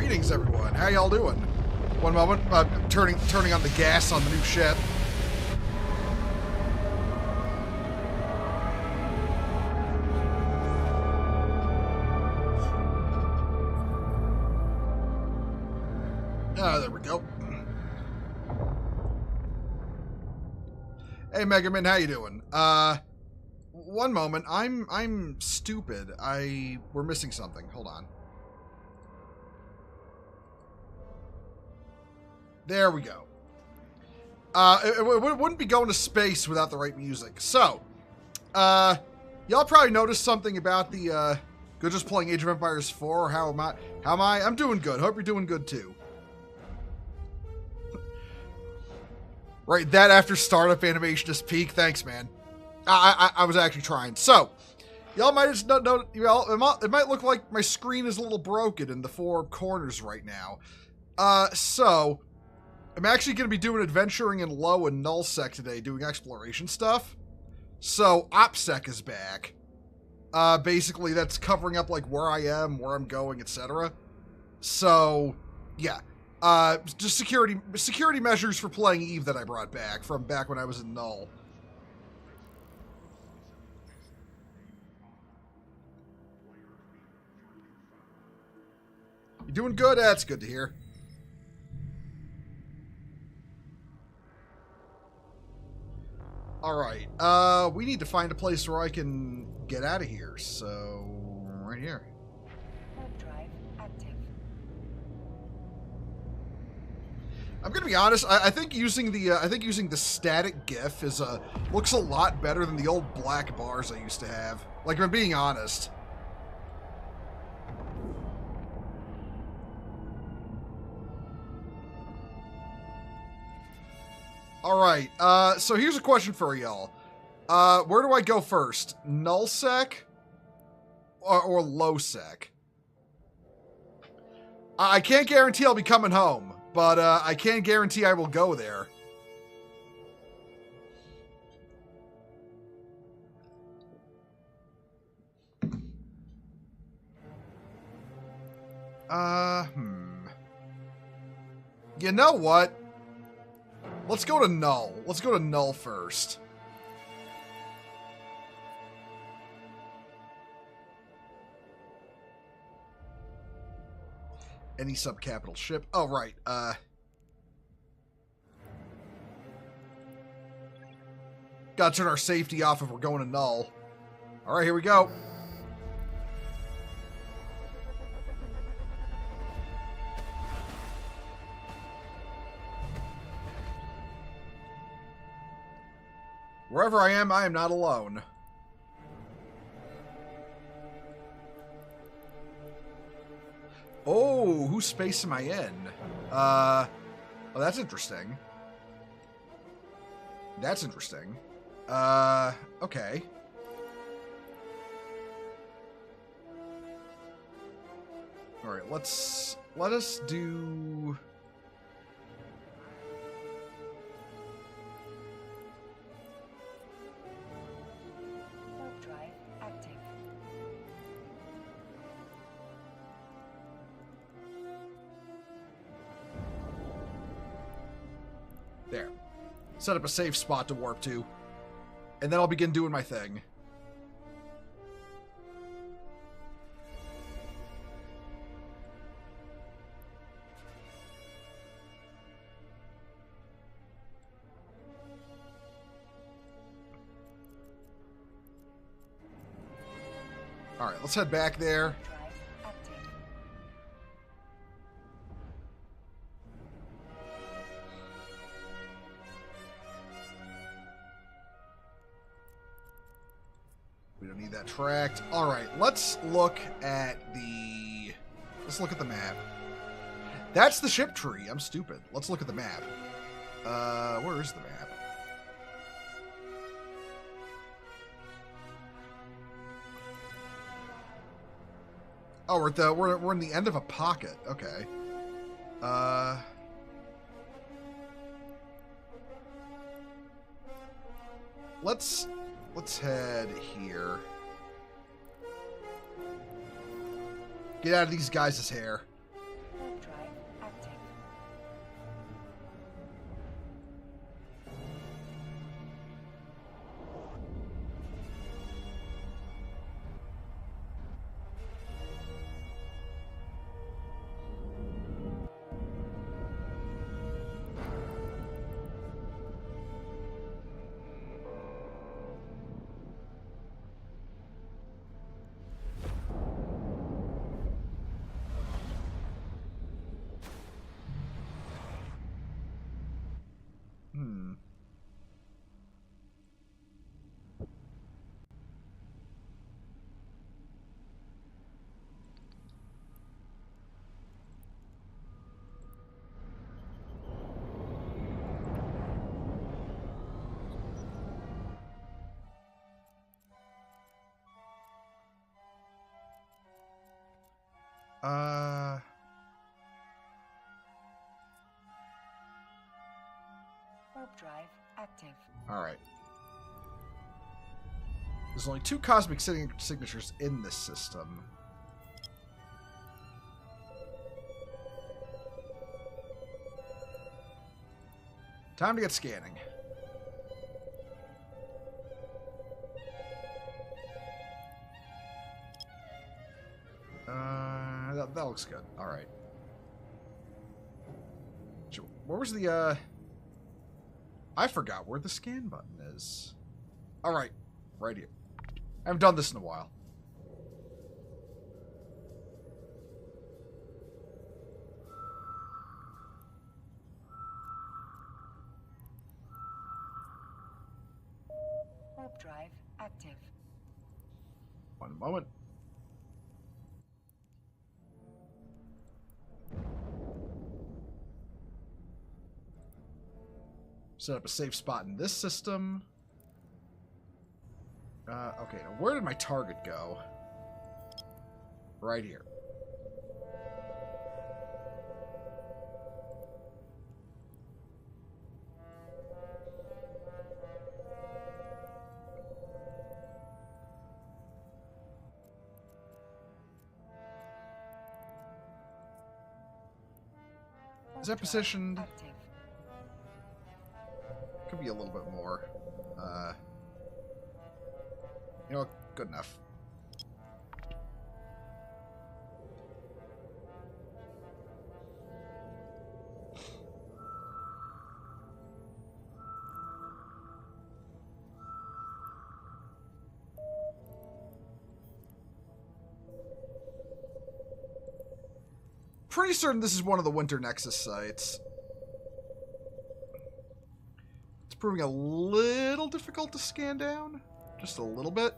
Greetings, everyone. How y'all doing? One moment. Turning on the gas on the new ship. There we go. Hey, Megaman, how you doing? One moment. I'm stupid. We're missing something. Hold on. There we go. It wouldn't be going to space without the right music. So, y'all probably noticed something about the, just playing Age of Empires 4. How am I? I'm doing good. Hope you're doing good, too. Right, that after startup animation is peak. Thanks, man. I was actually trying. So, y'all might just know, it might look like my screen is a little broken in the four corners right now. So, I'm actually going to be doing adventuring in low and nullsec today, doing exploration stuff. So, opsec is back. Basically, that's covering up, like, where I am, where I'm going, etc. So, yeah. Just security measures for playing Eve that I brought back from back when I was in Null. You doing good? That's good to hear. Alright, we need to find a place where I can get out of here, so right here. I'm gonna be honest. I think using the static GIF is looks a lot better than the old black bars I used to have. Like, if I'm being honest. All right. So here's a question for y'all. Where do I go first? Nullsec or lowsec? I can't guarantee I'll be coming home. But I can't guarantee I will go there. You know what? Let's go to Null. Let's go to Null first. Any subcapital ship. Oh, right. Gotta turn our safety off if we're going to Null. All right, here we go. Wherever I am not alone. Oh, whose space am I in? Oh, that's interesting. That's interesting. Okay. All right, let us do... There. Set up a safe spot to warp to. And then I'll begin doing my thing. Alright, let's head back there. We don't need that tracked. All right, let's look at the map. That's the ship tree. I'm stupid. Let's look at the map. Where is the map? Oh, we're in the end of a pocket. Okay. Let's head here. Get out of these guys' hair. Warp drive active. Alright. There's only 2 cosmic signatures in this system. Time to get scanning. That looks good. Alright. Where was the, I forgot where the scan button is. Alright. Right here. I haven't done this in a while. Warp drive active. One moment. Set up a safe spot in this system. Okay, now where did my target go? Right here. Is that positioned? Active. Could be a little bit more. You know, good enough. Pretty certain this is one of the Winter Nexus sites. It's proving a little difficult to scan down. Just a little bit.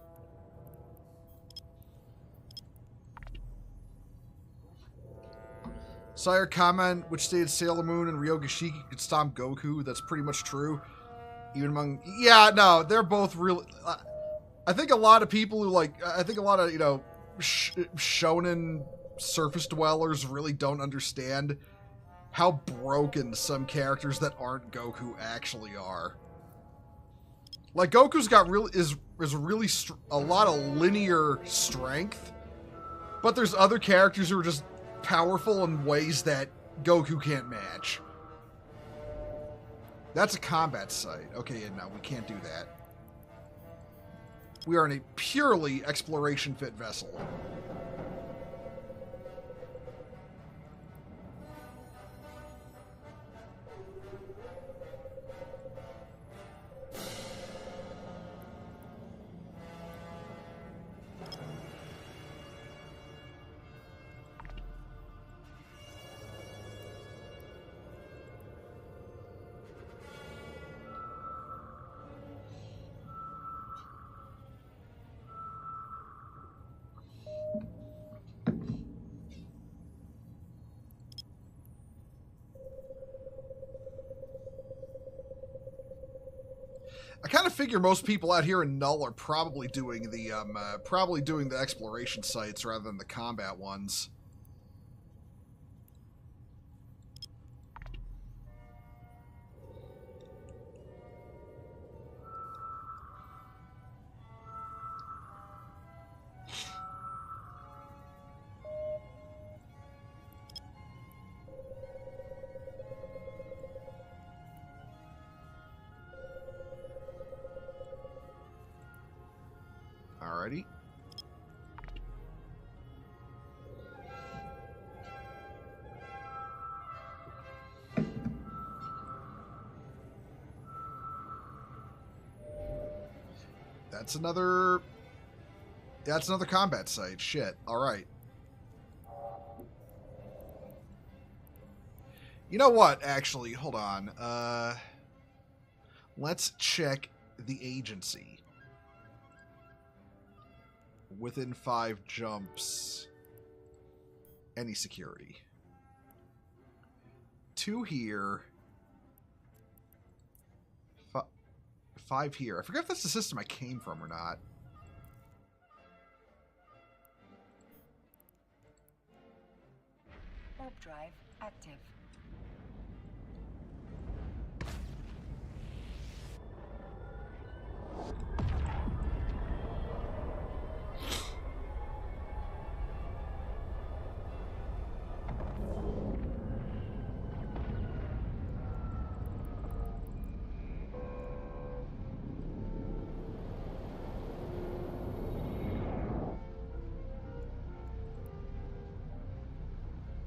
Sire comment, which stated Sailor Moon and Ryoga Shiki could stomp Goku. That's pretty much true. Even among... Yeah, no, they're both really... I think a lot of people who like... I think a lot of, you know, shonen surface dwellers really don't understand how broken some characters that aren't Goku actually are. Like, Goku's got really... is really a lot of linear strength. But there's other characters who are just powerful in ways that Goku can't match. That's a combat site. Okay, yeah, no, we can't do that. We are in a purely exploration-fit vessel. I kind of figure most people out here in Null are probably doing the exploration sites rather than the combat ones. Alrighty. That's another combat site. Shit. Alright. You know what, actually, hold on. Let's check the agency. Within 5 jumps. Any security. 2 here. 5 here. I forget if that's the system I came from or not. Warp drive active.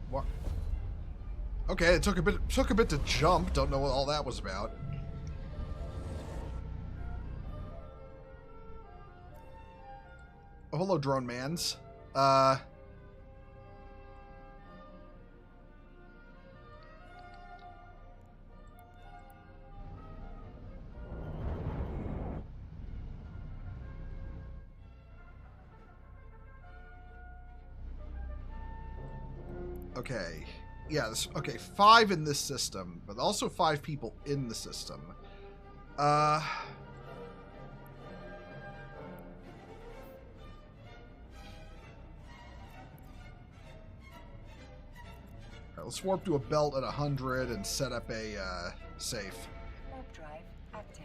What? Okay, it took a bit to jump. Don't know what all that was about. Oh, hello, drone mans. Okay. Yeah, okay, 5 in this system, but also 5 people in the system. Alright, let's warp to a belt at 100 and set up a safe. Warp drive active.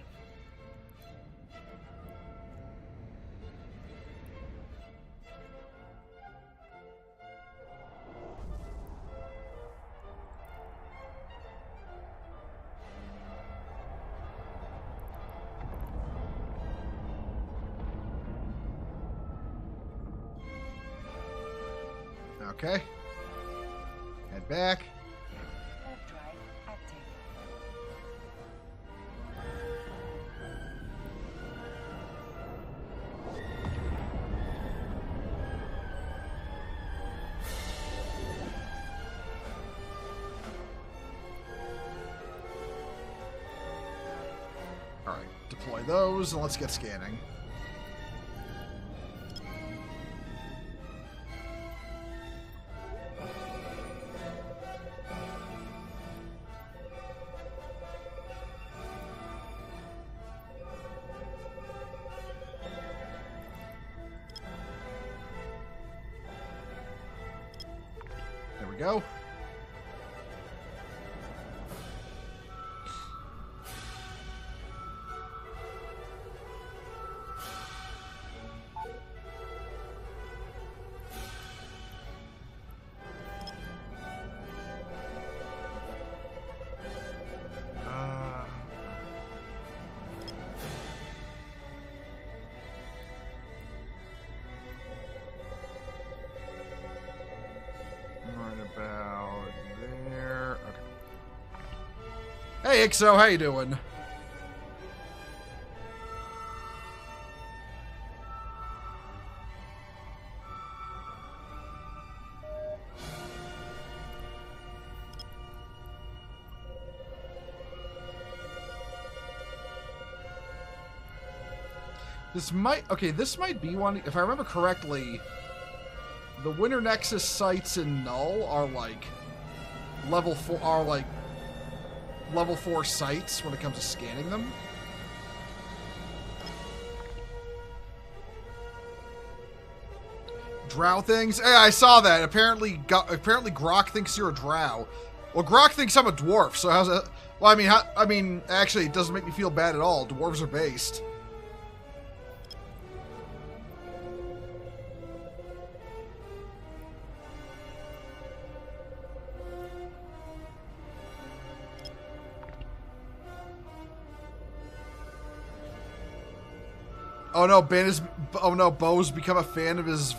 Okay. Head back. Warp drive active. Alright, deploy those and let's get scanning. There we go. Right about there. Okay. Hey, Ixo, how you doing? This might be one, if I remember correctly, the Winter Nexus sites in Null are like level 4 sites when it comes to scanning them. Drow things? Hey, I saw that. Apparently Grok thinks you're a drow. Well, Grok thinks I'm a dwarf, so how's that? Well, I mean, actually, it doesn't make me feel bad at all. Dwarves are based. Oh no, Bo's become a fan of his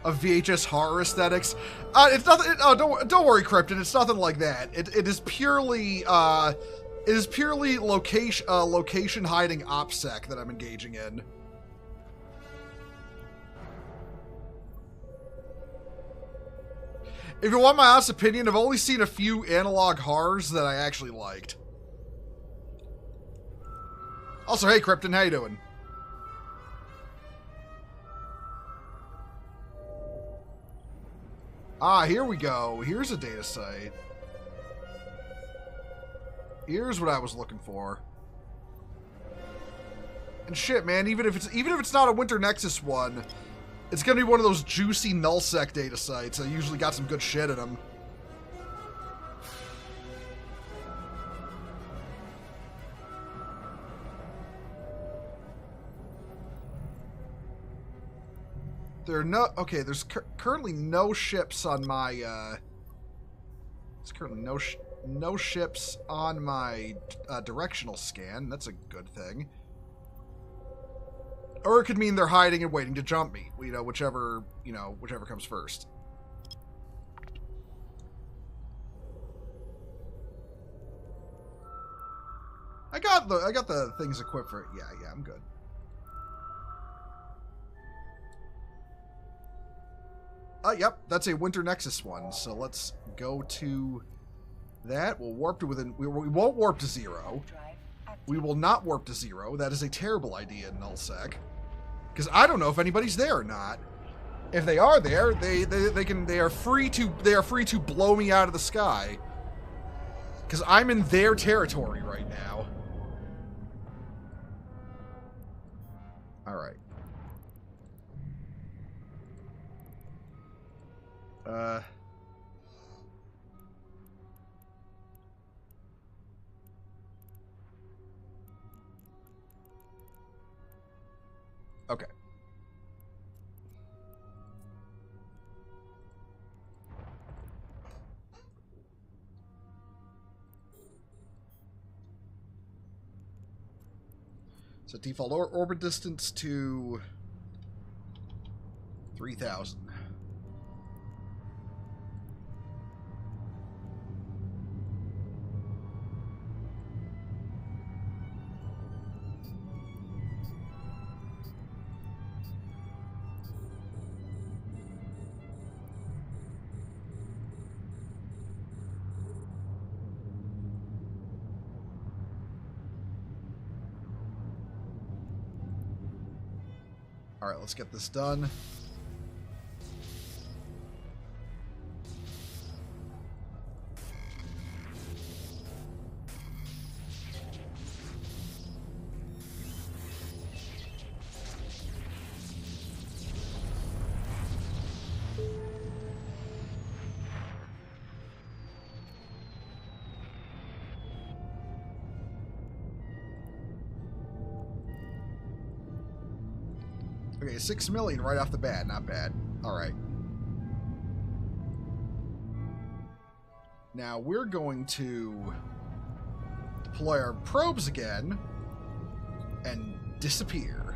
VHS horror aesthetics. It's nothing. Don't worry, Krypton. It's nothing like that. It is purely location hiding OPSEC that I'm engaging in. If you want my honest opinion, I've only seen a few analog horrors that I actually liked. Also, hey Krypton, how you doing? Ah, here we go. Here's a data site. Here's what I was looking for. And shit, man, even if it's not a Winter Nexus one, it's gonna be one of those juicy nullsec data sites that usually got some good shit in them. There are no... Okay, there's currently no ships on my... There's currently no ships on my directional scan. That's a good thing. Or it could mean they're hiding and waiting to jump me. Whichever comes first. I got the things equipped for it. Yeah, I'm good. Yep, that's a Winter Nexus one. So let's go to that. We'll warp to within. We won't warp to 0. We will not warp to 0. That is a terrible idea in nullsec, because I don't know if anybody's there or not. If they are there, they are free to blow me out of the sky, because I'm in their territory right now. All right. Okay. So default orbit distance to 3,000. All right, let's get this done. Okay, 6 million right off the bat. Not bad. All right. Now we're going to deploy our probes again and disappear.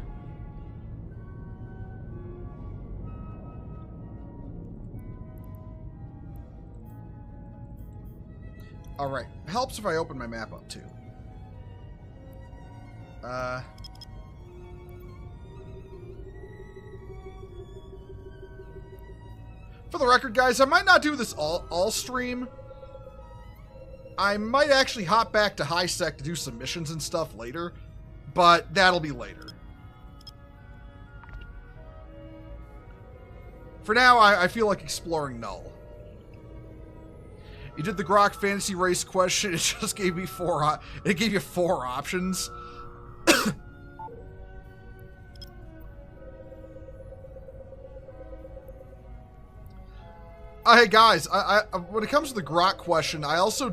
All right. Helps if I open my map up too. For the record, guys, I might not do this all stream. I might actually hop back to high sec to do some missions and stuff later, but that'll be later. For now, I feel like exploring Null. You did the Grok fantasy race question. It just gave me it gave you 4 options. Hey guys, I when it comes to the Grok question, I also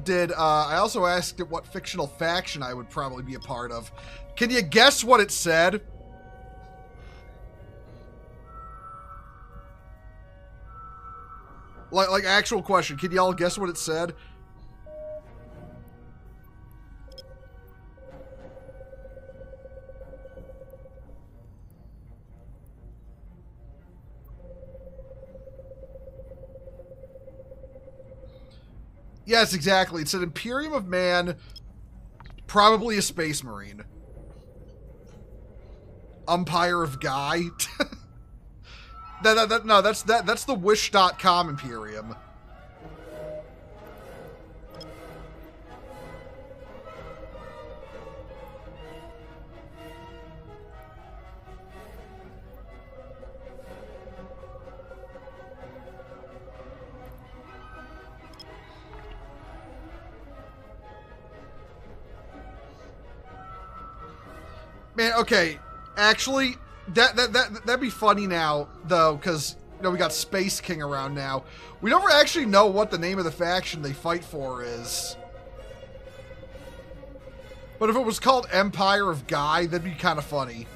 asked it what fictional faction I would probably be a part of. Can you guess what it said? Like actual question. Can y'all guess what it said? Yes, exactly. It's an Imperium of Man, probably a Space Marine. Umpire of Guy. No, that's the Wish.com Imperium. Man, okay, actually, that'd be funny now, though, because, you know, we got Space King around now. We don't actually know what the name of the faction they fight for is. But if it was called Empire of Guy, that'd be kind of funny.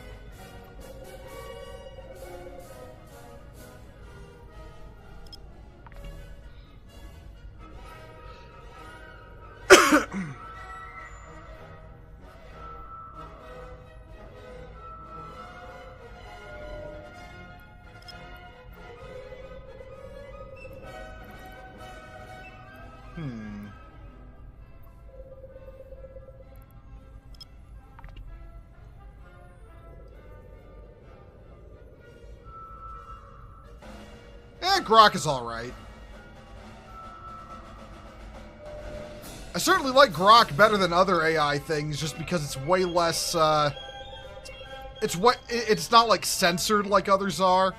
Grok is alright. I certainly like Grok better than other AI things just because it's way less, it's not like censored like others are.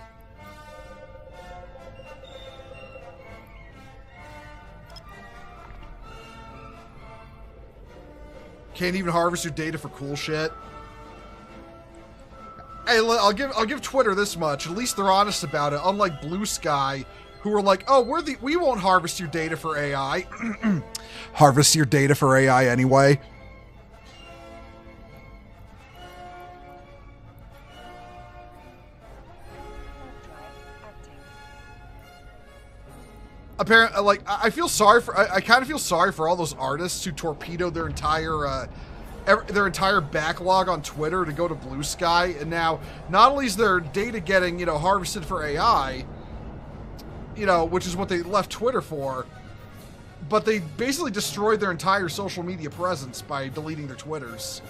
Can't even harvest your data for cool shit. Hey, I'll give Twitter this much. At least they're honest about it. Unlike Blue Sky, who are like, "Oh, we won't harvest your data for AI." Harvest your data for AI anyway. Apparently, like, I feel sorry for. I kind of feel sorry for all those artists who torpedoed their entire backlog on Twitter to go to Blue Sky, and now not only is their data getting, harvested for AI, which is what they left Twitter for, but they basically destroyed their entire social media presence by deleting their Twitters.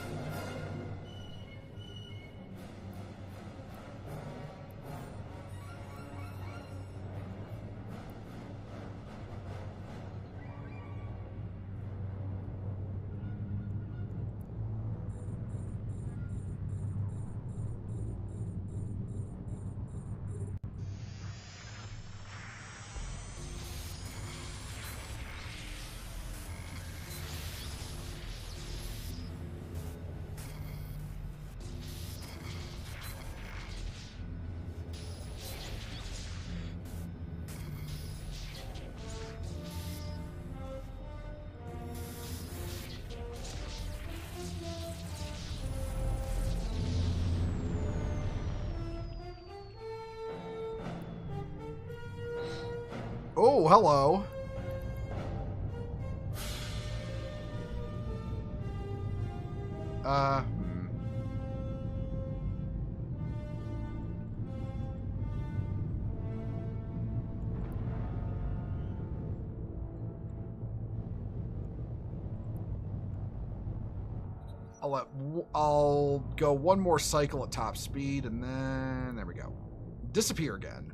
Oh, hello. I'll go one more cycle at top speed, and then there we go. Disappear again.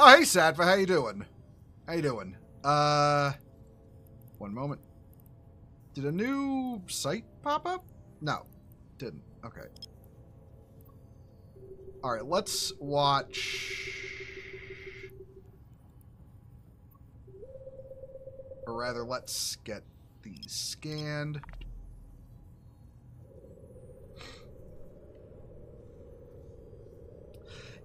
Oh, hey, Sadfa, how you doing? How you doing? One moment. Did a new site pop up? No, didn't. Okay. All right, let's watch... Or rather, let's get these scanned.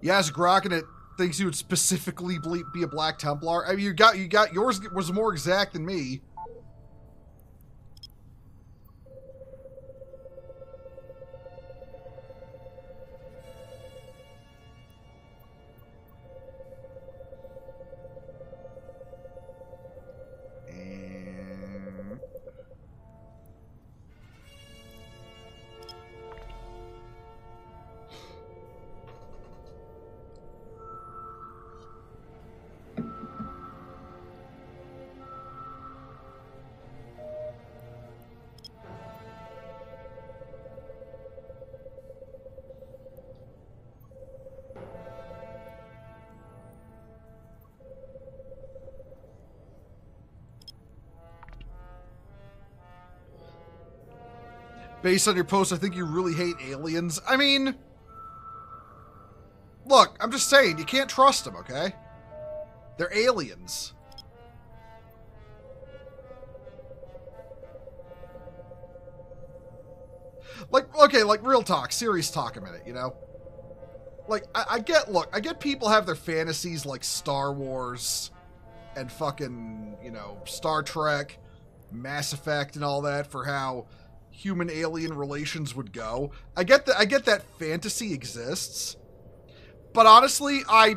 Yes, Grok, and it thinks you would specifically be a Black Templar. I mean, you got yours was more exact than me. Based on your post, I think you really hate aliens. I mean, look, I'm just saying, you can't trust them, okay? They're aliens. Like, okay, like, real talk, serious talk a minute, you know? Like, I get people have their fantasies like Star Wars and fucking, Star Trek, Mass Effect and all that for how human-alien relations would go. I get that fantasy exists, but honestly, I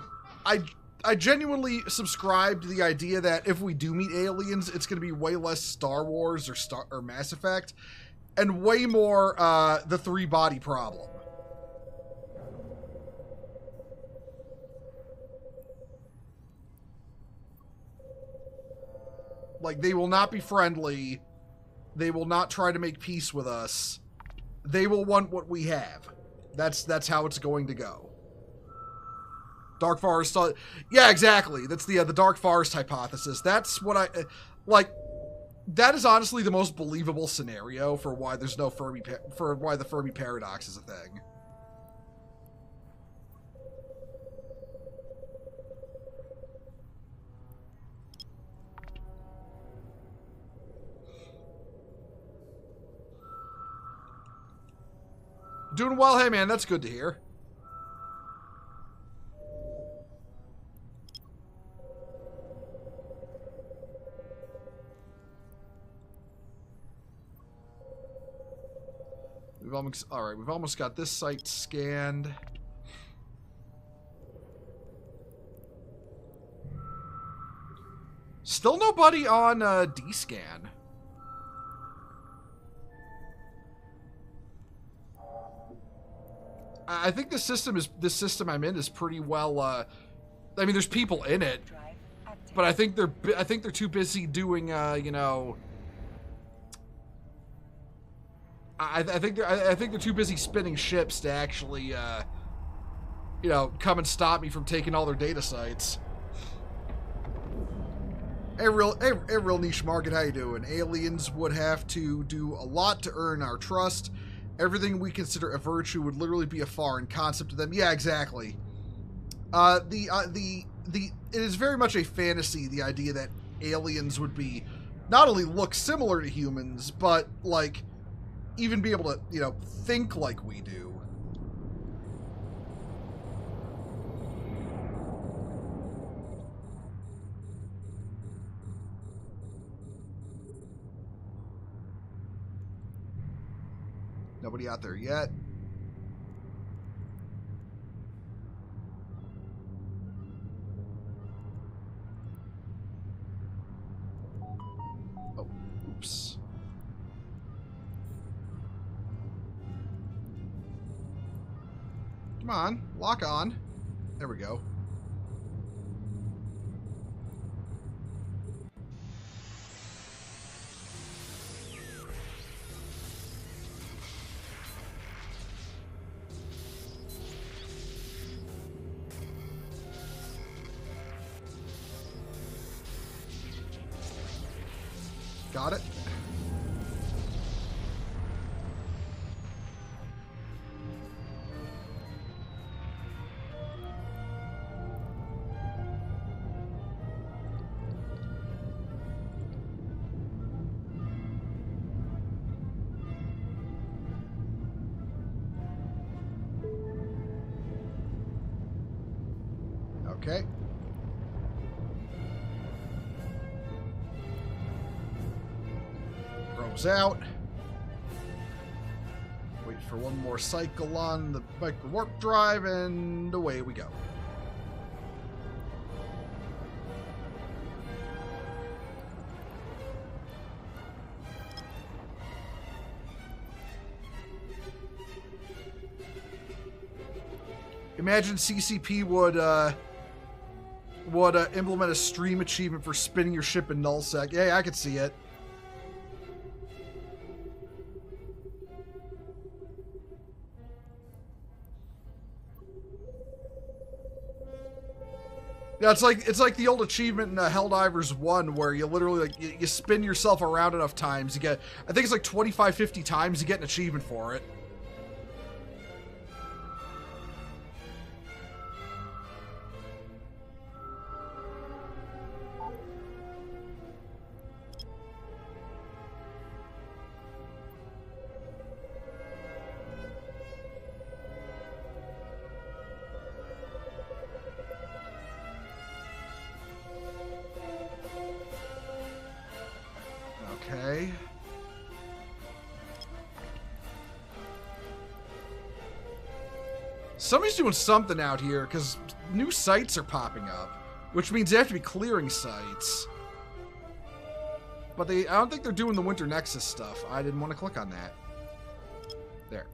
genuinely subscribe to the idea that if we do meet aliens, it's going to be way less Star Wars or Mass Effect, and way more the three-body problem. Like, they will not be friendly. They will not try to make peace with us. They will want what we have. That's how it's going to go. Dark Forest. Yeah, exactly. That's the Dark Forest hypothesis. That's what I like. That is honestly the most believable scenario for why there's no Fermi for why the Fermi paradox is a thing. Doing well. Hey, man, that's good to hear. We've almost got this site scanned. Still nobody on D-scan. I think this system I'm in is pretty well. I mean, there's people in it, but I think they're too busy doing, you know. I think they're too busy spinning ships to actually, you know, come and stop me from taking all their data sites. Hey, real niche market, how you doing? Aliens would have to do a lot to earn our trust. Everything we consider a virtue would literally be a foreign concept to them. Yeah, exactly. It is very much a fantasy, the idea that aliens would be not only look similar to humans, but like even be able to, you know, think like we do. Nobody out there yet. Oh, oops. Come on, lock on. There we go. Got it. Okay. Probes out. Wait for one more cycle on the micro warp drive, and away we go. Imagine CCP would implement a stream achievement for spinning your ship in nullsec. Yeah, I could see it. Yeah, it's like the old achievement in Helldivers 1 where you literally like you spin yourself around enough times, you get, I think it's like 25, 50 times, you get an achievement for it. Okay. Somebody's doing something out here, because new sites are popping up, which means they have to be clearing sites. But I don't think they're doing the Winter Nexus stuff. I didn't want to click on that. There.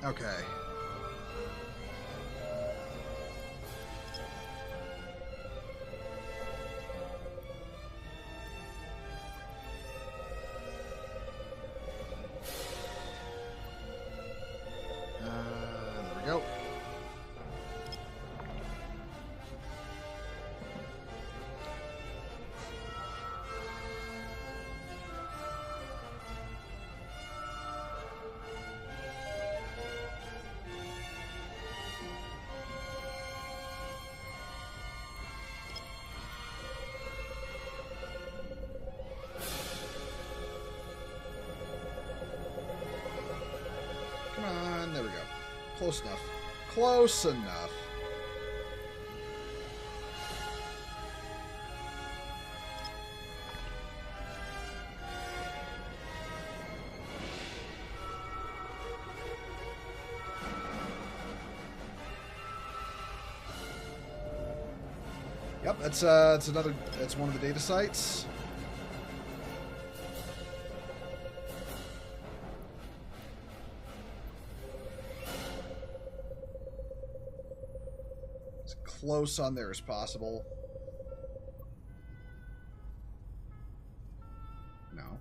Okay. There we go. Come on, there we go. Close enough. Close enough. Yep, that's one of the data sites. As close on there as possible. No.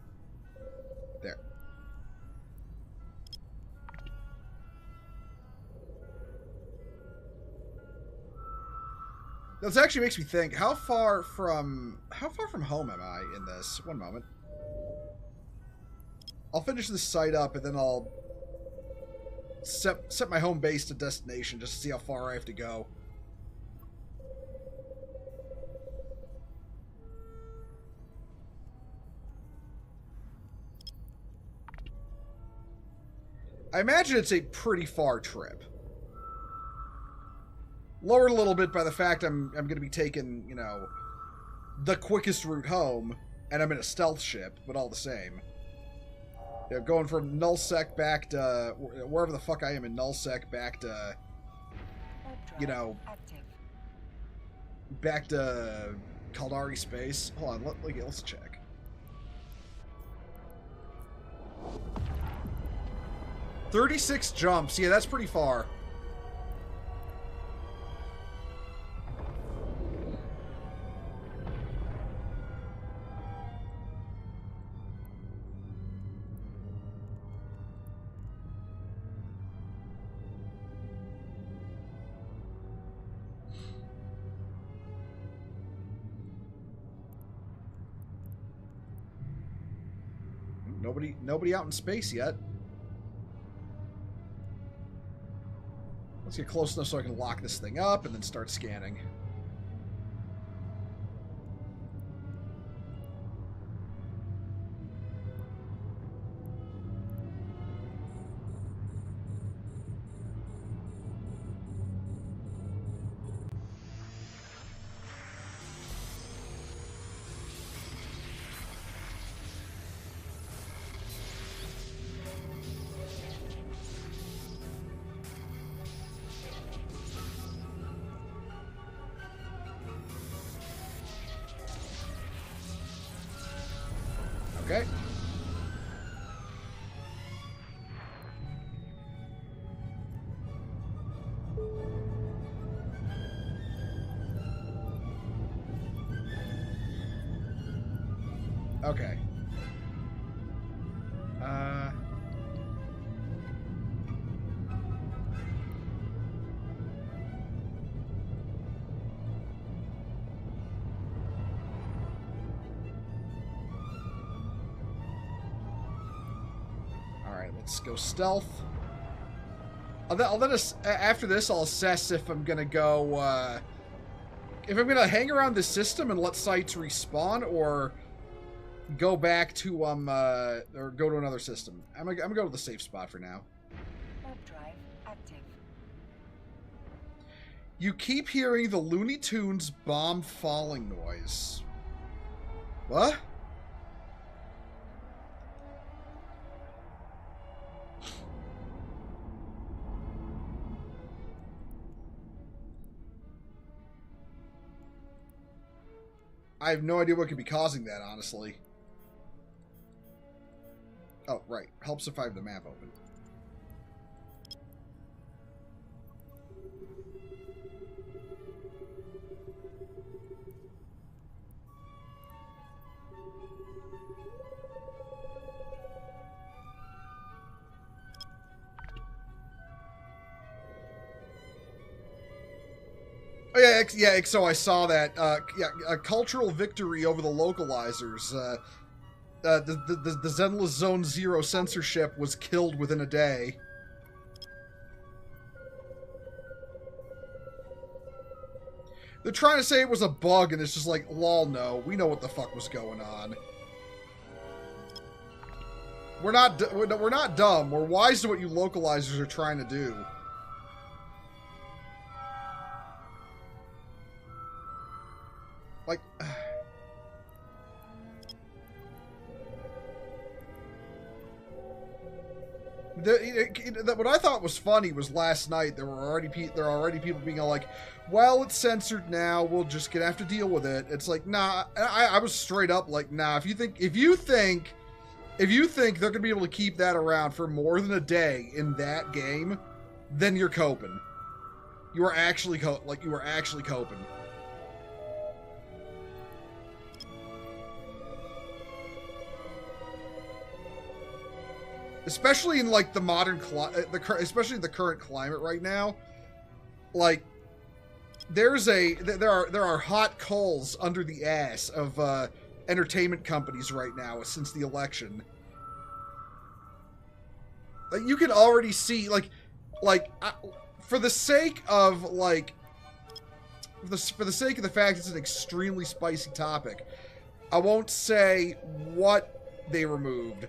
There. This actually makes me think, how far from home am I in this? One moment. I'll finish this site up and then I'll set my home base to destination just to see how far I have to go. I imagine it's a pretty far trip. Lowered a little bit by the fact I'm going to be taking, you know, the quickest route home, and I'm in a stealth ship, but all the same. You know, going from nullsec back to wherever the fuck I am in nullsec back to, you know, back to Caldari space. Hold on, let's check. "36 jumps. Yeah, that's pretty far. Nobody out in space yet. Let's get close enough so I can lock this thing up and then start scanning. Okay. Okay. Let's go stealth. I'll let us, after this, I'll assess if I'm gonna go, if I'm gonna hang around the system and let sites respawn, or go back to or go to another system. I'm gonna go to the safe spot for now. Warp drive active. You keep hearing the Looney Tunes bomb falling noise. What? I have no idea what could be causing that, honestly. Oh, right. Helps if I have the map open. Oh, yeah, so I saw that. A cultural victory over the localizers. The Zenless Zone Zero censorship was killed within a day. They're trying to say it was a bug, and it's just like, lol, no. We know what the fuck was going on. We're not dumb. We're wise to what you localizers are trying to do. Like... what I thought was funny was last night there are already people being all like, well, it's censored now, we'll just gonna have to deal with it. It's like, nah. I was straight up like, nah. If you think they're gonna be able to keep that around for more than a day in that game, then you're coping. You are actually coping. Especially in like the modern especially the current climate right now, like there are hot coals under the ass of entertainment companies right now since the election. Like you can already see for the sake of the fact it's an extremely spicy topic, I won't say what they removed.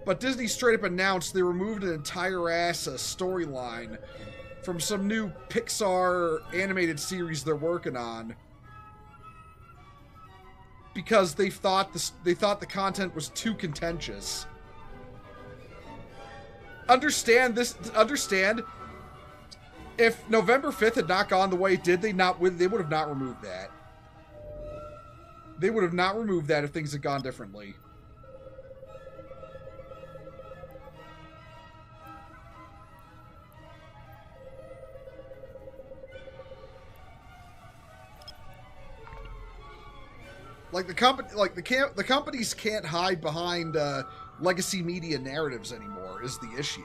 But Disney straight up announced they removed an entire ass storyline from some new Pixar animated series they're working on because they thought the content was too contentious. Understand if November 5th had not gone the way it did, they would have not removed that. They would have not removed that if things had gone differently. Like the companies can't hide behind legacy media narratives anymore is the issue.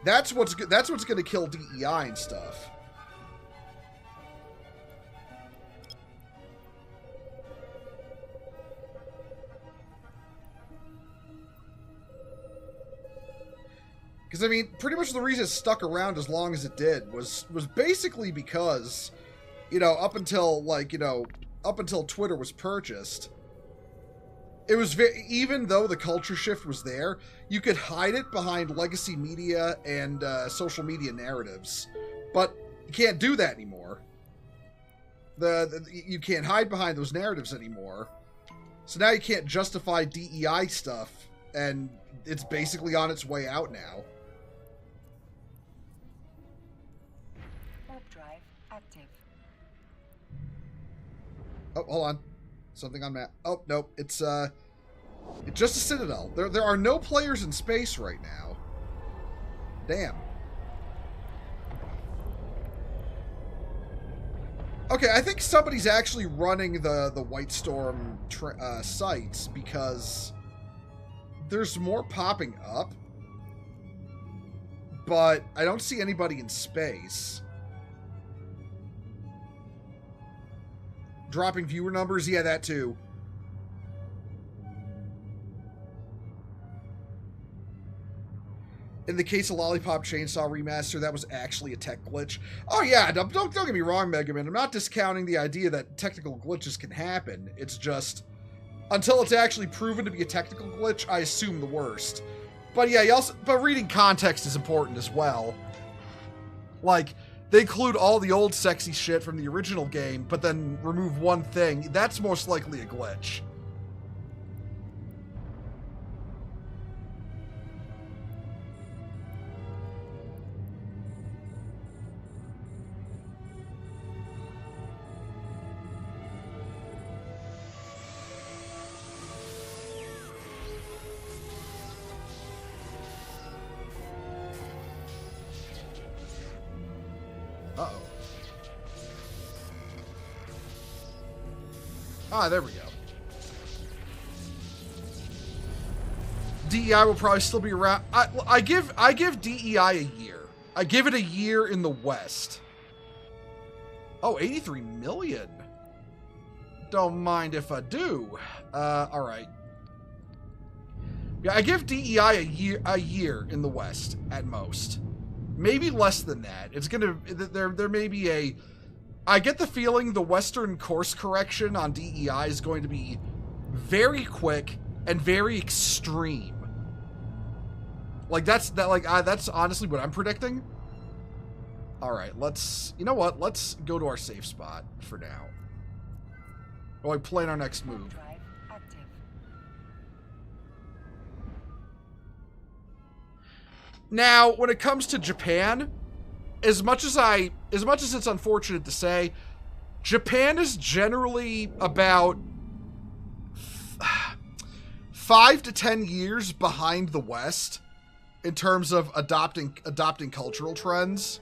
That's what's going to kill DEI and stuff. Because I mean, pretty much the reason it stuck around as long as it did was basically because, up until Twitter was purchased, it was even though the culture shift was there, you could hide it behind legacy media and social media narratives, but you can't do that anymore. You can't hide behind those narratives anymore, so now you can't justify DEI stuff, and it's basically on its way out now. Warp drive active. Oh, hold on. Something on map. Oh, nope. It's just a citadel. There are no players in space right now. Damn. Okay, I think somebody's actually running the White Storm sites because there's more popping up, but I don't see anybody in space. Dropping viewer numbers? Yeah, that too. In the case of Lollipop Chainsaw Remaster, that was actually a tech glitch. Oh yeah, don't get me wrong, Mega Man. I'm not discounting the idea that technical glitches can happen. It's just, until it's actually proven to be a technical glitch, I assume the worst. But yeah, but reading context is important as well. Like, they include all the old sexy shit from the original game, but then remove one thing. That's most likely a glitch. Uh-oh. Ah, there we go. DEI will probably still be around. I give DEI a year. I give it a year in the West. Oh, 83 million. Don't mind if I do. All right. Yeah, I give DEI a year in the West at most. Maybe less than that. It's gonna there may be a. I get the feeling the Western course correction on DEI is going to be very quick and very extreme. Like that's honestly what I'm predicting. All right, you know what? Let's go to our safe spot for now. Oh, I plan our next move. Now, when it comes to Japan, as much as it's unfortunate to say, Japan is generally about 5 to 10 years behind the West in terms of adopting cultural trends.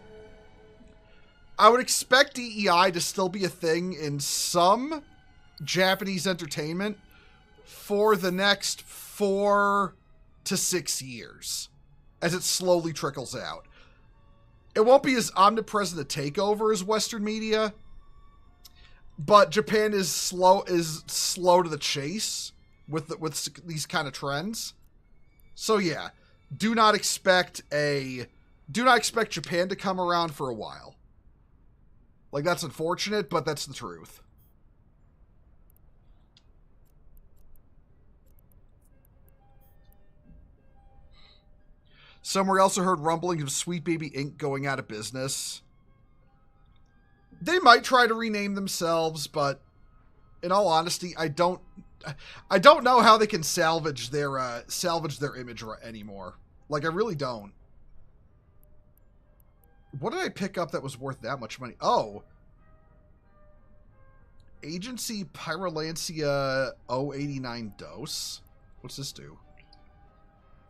I would expect DEI to still be a thing in some Japanese entertainment for the next 4 to 6 years. As it slowly trickles out. It won't be as omnipresent a takeover as Western media, but Japan is slow to the chase with these kind of trends. So yeah, do not expect Japan to come around for a while. Like, that's unfortunate, but that's the truth. Somewhere else I heard rumblings of Sweet Baby Inc. going out of business. They might try to rename themselves, but in all honesty, I don't know how they can salvage their image anymore. Like, I really don't. What did I pick up that was worth that much money? Oh. Agency Pyrolancia 089 dose. What's this do?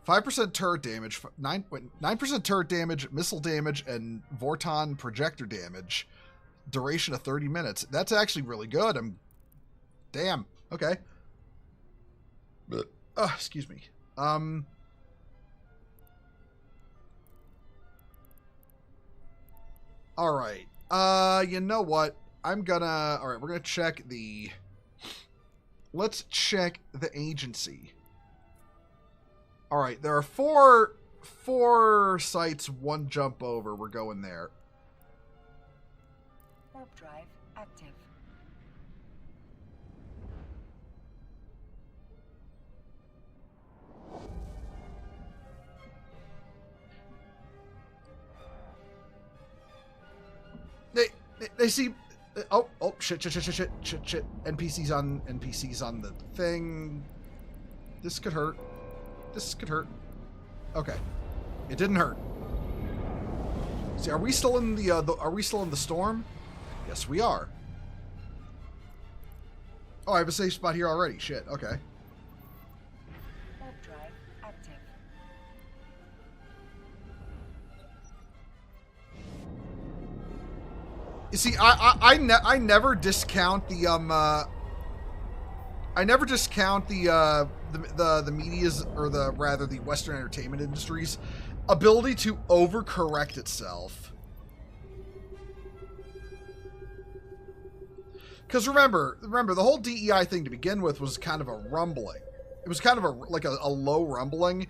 5% turret damage, 9% turret damage, missile damage, and Vorton projector damage. Duration of 30 minutes. That's actually really good. Damn. Okay. Excuse me. All right. You know what? All right, we're gonna check let's check the agency. All right, there are four sites, one jump over. We're going there. Warp drive active. They see. Oh shit. NPCs on the thing. This could hurt. Okay. It didn't hurt. See, are we still in the storm? Yes, we are. Oh, I have a safe spot here already. Shit. Okay. Warp drive active. You see, I never discount the the media's, or the Western entertainment industry's ability to overcorrect itself. Because remember, the whole DEI thing to begin with was kind of a rumbling. It was kind of a low rumbling,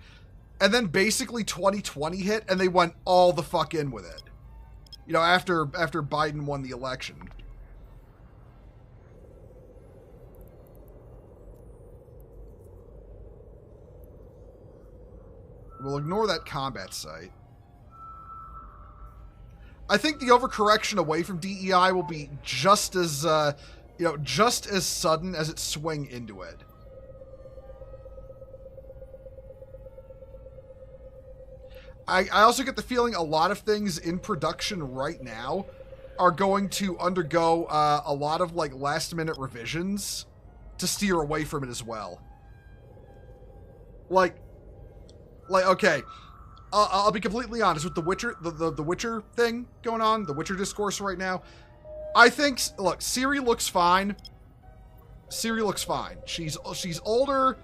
and then basically 2020 hit, and they went all the fuck in with it. You know, after Biden won the election. We'll ignore that combat site. I think the overcorrection away from DEI will be just as, just as sudden as its swing into it. I also get the feeling a lot of things in production right now are going to undergo a lot of like last-minute revisions to steer away from it as well. Like okay, I'll be completely honest with the Witcher, the Witcher thing going on, the Witcher discourse right now. I think, look, Ciri looks fine. Ciri looks fine. She's older.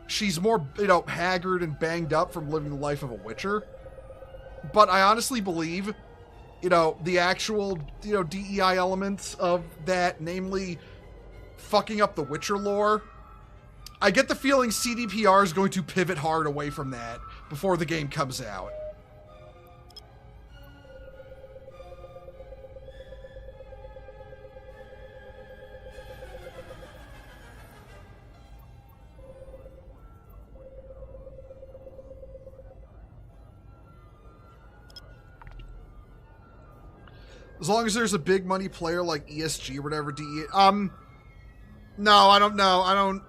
She's more, haggard and banged up from living the life of a Witcher. But I honestly believe, the actual, DEI elements of that, namely fucking up the Witcher lore, I get the feeling CDPR is going to pivot hard away from that before the game comes out. As long as there's a big money player like ESG or whatever, no, I don't know.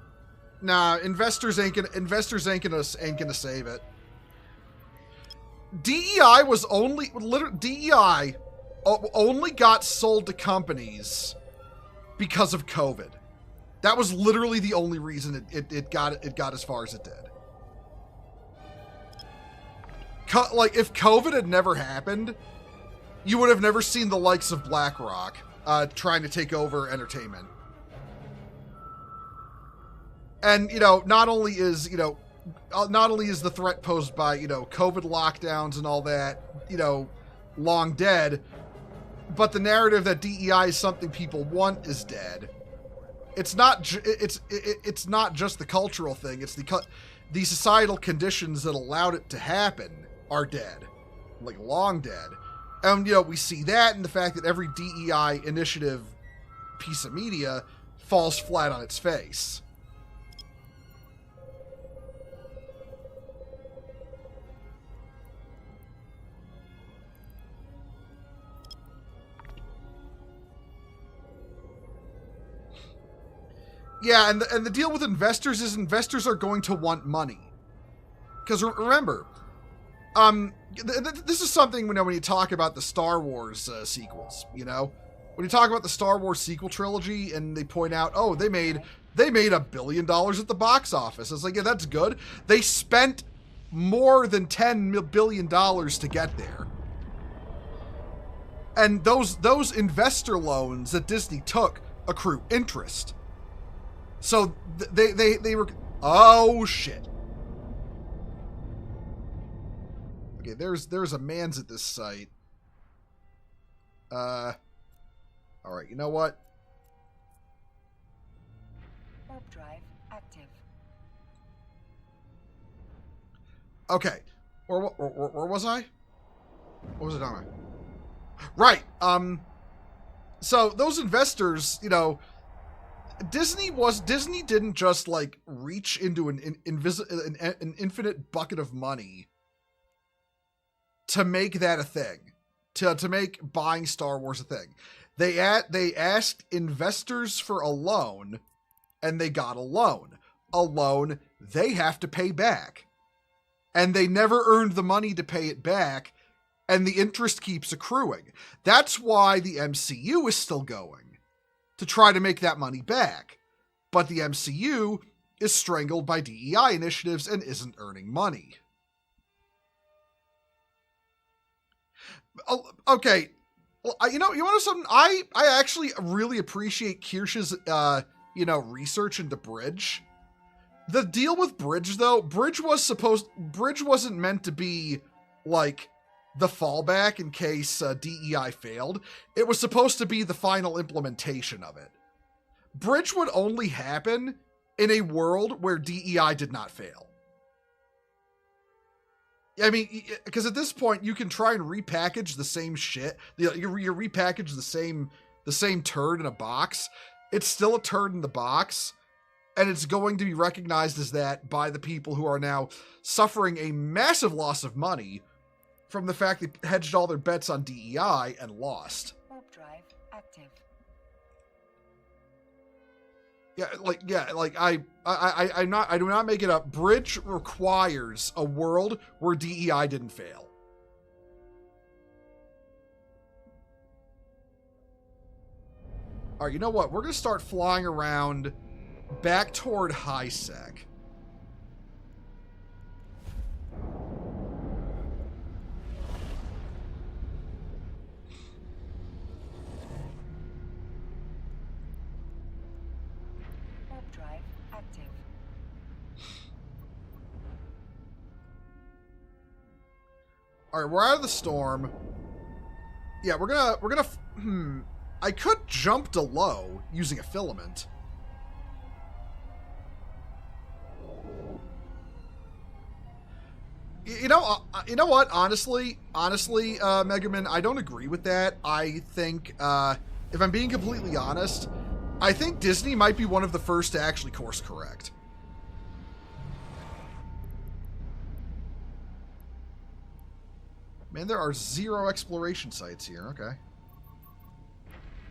Nah, investors ain't gonna save it. DEI was DEI only got sold to companies because of COVID. That was literally the only reason it got as far as it did. Like, if COVID had never happened, you would have never seen the likes of BlackRock trying to take over entertainment. And, not only is the threat posed by, COVID lockdowns and all that, long dead, but the narrative that DEI is something people want is dead. It's not just the cultural thing. It's the societal conditions that allowed it to happen are dead, like long dead. And, we see that in the fact that every DEI initiative piece of media falls flat on its face. Yeah, and the deal with investors is investors are going to want money. Because remember, this is something, when you talk about the Star Wars sequels, when you talk about the Star Wars sequel trilogy and they point out, oh, they made $1 billion at the box office. It's like, yeah, that's good. They spent more than $10 billion to get there. And those investor loans that Disney took accrue interest. So they were, oh shit. Okay, there's a man's at this site. All right, you know what? Warp drive active. Okay, where was I? What was it on? Right. So those investors, Disney didn't just like reach into an infinite bucket of money to make that a thing, to make buying Star Wars a thing. They asked investors for a loan, and they got a loan. A loan they have to pay back, and they never earned the money to pay it back, and the interest keeps accruing. That's why the MCU is still going, to try to make that money back. But the MCU is strangled by DEI initiatives and isn't earning money. Okay, well, you want to know something? I actually really appreciate Kirsch's, research into Bridge. The deal with Bridge, though, Bridge wasn't meant to be, like, the fallback in case DEI failed. It was supposed to be the final implementation of it. Bridge would only happen in a world where DEI did not fail. I mean, because at this point you can try and repackage the same shit. You repackage the same turd in a box. It's still a turd in the box, And it's going to be recognized as that by the people who are now suffering a massive loss of money from the fact they hedged all their bets on DEI and lost. Warp drive active. I do not make it up. Bridge requires a world where DEI didn't fail. All right, you know what? We're going to start flying around back toward high sec. Warp drive active. All right, we're out of the storm. Yeah, we're gonna. I could jump to low using a filament. You know what? Honestly, Megaman, I don't agree with that. I think, if I'm being completely honest, I think Disney might be one of the first to actually course correct. Man, there are 0 exploration sites here. Okay.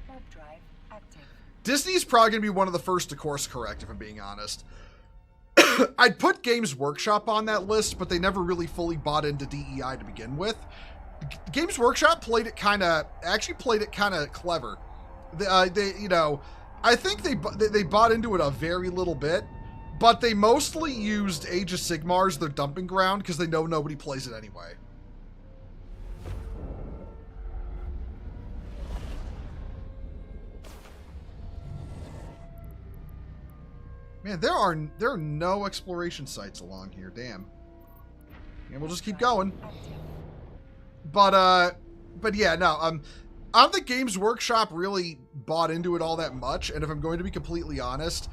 Warp drive active. Disney's probably going to be one of the first to course correct, if I'm being honest. I'd put Games Workshop on that list, but they never really fully bought into DEI to begin with. Games Workshop played it kind of clever. I think they bought into it a very little bit, but they mostly used Age of Sigmar as their dumping ground because they know nobody plays it anyway. Man, there are no exploration sites along here. Damn. And we'll just keep going. But yeah, no. I don't think Games Workshop really bought into it all that much. And if I'm going to be completely honest,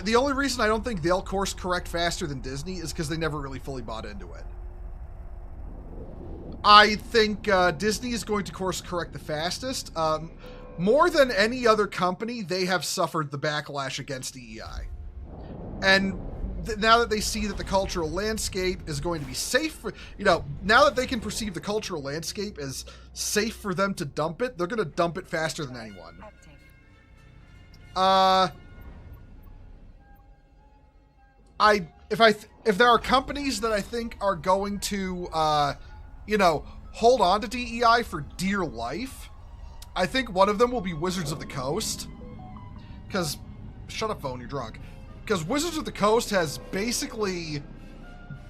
the only reason I don't think they'll course correct faster than Disney is because they never really fully bought into it. I think Disney is going to course correct the fastest. More than any other company, they have suffered the backlash against DEI. And now that they see that the cultural landscape is going to be safe for, now that they can perceive the cultural landscape as safe for them to dump it, they're going to dump it faster than anyone. If there are companies that I think are going to, hold on to DEI for dear life, I think one of them will be Wizards of the Coast. Because, shut up, phone, you're drunk. Because Wizards of the Coast has basically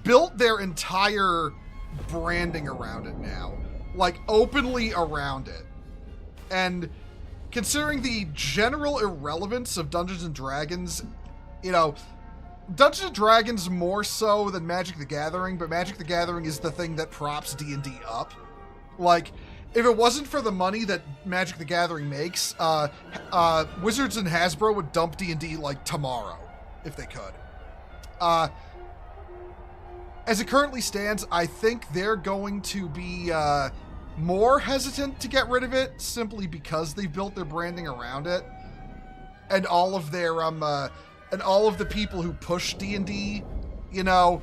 built their entire branding around it now. Like, openly around it. And considering the general irrelevance of Dungeons & Dragons, Dungeons & Dragons more so than Magic the Gathering, but Magic the Gathering is the thing that props D&D up. Like, if it wasn't for the money that Magic the Gathering makes, Wizards and Hasbro would dump D&D, like, tomorrow. If they could. As it currently stands, I think they're going to be more hesitant to get rid of it simply because they've built their branding around it, and all of their and all of the people who push D&D, all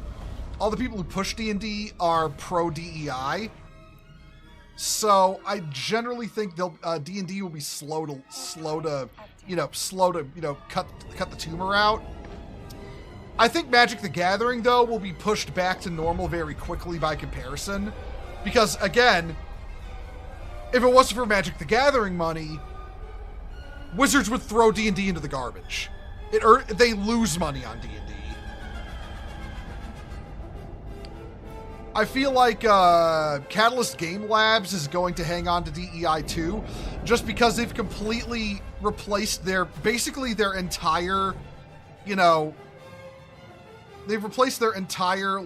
the people who push D&D are pro DEI. So I generally think they'll D&D will be slow to cut the tumor out. I think Magic the Gathering, though, will be pushed back to normal very quickly by comparison. Because, again, if it wasn't for Magic the Gathering money, Wizards would throw D&D into the garbage. They lose money on D&D. I feel like Catalyst Game Labs is going to hang on to DEI too, just because they've completely replaced their entire, they've replaced their entire,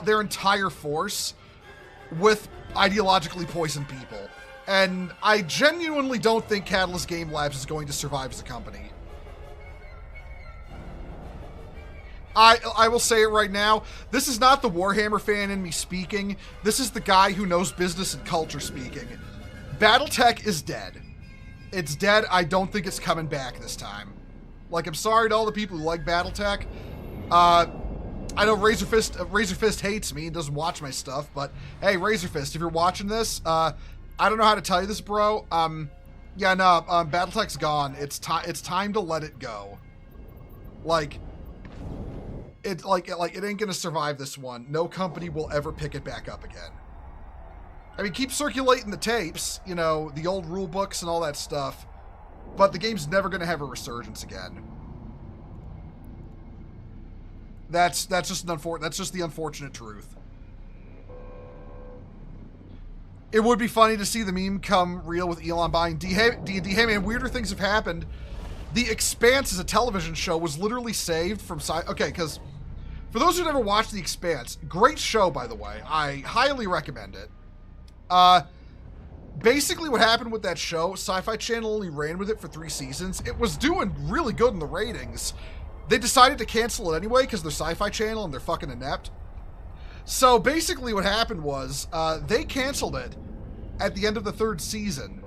their entire force with ideologically poisoned people. And I genuinely don't think Catalyst Game Labs is going to survive as a company. I will say it right now, this is not the Warhammer fan in me speaking. This is the guy who knows business and culture speaking. Battletech is dead. It's dead. I don't think it's coming back this time. Like, I'm sorry to all the people who like BattleTech. I know Razor Fist hates me and doesn't watch my stuff, but hey, Razor Fist, if you're watching this, I don't know how to tell you this, bro. Yeah, no, BattleTech's gone. It's time to let it go. Like, it ain't gonna survive this one. No company will ever pick it back up again. I mean, keep circulating the tapes, you know, the old rule books and all that stuff, but the game's never gonna have a resurgence again. That's just the unfortunate truth. It would be funny to see the meme come real with Elon buying D&D. Hey man, weirder things have happened. The Expanse as a television show was literally saved from okay, because for those who never watched The Expanse, great show, by the way. I highly recommend it. Basically what happened with that show, Sci-Fi Channel only ran with it for 3 seasons. It was doing really good in the ratings. They decided to cancel it anyway because they're Sci-Fi Channel and they're fucking inept. So basically what happened was, they canceled it at the end of the 3rd season.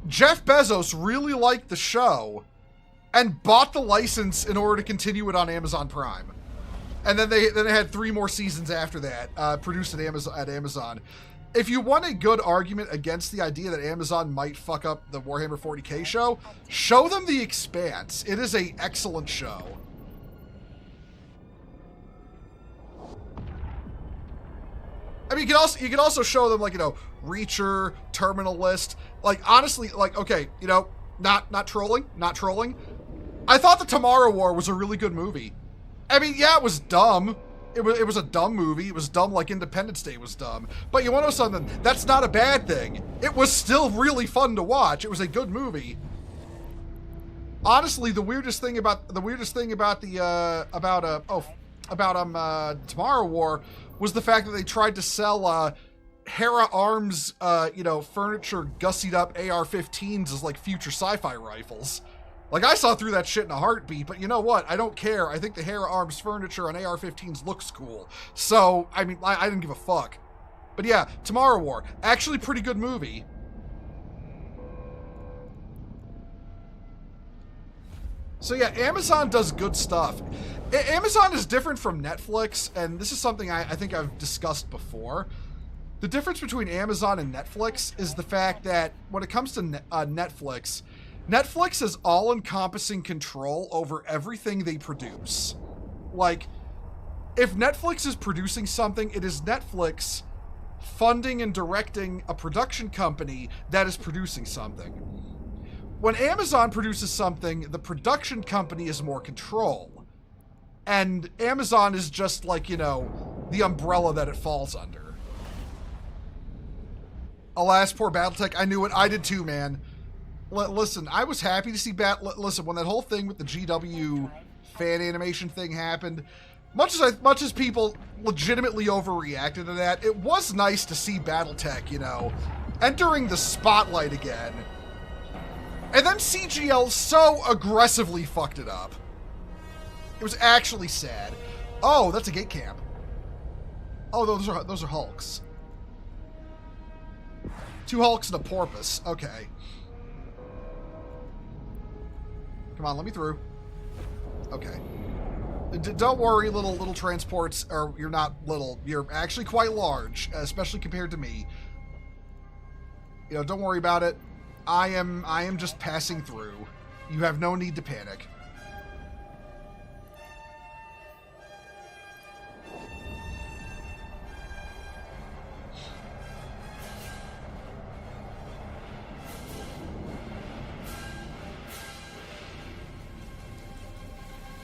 Jeff Bezos really liked the show and bought the license in order to continue it on Amazon Prime. And then they had 3 more seasons after that, produced at Amazon. If you want a good argument against the idea that Amazon might fuck up the Warhammer 40K show them The Expanse. It is an excellent show. I mean, you can also show them, like, you know, Reacher, Terminal List. Like, honestly, like, okay, you know, not trolling. I thought the Tomorrow War was a really good movie. I mean, yeah, it was dumb. It was a dumb movie. It was dumb like Independence Day was dumb. But you want to know something? That's not a bad thing. It was still really fun to watch. It was a good movie. Honestly, the weirdest thing about Tomorrow War was the fact that they tried to sell Hera Arms you know, furniture gussied up AR-15s as like future sci-fi rifles. Like, I saw through that shit in a heartbeat, but you know what? I don't care. I think the Hera Arms furniture on AR-15s looks cool. So, I mean, I didn't give a fuck. But yeah, Tomorrow War. Actually pretty good movie. So yeah, Amazon does good stuff. Amazon is different from Netflix, and this is something I think I've discussed before. The difference between Amazon and Netflix is the fact that when it comes to Netflix has all-encompassing control over everything they produce. Like, if Netflix is producing something, it is Netflix funding and directing a production company that is producing something. When Amazon produces something, the production company is more control. And Amazon is just like, you know, the umbrella that it falls under. Alas, poor BattleTech. I knew it. I did too, man. Listen, I was happy to see listen, when that whole thing with the GW fan animation thing happened, much as people legitimately overreacted to that, it was nice to see BattleTech, you know, entering the spotlight again. And then CGL so aggressively fucked it up. It was actually sad. Oh, that's a gate camp. Oh, those are Hulks. 2 Hulks and a Porpoise. Okay. Come on, let me through. Okay. Don't worry, little transports, or you're not little. You're actually quite large, especially compared to me. You know, don't worry about it. I am just passing through. You have no need to panic.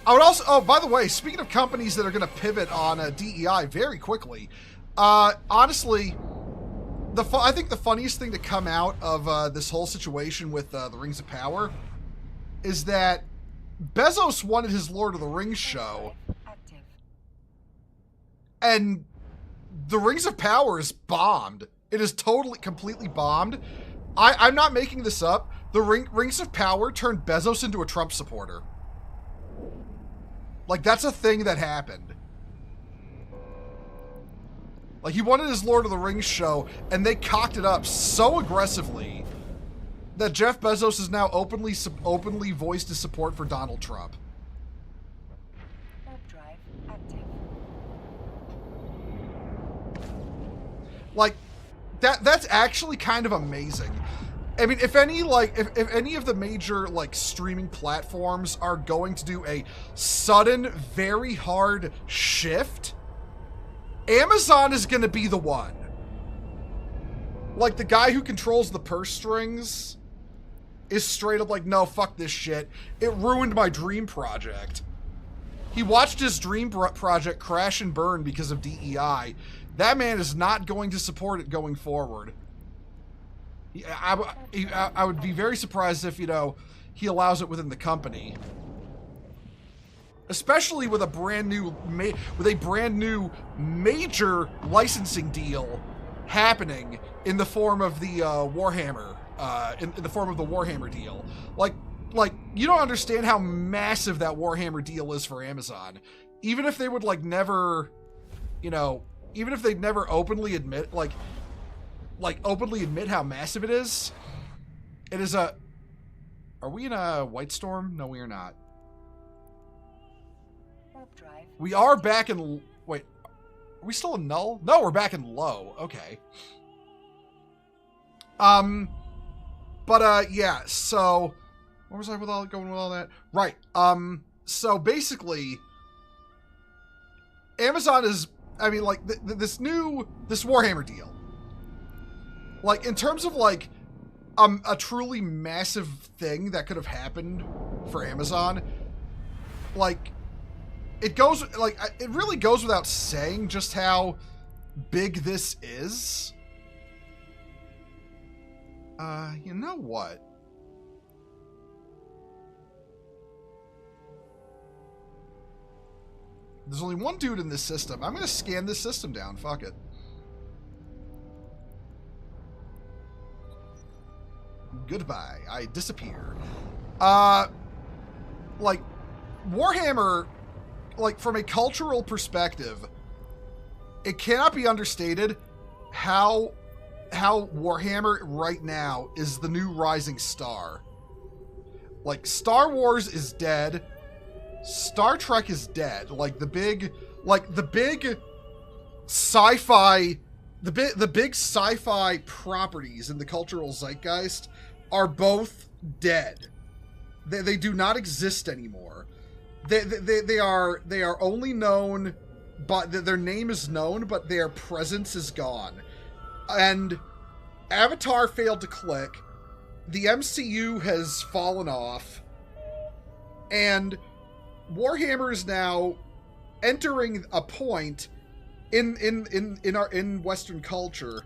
I would also, oh, by the way, speaking of companies that are going to pivot on DEI very quickly, honestly, I think the funniest thing to come out of this whole situation with the Rings of Power is that Bezos wanted his Lord of the Rings show, and the Rings of Power is bombed. It is totally, completely bombed. I'm not making this up. The Rings of Power turned Bezos into a Trump supporter. Like, that's a thing that happened. Like, he wanted his Lord of the Rings show, and they cocked it up so aggressively that Jeff Bezos is now openly voiced his support for Donald Trump. Warp drive active. Like, that's actually kind of amazing. I mean, if any of the major like streaming platforms are going to do a sudden, very hard shift, Amazon is going to be the one. Like, the guy who controls the purse strings is straight up like, no, fuck this shit. It ruined my dream project. He watched his dream project crash and burn because of DEI. That man is not going to support it going forward. I would be very surprised if, you know, he allows it within the company. Especially with a brand new major licensing deal happening in the form of the Warhammer, in the form of the Warhammer deal. Like, you don't understand how massive that Warhammer deal is for Amazon. Even if they would, like, never, you know, even if they'd never openly admit, openly admit how massive it is a... Are we in a White Storm? No, we are not. Warp drive. We are back in... Wait, are we still in Null? No, we're back in Low. Okay. Yeah, so... Where was I going with all that? Right. So basically, Amazon is... I mean, like, this Warhammer deal. Like, in terms of, like, a truly massive thing that could have happened for Amazon, like, it really goes without saying just how big this is. You know what? There's only one dude in this system. I'm gonna scan this system down. Fuck it. Goodbye. I disappear. Like, Warhammer, like, from a cultural perspective, it cannot be understated how Warhammer right now is the new rising star. Like, Star Wars is dead. Star Trek is dead. Like, the big sci-fi, the big sci-fi properties in the cultural zeitgeist are both dead. They do not exist anymore. They are only known, but their name is known, but their presence is gone. And Avatar failed to click. The MCU has fallen off, and Warhammer is now entering a point in Western culture.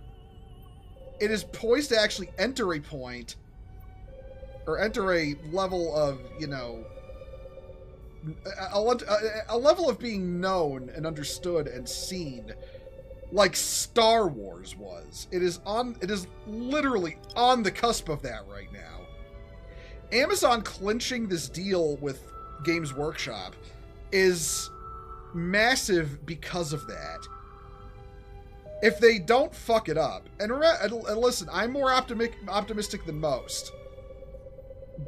It is poised to actually enter a point, or enter a level of, you know, a level of being known and understood and seen, like Star Wars was. It is literally on the cusp of that right now. Amazon clinching this deal with Games Workshop is massive because of that. If they don't fuck it up, and listen, I'm more optimistic than most,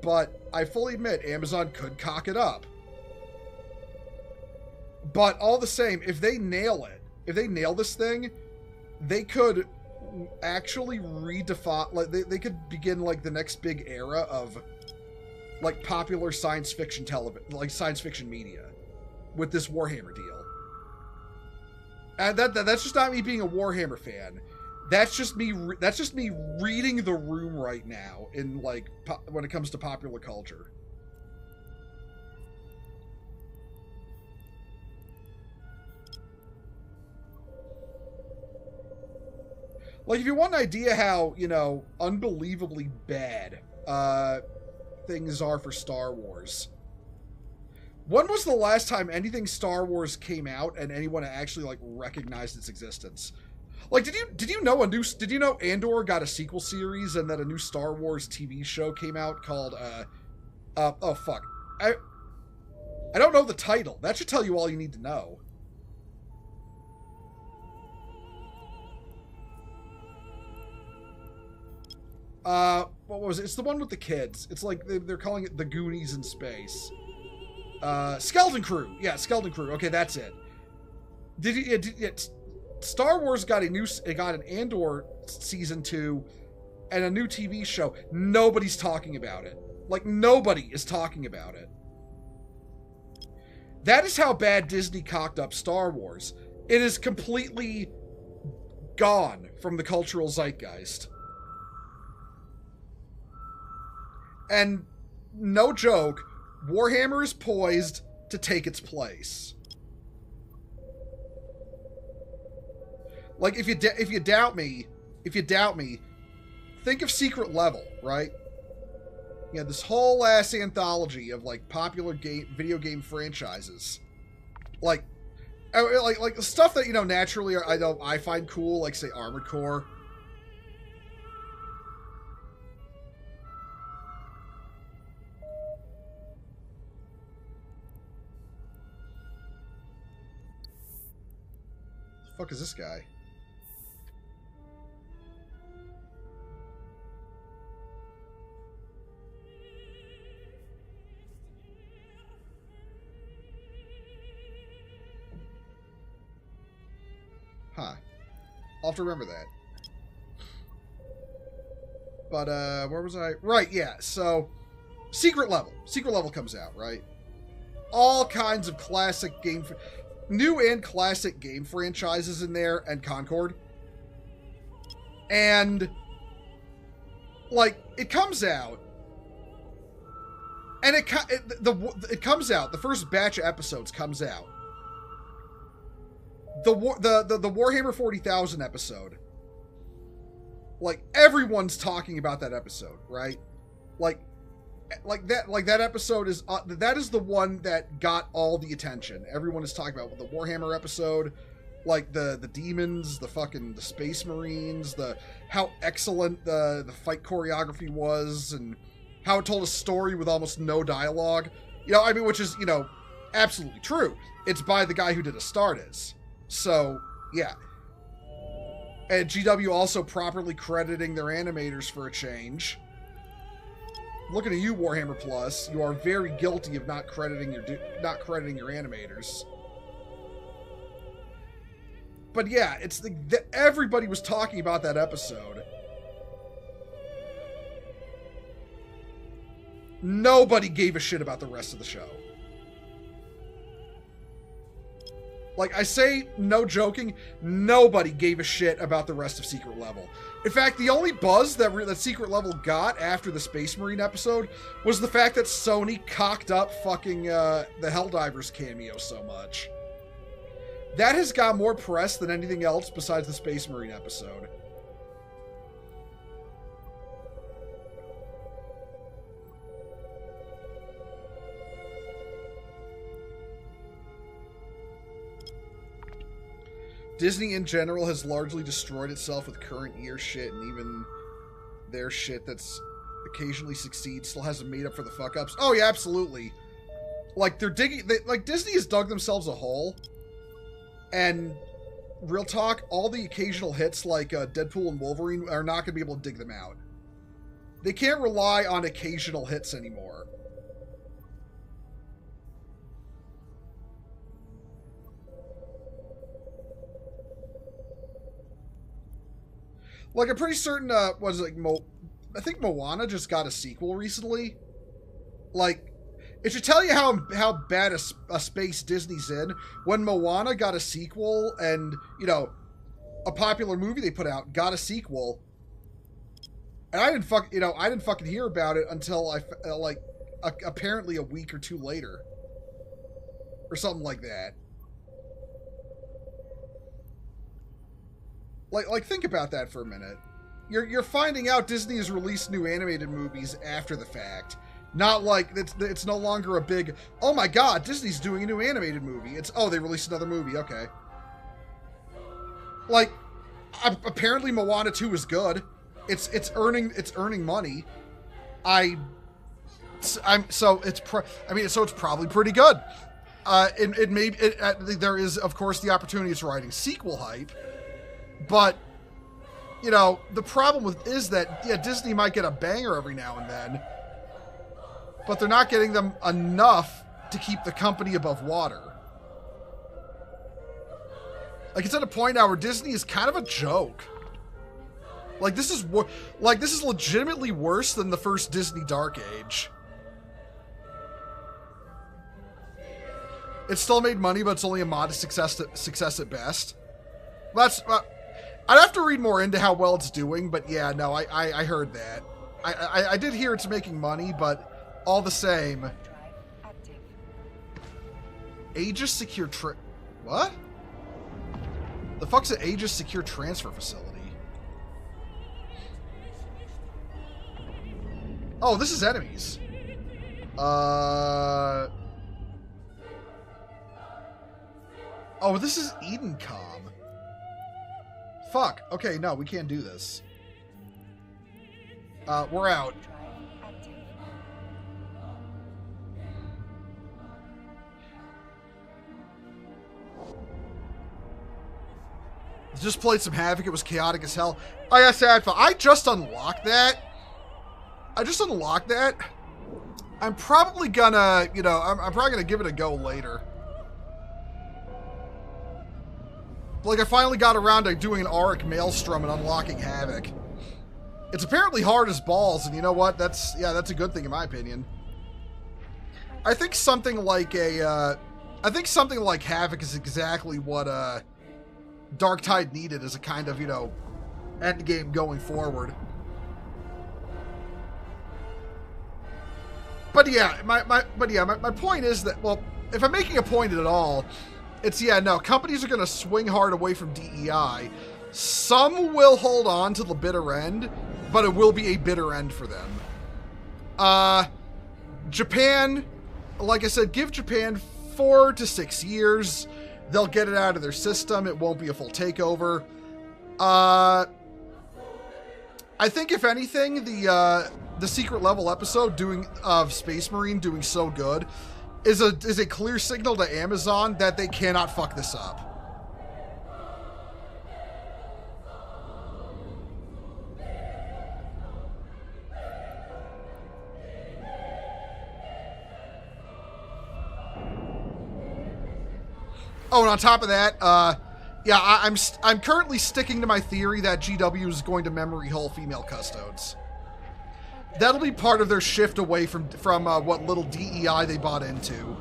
but I fully admit Amazon could cock it up. But all the same, if they nail it, if they nail this thing, they could actually redefine, like, they could begin, like, the next big era of, like, popular science fiction science fiction media with this Warhammer deal. And that's just not me being a Warhammer fan. That's just me reading the room right now in, like, when it comes to popular culture. Like, if you want an idea how, you know, unbelievably bad things are for Star Wars, when was the last time anything Star Wars came out and anyone actually, like, recognized its existence? Like, did you know Andor got a sequel series and that a new Star Wars TV show came out called oh fuck, I don't know the title. That should tell you all you need to know. What was it? It's the one with the kids. It's like they're calling it the Goonies in space. Skeleton Crew. Yeah, Skeleton Crew. Okay, that's it. Star Wars got an Andor season 2 and a new TV show. Nobody's talking about it. Like, nobody is talking about it. That is how bad Disney cocked up Star Wars. It is completely gone from the cultural zeitgeist. And no joke, Warhammer is poised to take its place. Like, if you doubt me, think of Secret Level, right? You know, this whole ass anthology of like popular video game franchises, like the stuff that, you know, naturally I find cool, like say Armored Core. The fuck is this guy? Huh. I'll have to remember that. But, where was I? Right, yeah, so... Secret Level. Secret Level comes out, right? All kinds of classic game... New and classic game franchises in there, and Concord. And... like, it comes out... And it comes out, the first batch of episodes comes out. The Warhammer 40,000 episode, like, everyone's talking about that episode, right? Like that episode is that is the one that got all the attention. Everyone is talking about the Warhammer episode, like the demons, the Space Marines, how excellent the fight choreography was, and how it told a story with almost no dialogue. You know, I mean, which is, you know, absolutely true. It's by the guy who did Astartes. So, yeah. And GW also properly crediting their animators for a change. Looking at you, Warhammer Plus, you are very guilty of not crediting your animators. But yeah, it's everybody was talking about that episode. Nobody gave a shit about the rest of the show. Like, I say, no joking, nobody gave a shit about the rest of Secret Level. In fact, the only buzz that Secret Level got after the Space Marine episode was the fact that Sony cocked up fucking the Helldivers cameo so much. That has got more press than anything else besides the Space Marine episode. Disney in general has largely destroyed itself with current year shit, and even their shit that's occasionally succeeds still hasn't made up for the fuck ups. Oh yeah, absolutely. Like, like Disney has dug themselves a hole, and real talk, all the occasional hits like Deadpool and Wolverine are not going to be able to dig them out. They can't rely on occasional hits anymore. Like, I'm pretty certain, I think Moana just got a sequel recently. Like, it should tell you how bad a space Disney's in when Moana got a sequel, and, you know, a popular movie they put out got a sequel. And I didn't fucking hear about it until apparently a week or two later. Or something like that. Like, think about that for a minute. You're finding out Disney has released new animated movies after the fact. Not like it's no longer a big, oh my god, Disney's doing a new animated movie. It's, oh, they released another movie, okay. Like, apparently Moana 2 is good. It's earning money. So it's probably pretty good. There is, of course, the opportunity it's writing sequel hype. But you know, the problem with is that, yeah, Disney might get a banger every now and then, but they're not getting them enough to keep the company above water. Like, it's at a point now where Disney is kind of a joke. Like, this is legitimately worse than the first Disney Dark Age. It still made money, but it's only a modest success at best. That's I'd have to read more into how well it's doing, but yeah, no, I heard that. I did hear it's making money, but all the same. Drive active. Aegis Secure what? The fuck's an Aegis Secure Transfer Facility? Oh, this is enemies. Oh, this is Edencom. Fuck. Okay, no, we can't do this. We're out. Drive active. Just played some Havoc. It was chaotic as hell. Oh, yeah, sad. I just unlocked that. I'm probably gonna, you know, I'm probably gonna give it a go later. Like, I finally got around to doing an Auric Maelstrom and unlocking Havoc. It's apparently hard as balls, and you know what? That's a good thing in my opinion. I think something like Havoc is exactly what Darktide needed as a kind of, you know, end game going forward. But yeah, my point is that, well, if I'm making a point at all, it's, yeah, no, companies are going to swing hard away from DEI. Some will hold on to the bitter end, but it will be a bitter end for them. Japan, like I said, give Japan 4 to 6 years. They'll get it out of their system. It won't be a full takeover. I think if anything, the secret level episode of Space Marine doing so good is a clear signal to Amazon that they cannot fuck this up. Oh, and on top of that, yeah, I'm currently sticking to my theory that GW is going to memory hole female custodes. That'll be part of their shift away from what little DEI they bought into.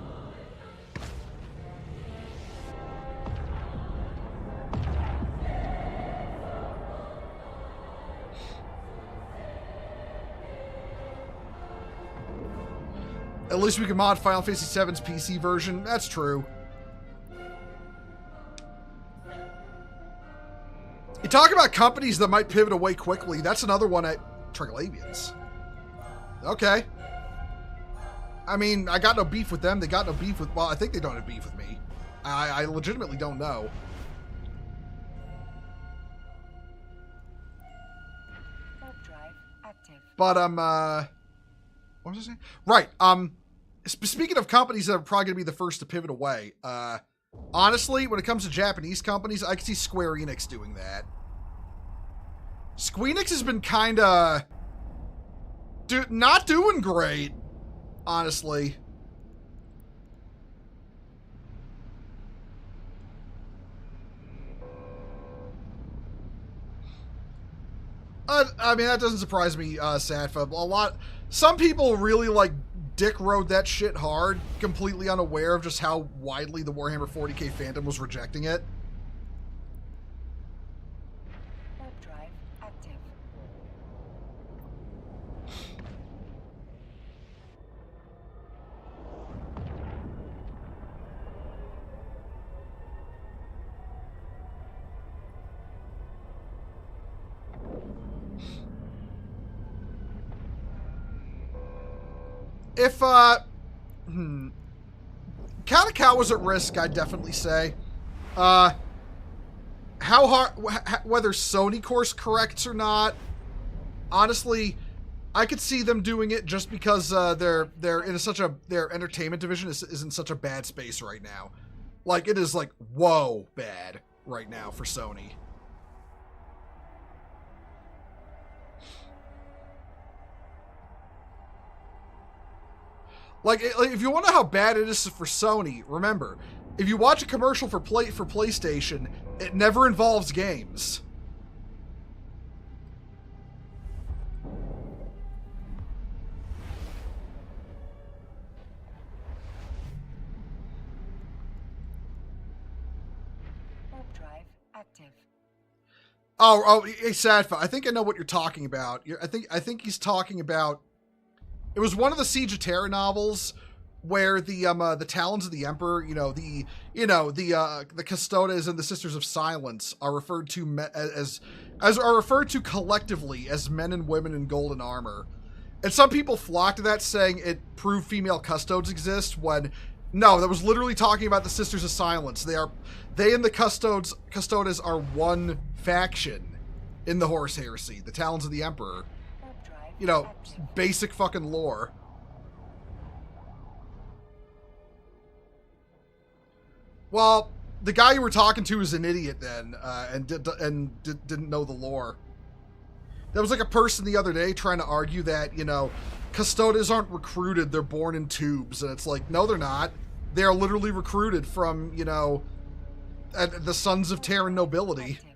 At least we can mod Final Fantasy VII's PC version. That's true. You talk about companies that might pivot away quickly. That's another one at Triglavians. Okay. I mean, I got no beef with them. They got no beef with... Well, I think they don't have beef with me. I legitimately don't know. Warp drive active. But, what was I saying? Right. Speaking of companies that are probably going to be the first to pivot away, honestly, when it comes to Japanese companies, I can see Square Enix doing that. Squeenix has been kind of... not doing great, honestly. I mean, that doesn't surprise me, Sadfa. Some people really, like, dick rode that shit hard, completely unaware of just how widely the Warhammer 40k fandom was rejecting it. Warp drive active. If, Katakao was at risk, I'd definitely say. How hard, whether Sony course corrects or not, honestly, I could see them doing it just because they're in their entertainment division is in such a bad space right now. Like, it is like, whoa, bad right now for Sony. Like, if you want to know how bad it is for Sony, remember, if you watch a commercial for PlayStation, it never involves games. Warp drive active. Oh, hey, Sadfa, I think I know what you're talking about. I think he's talking about. It was one of the Siege of Terra novels where the Talons of the Emperor, the Custodes and the Sisters of Silence are referred to as are referred to collectively as men and women in golden armor. And some people flock to that, saying it proved female custodes exist, when no, that was literally talking about the Sisters of Silence. They and the custodes are one faction in the Horus Heresy, the Talons of the Emperor. Warp drive active. Basic fucking lore. Well, the guy you were talking to is an idiot then, and didn't know the lore. There was like a person the other day trying to argue that, Custodes aren't recruited, they're born in tubes. And it's like, no, they're not. They are literally recruited from, the sons of Terran nobility. Active.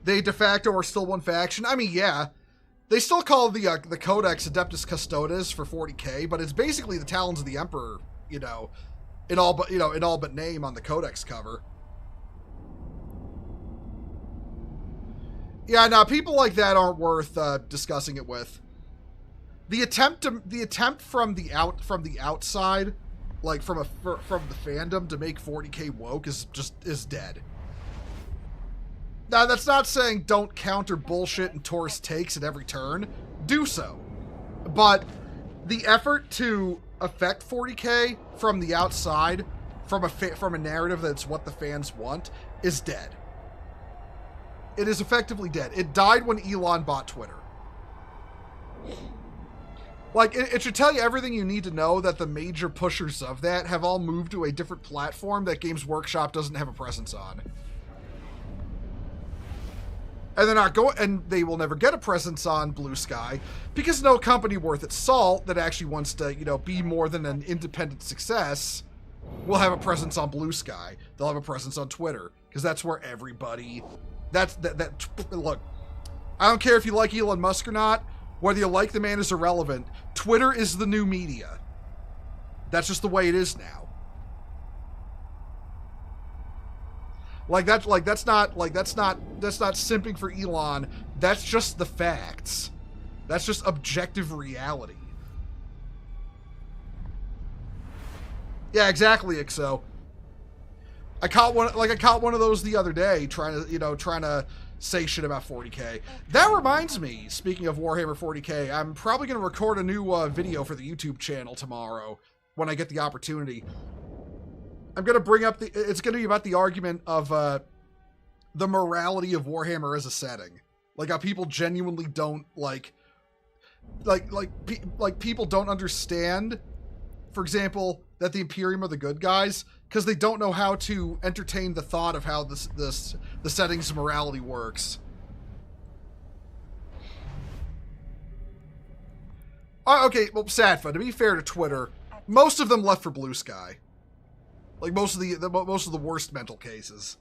They de facto are still one faction. I mean, yeah. They still call the Codex Adeptus Custodes for 40k, but it's basically the Talons of the Emperor, in all but name on the Codex cover. Yeah, no, people like that aren't worth discussing it with. The attempt from the outside, like from the fandom, to make 40k woke is dead. Now, that's not saying don't counter bullshit and Taurus takes at every turn. Do so. But the effort to affect 40k from the outside, from a narrative that's what the fans want, is dead. It is effectively dead. It died when Elon bought Twitter. Like, it should tell you everything you need to know that the major pushers of that have all moved to a different platform that Games Workshop doesn't have a presence on. And they're not going, and they will never get a presence on Blue Sky, because no company worth its salt that actually wants to, be more than an independent success will have a presence on Blue Sky. They'll have a presence on Twitter, because that's where everybody. Look, I don't care if you like Elon Musk or not. Whether you like the man is irrelevant. Twitter is the new media. That's just the way it is now. That's not simping for Elon. That's just the facts. That's just objective reality. Yeah, exactly, Ixo. I caught one of those the other day, trying to say shit about 40k. That reminds me, speaking of Warhammer 40k, I'm probably going to record a new video for the YouTube channel tomorrow when I get the opportunity. I'm going to bring up it's going to be about the argument of the morality of Warhammer as a setting. Like how people genuinely don't people don't understand, for example, that the Imperium are the good guys, because they don't know how to entertain the thought of how the setting's morality works. Okay, well, Sadfa, to be fair to Twitter, most of them left for Blue Sky. Like most of the worst mental cases.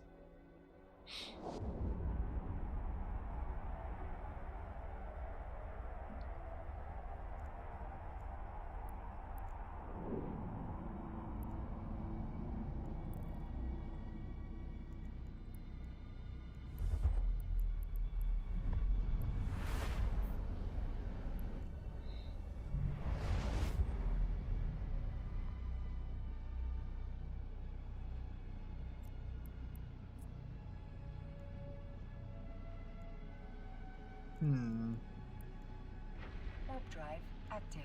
Warp drive active.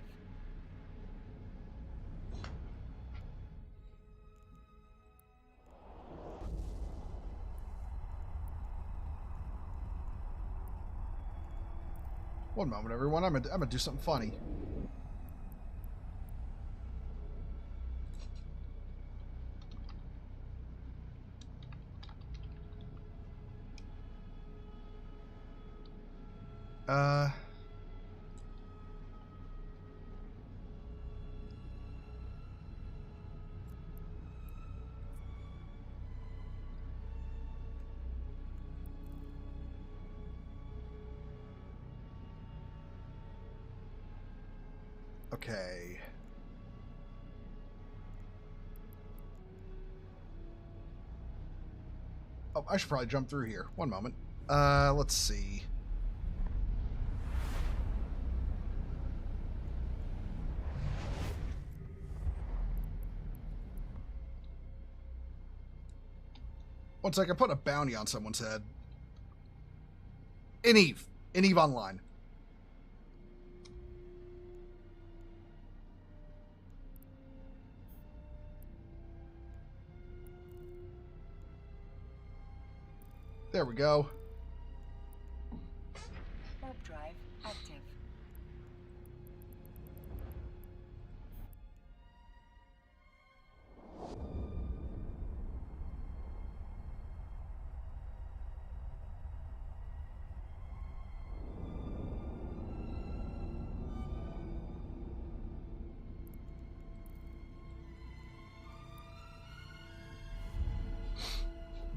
One moment, everyone. I'm gonna do something funny. Okay. Oh, I should probably jump through here. One moment. Let's see. One sec, I'm putting a bounty on someone's head. In Eve. In Eve Online. There we go. Warp drive active.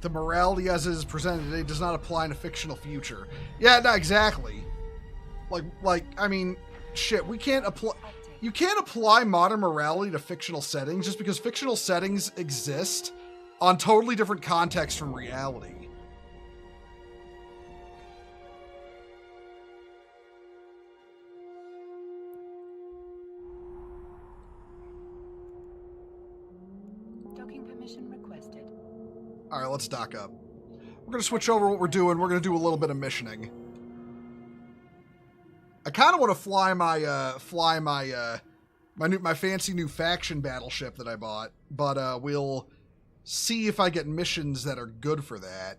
The morality as it is presented today does not apply in a fictional future. Yeah, no, exactly. Like, I mean, shit, we can't apply... You can't apply modern morality to fictional settings just because fictional settings exist on totally different contexts from reality. Docking permission requested. All right, let's dock up. We're going to switch over what we're doing. We're going to do a little bit of missioning. I kind of want to fly my fancy new faction battleship that I bought, but we'll see if I get missions that are good for that.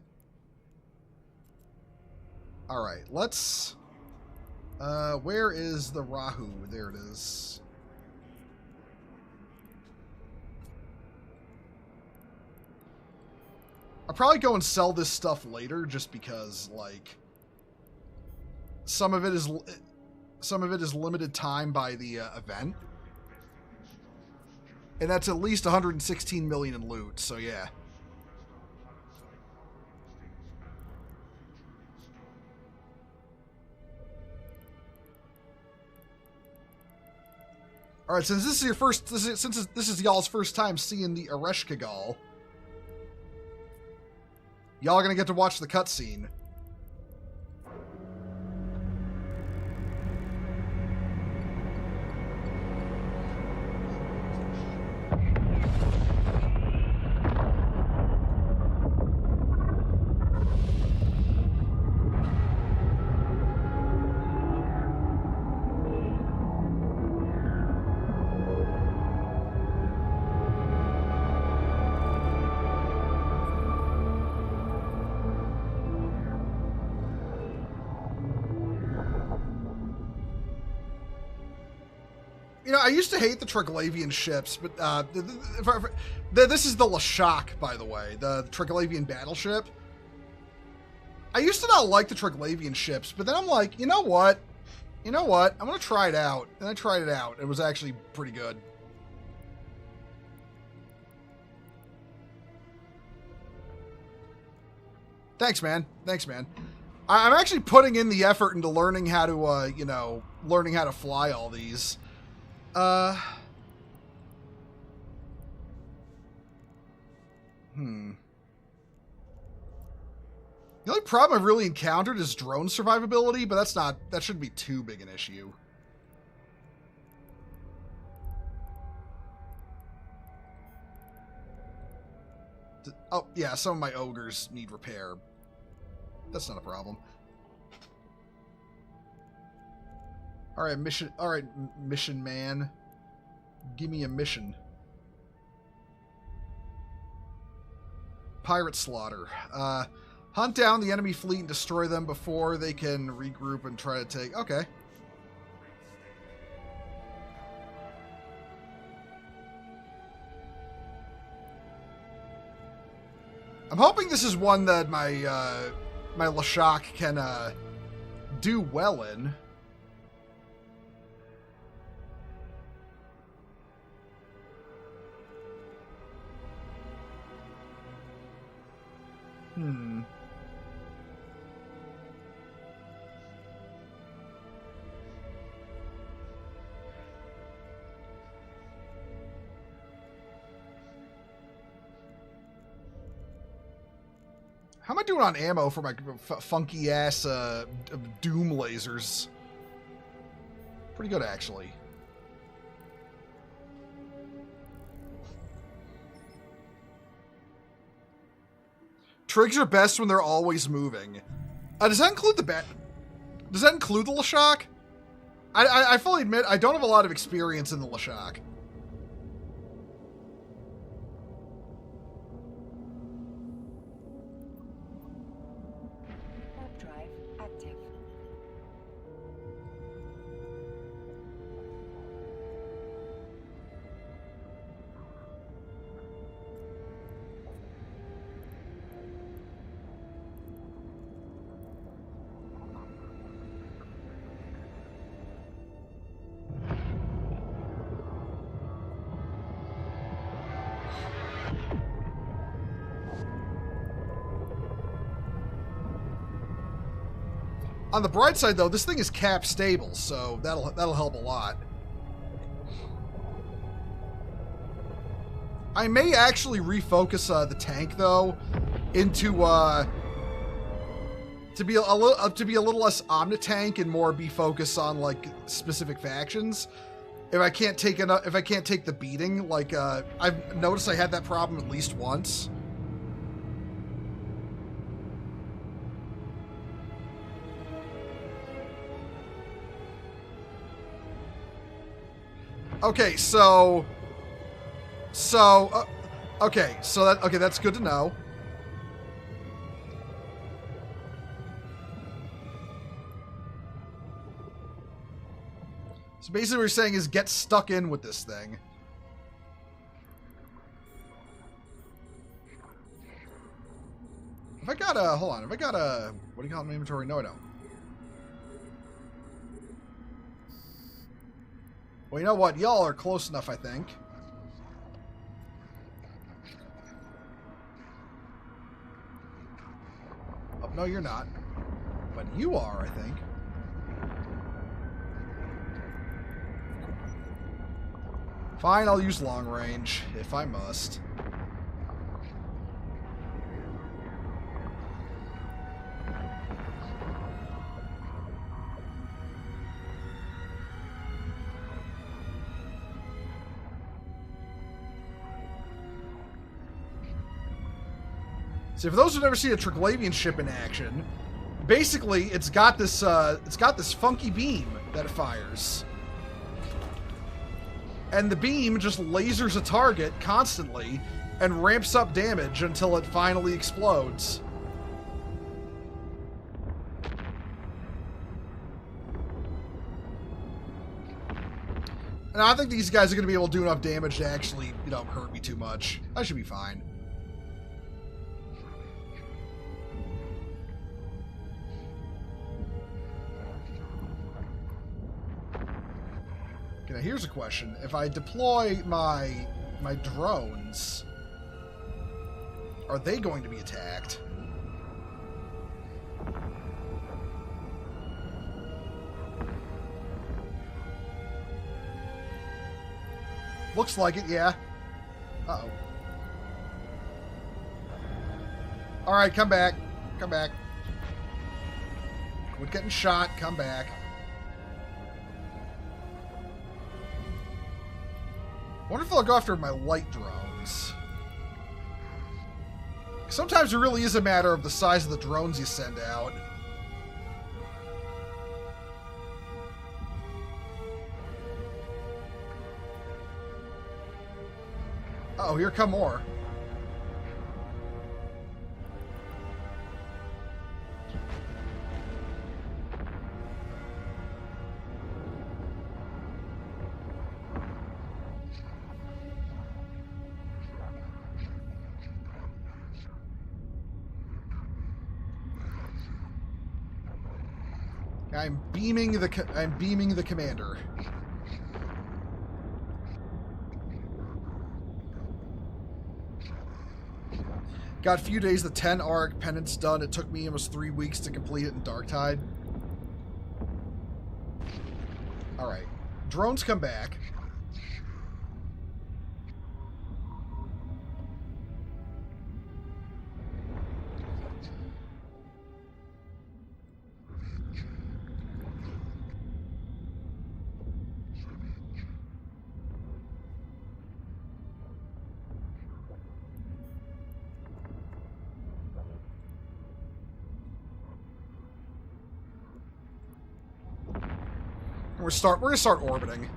All right, let's. Where is the Rahu? There it is. I'll probably go and sell this stuff later, just because, like, some of it is limited time by the event, and that's at least 116 million in loot. So yeah. All right, since this is your first, this is y'all's first time seeing the Ereshkigal, y'all are gonna get to watch the cutscene. You know, I used to hate the Triglavian ships, but this is the Lashak, by the way, the Triglavian battleship. I used to not like the Triglavian ships, but then I'm like, you know what? I'm going to try it out. And I tried it out. It was actually pretty good. Thanks, man. I'm actually putting in the effort into learning how to, learning how to fly all these. The only problem I've really encountered is drone survivability, but that shouldn't be too big an issue. Oh, yeah, some of my ogres need repair. That's not a problem. All right, mission man. Give me a mission. Pirate slaughter. Hunt down the enemy fleet and destroy them before they can regroup and try to take... Okay. I'm hoping this is one that my Lashak can do well in. How am I doing on ammo for my funky ass Doom lasers? Pretty good, actually. Trigs are best when they're always moving. Does that include the bat? Does that include the Lashak? I fully admit I don't have a lot of experience in the Lashak. Warp drive active. On the bright side, though, this thing is cap stable, so that'll help a lot. I may actually refocus the tank, though, into to be a little less omnitank and more be focused on like specific factions. If I can't take the beating, like I've noticed I had that problem at least once. Okay, okay, that's good to know. So basically what you're saying is get stuck in with this thing. If I got a, hold on, if I got a, what do you call it in my inventory? No, I don't. Well, you know what? Y'all are close enough, I think. Oh, no, you're not. But you are, I think. Fine, I'll use long range, if I must. So for those who've never seen a Triglavian ship in action, basically it's got this funky beam that it fires. And the beam just lasers a target constantly and ramps up damage until it finally explodes. And I think these guys are going to be able to do enough damage to actually, you know, hurt me too much. I should be fine. Okay, now here's a question. If I deploy my drones, are they going to be attacked? Looks like it, yeah. Uh-oh. Alright, come back. Come back. Quit getting shot. Come back. I wonder if I'll go after my light drones. Sometimes it really is a matter of the size of the drones you send out. Oh, here come more. I'm beaming the commander. Got a few days the 10 arc penance done. It took me almost 3 weeks to complete it in Darktide. Alright. Drones come back. We're gonna start orbiting.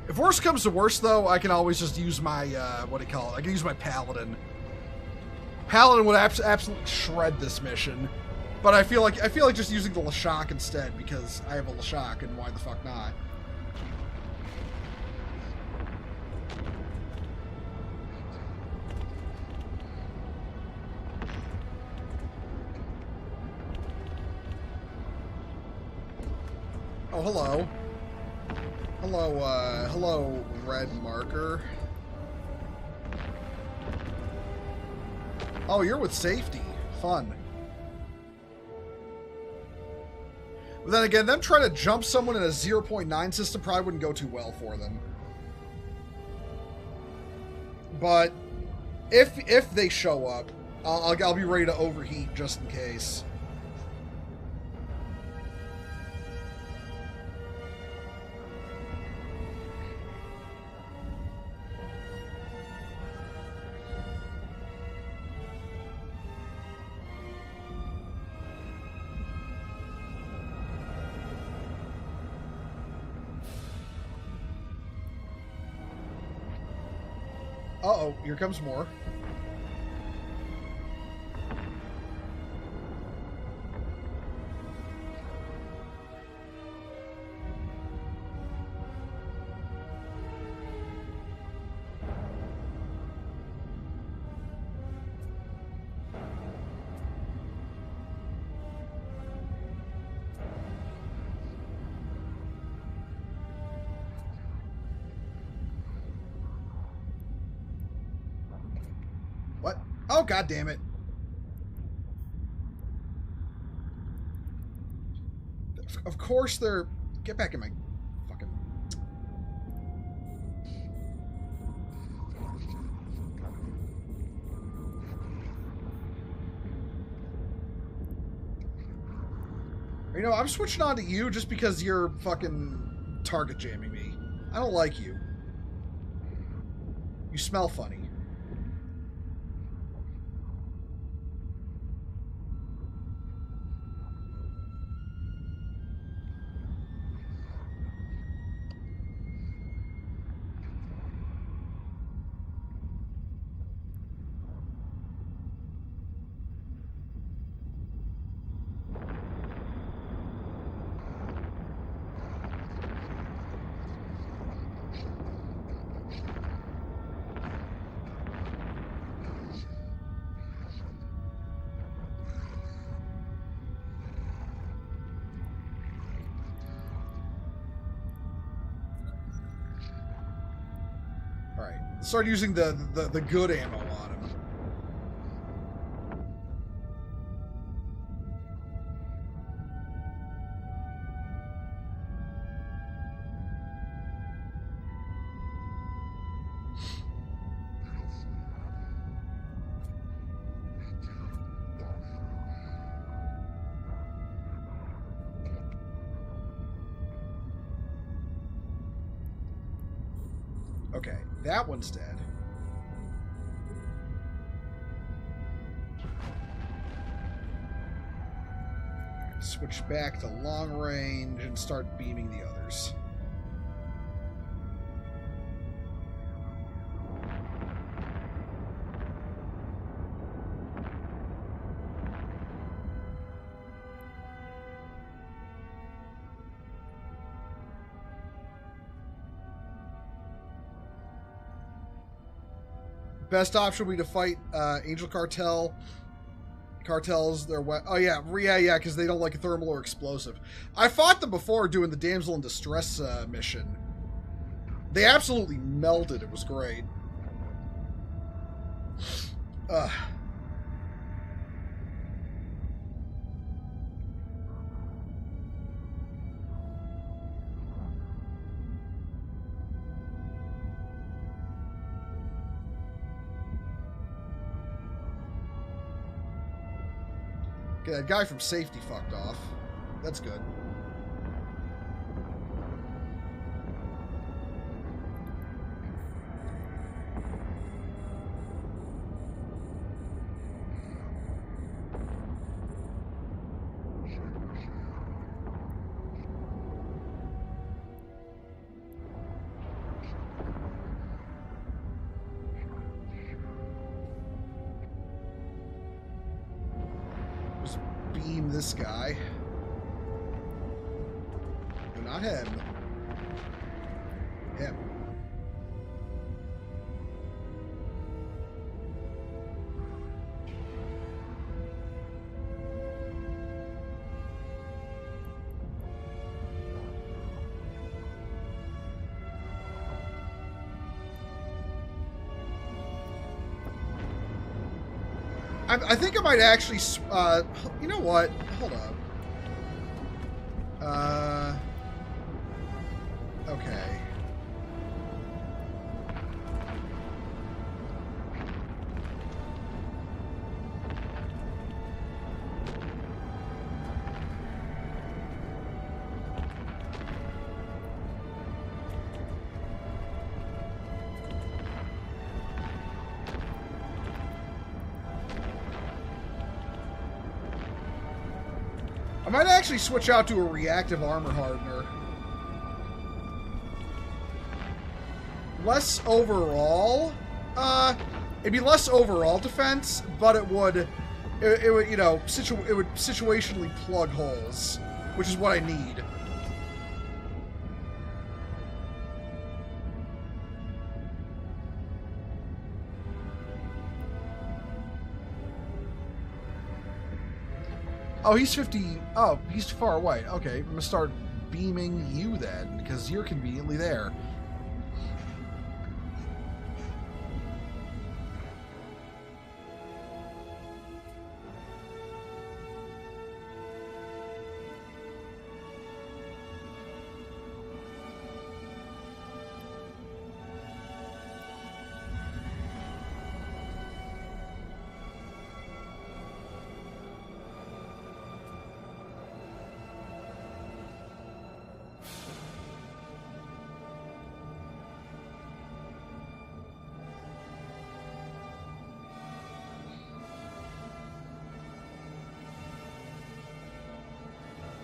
If worst comes to worst, though, I can always just use my, what do you call it? I can use my Paladin. Paladin would absolutely shred this mission. But I feel like just using the Lashak instead, because I have a Lashak, and why the fuck not? Oh, hello. Hello, red marker. Oh, you're with safety. Fun. But then again, them trying to jump someone in a 0.9 system probably wouldn't go too well for them. But if they show up, I'll be ready to overheat just in case. Uh-oh, here comes more. What? Oh, god damn it. Of course they're... Get back in my fucking... You know, I'm switching on to you just because you're fucking target jamming me. I don't like you. You smell funny. Alright, start using the good ammo on him. Okay, that one's dead. Switch back to long range and start beaming the others. Best option would be to fight Angel Cartel. Cartels, they're wet. Oh, yeah, because they don't like a thermal or explosive. I fought them before doing the Damsel in Distress mission. They absolutely melted. It was great. Ugh. Okay, that guy from safety fucked off. That's good. Just beam this guy. No, not him. Him. I think I might actually, you know what? Hold up. Okay. I might actually switch out to a reactive armor hardener. Less overall, it'd be less overall defense, but it would, you know, it would situationally plug holes, which is what I need. Oh, he's 50. Oh, he's too far away. Okay, I'm gonna start beaming you then, because you're conveniently there.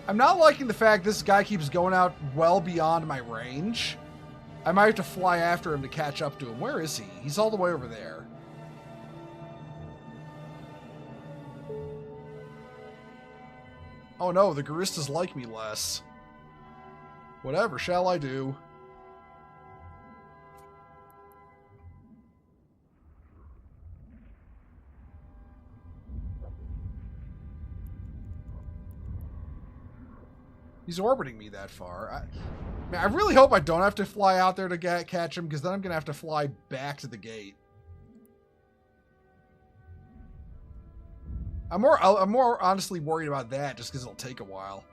I'm not liking the fact this guy keeps going out well beyond my range. I might have to fly after him to catch up to him. Where is he? He's all the way over there. Oh no, the Garistas like me less. Whatever shall I do? He's orbiting me that far. Man, I really hope I don't have to fly out there to catch him, because then I'm going to have to fly back to the gate. I'm more honestly worried about that, just because it'll take a while.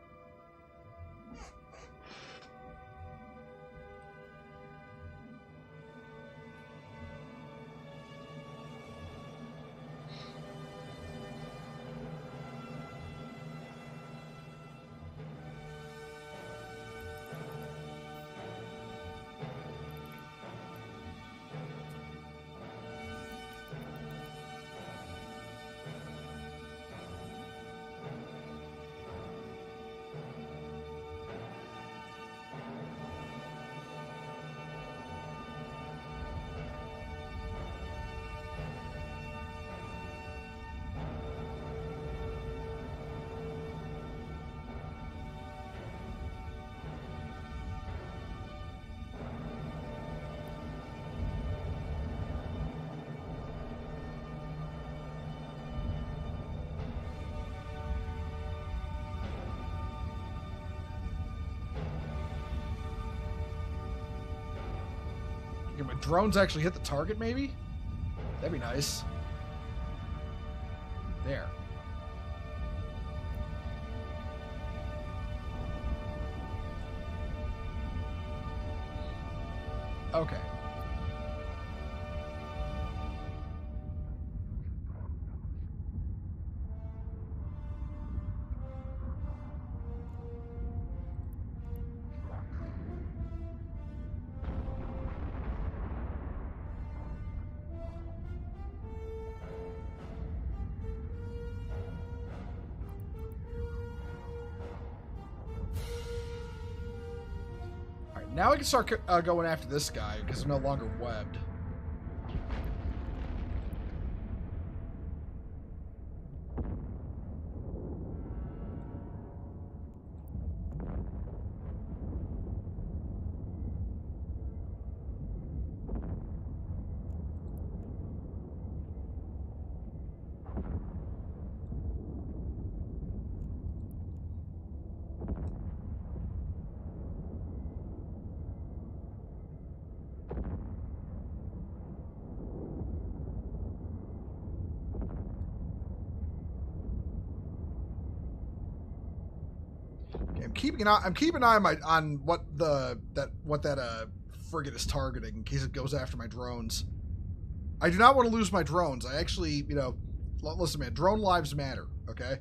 Can my drones actually hit the target, maybe? That'd be nice. There. Okay. Now I can start going after this guy because I'm no longer webbed. I'm keeping an eye on what that frigate is targeting in case it goes after my drones. I do not want to lose my drones. I actually, listen, man, drone lives matter, okay?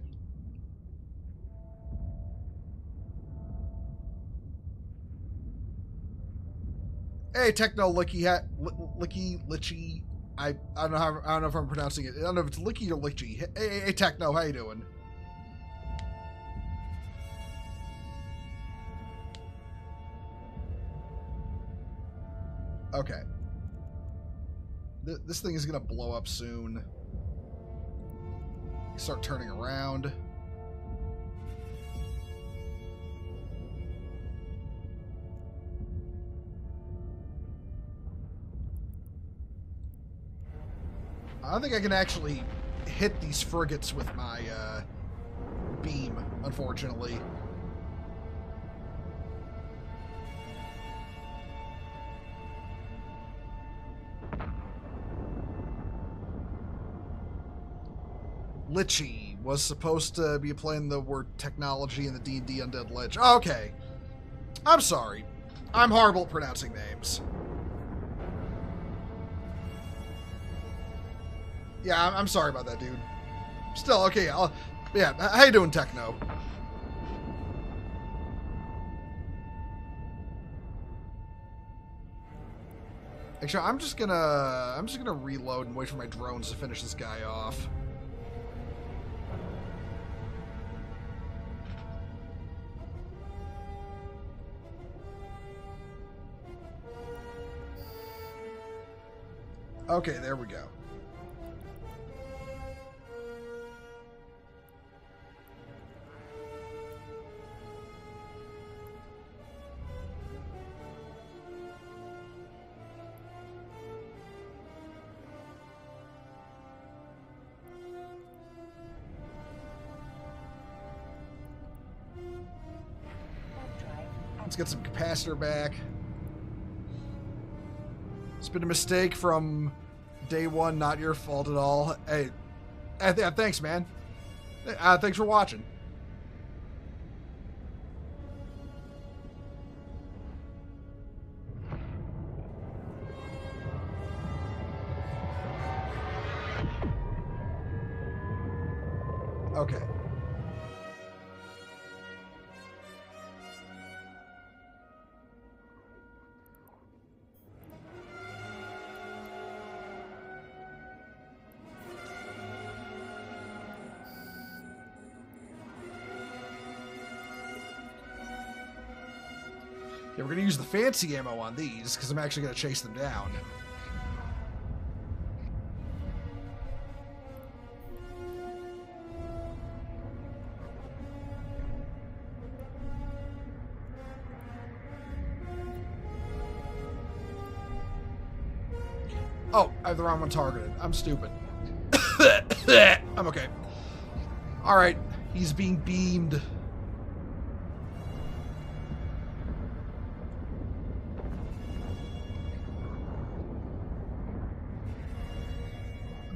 Hey, Techno Licky Litchy. I don't know if I'm pronouncing it. I don't know if it's Licky or Litchy. Hey, Techno, how you doing? Okay. This thing is going to blow up soon. Start turning around. I don't think I can actually hit these frigates with my beam, unfortunately. Litchy was supposed to be playing the word technology in the D&D Undead Lich. Okay. I'm sorry. I'm horrible at pronouncing names. Yeah, I'm sorry about that, dude. Still, okay, yeah, how you doing, Techno? Actually, I'm just gonna reload and wait for my drones to finish this guy off. Okay, there we go. Let's get some capacitor back. It's been a mistake from day one, not your fault at all. Hey, thanks, man. Thanks for watching. Okay. Yeah, we're going to use the fancy ammo on these, because I'm actually going to chase them down. Oh, I have the wrong one targeted. I'm stupid. I'm okay. Alright, he's being beamed.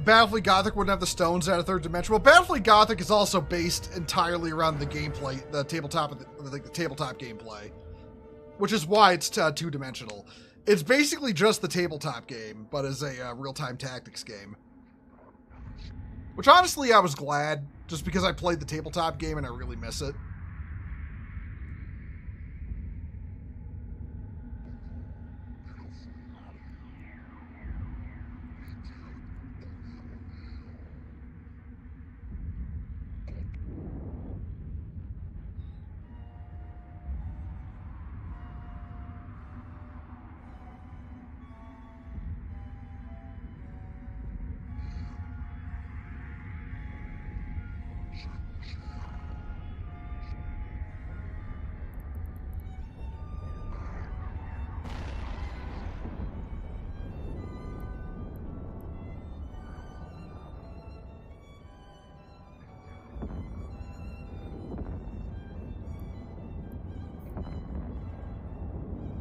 Battlefield Gothic wouldn't have the stones out of third dimension. Well, Battlefield Gothic is also based entirely around the gameplay, the tabletop gameplay, which is why it's two-dimensional. It's basically just the tabletop game, but as a real-time tactics game. Which honestly, I was glad, just because I played the tabletop game and I really miss it.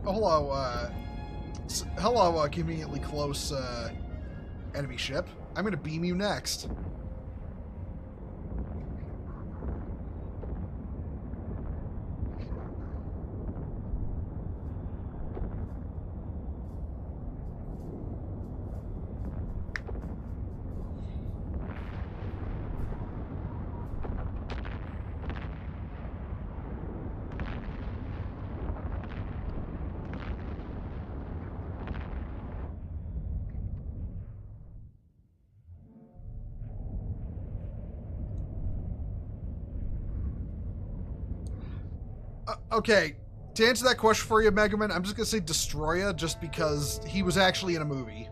Oh, hello, conveniently close enemy ship. I'm gonna beam you next. Okay, to answer that question for you, Megaman, I'm just gonna say Destroya just because he was actually in a movie.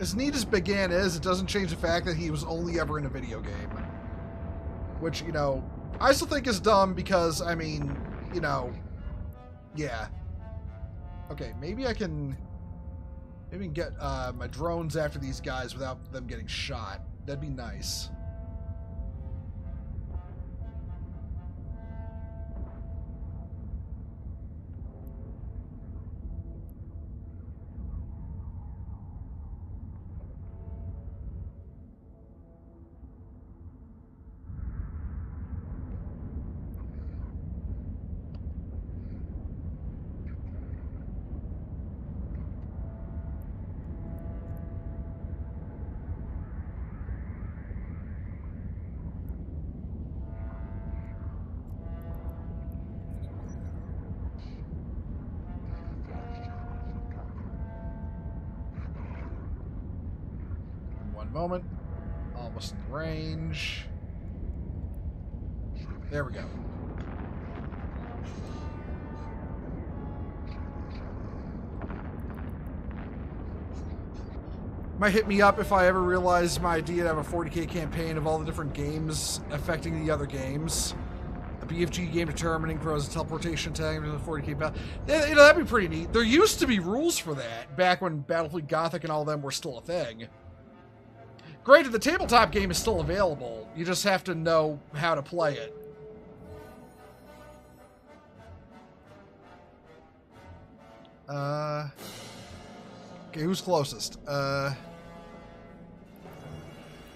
As neat as Began is, it doesn't change the fact that he was only ever in a video game. Which, you know, I still think is dumb because, I mean, you know, yeah. Okay, maybe I can get my drones after these guys without them getting shot. That'd be nice. Moment. Almost in range. There we go. Might hit me up if I ever realize my idea to have a 40k campaign of all the different games affecting the other games. A BFG game determining pros teleportation tag into the 40k battle. You know, that'd be pretty neat. There used to be rules for that back when Battlefield Gothic and all them were still a thing. Granted, the tabletop game is still available. You just have to know how to play it. Okay, who's closest?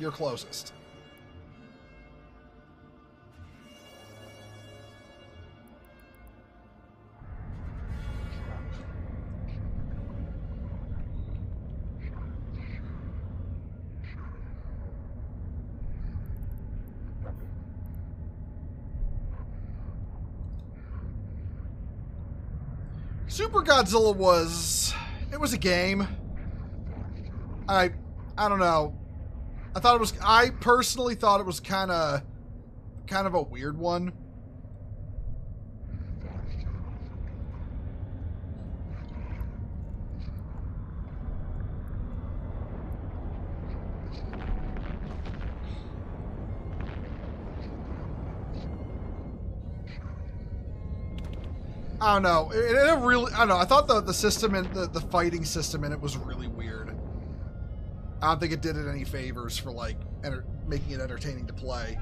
You're closest. Super Godzilla was a game. I don't know. I personally thought it was kind of a weird one. I don't know. It really, I don't know. I thought the system and the fighting system in it was really weird. I don't think it did it any favors for like making it entertaining to play.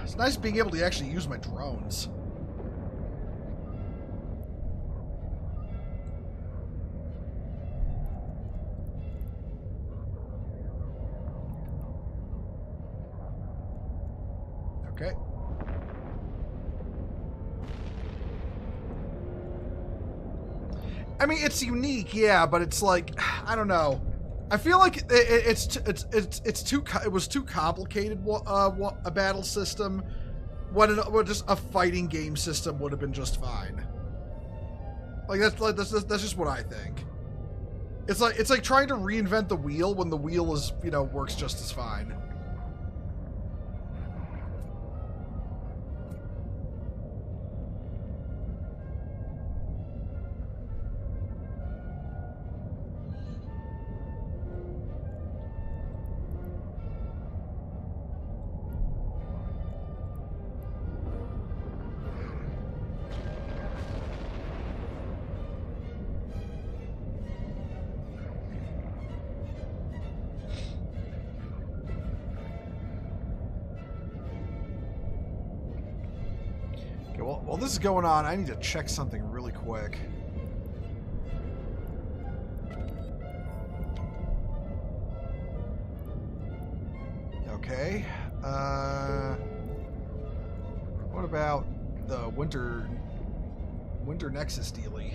It's nice being able to actually use my drones. Okay. I mean, it's unique, yeah, but it's like, I don't know. I feel like it was too complicated. A battle system, when just a fighting game system would have been just fine. Like that's just what I think. It's like trying to reinvent the wheel when the wheel is, you know, works just as fine. While this is going on, I need to check something really quick. Okay. What about the Winter Nexus dealie?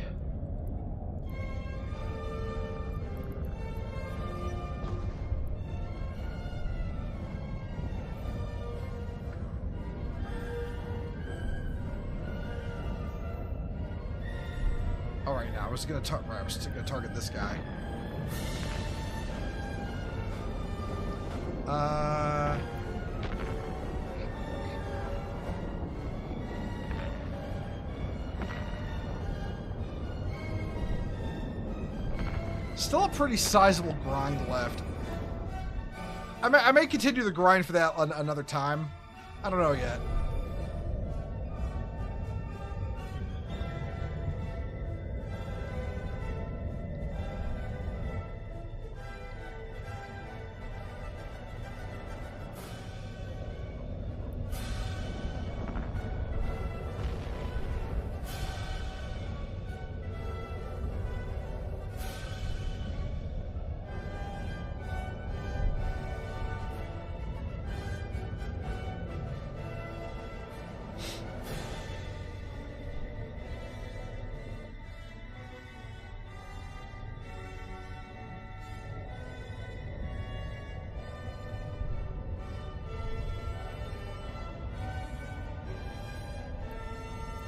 Alright, now I was gonna target this guy. Still a pretty sizable grind left. I may continue the grind for that another time. I don't know yet.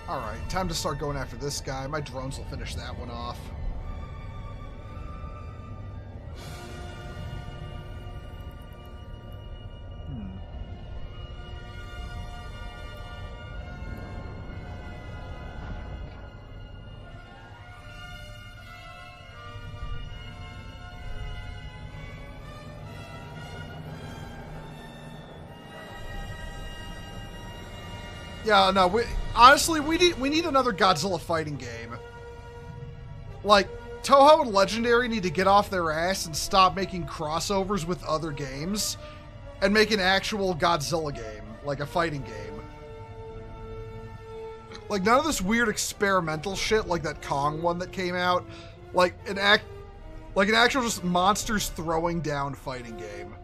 Alright, time to start going after this guy. My drones will finish that one off. Yeah, no, honestly, we need another Godzilla fighting game. Like, Toho and Legendary need to get off their ass and stop making crossovers with other games and make an actual Godzilla game, like a fighting game. Like, none of this weird experimental shit like that Kong one that came out. Like an actual just monsters throwing down fighting game.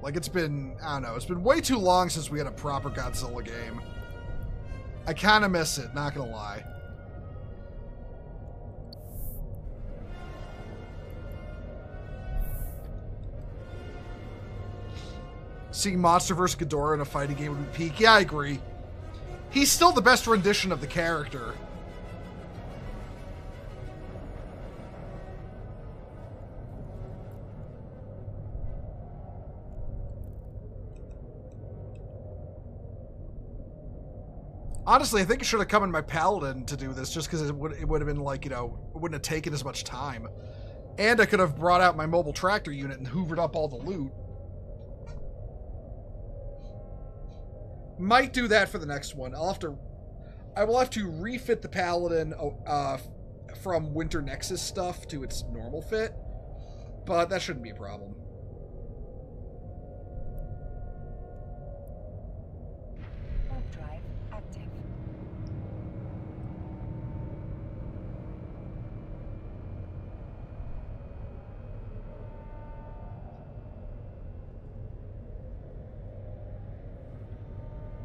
Like, it's been, I don't know, it's been way too long since we had a proper Godzilla game. I kind of miss it, not gonna lie. Seeing Monster vs. Ghidorah in a fighting game would be peak. Yeah, I agree. He's still the best rendition of the character. Honestly, I think it should have come in my paladin to do this, just because it would have been like, you know, it wouldn't have taken as much time. And I could have brought out my mobile tractor unit and hoovered up all the loot. Might do that for the next one. I will have to refit the paladin from Winter Nexus stuff to its normal fit, but that shouldn't be a problem. Warp drive active.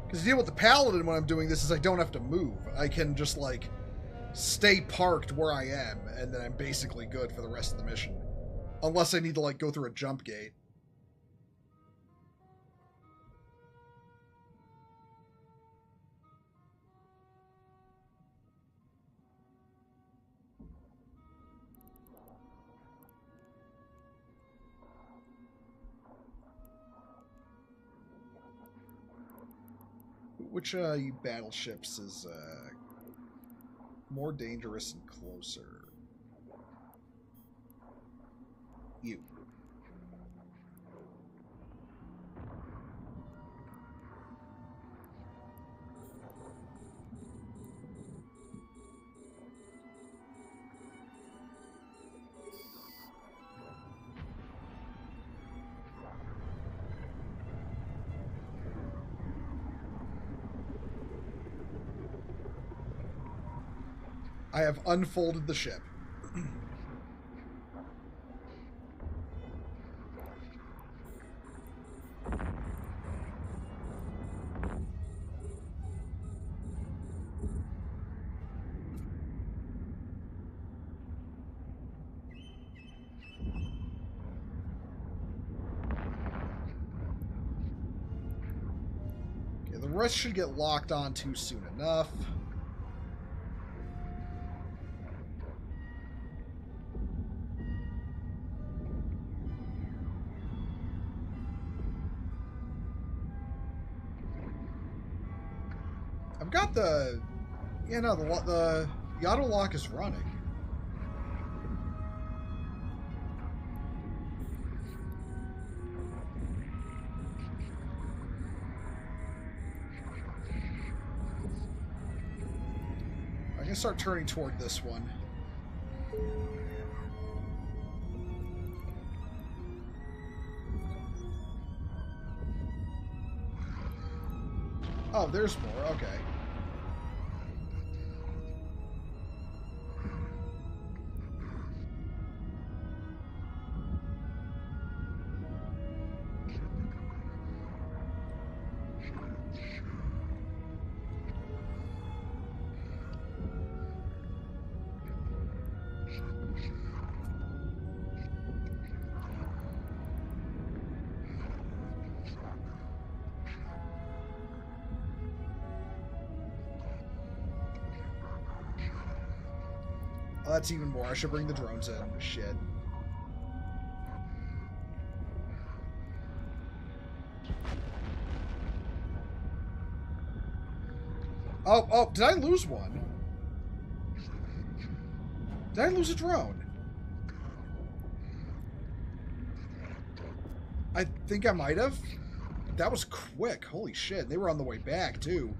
Because the deal with the paladin when I'm doing this is I don't have to move. I can just, like, stay parked where I am, and then I'm basically good for the rest of the mission. Unless I need to, like, go through a jump gate. Which you battleships is more dangerous and closer? You. I have unfolded the ship. Okay, the rest should get locked on too soon enough. I've got the... Yeah, no, the auto lock is running. I'm gonna start turning toward this one. Oh, there's more. Okay. Oh, that's even more. I should bring the drones in. Shit. Oh, did I lose one? Did I lose a drone? I think I might have. That was quick. Holy shit. They were on the way back, too.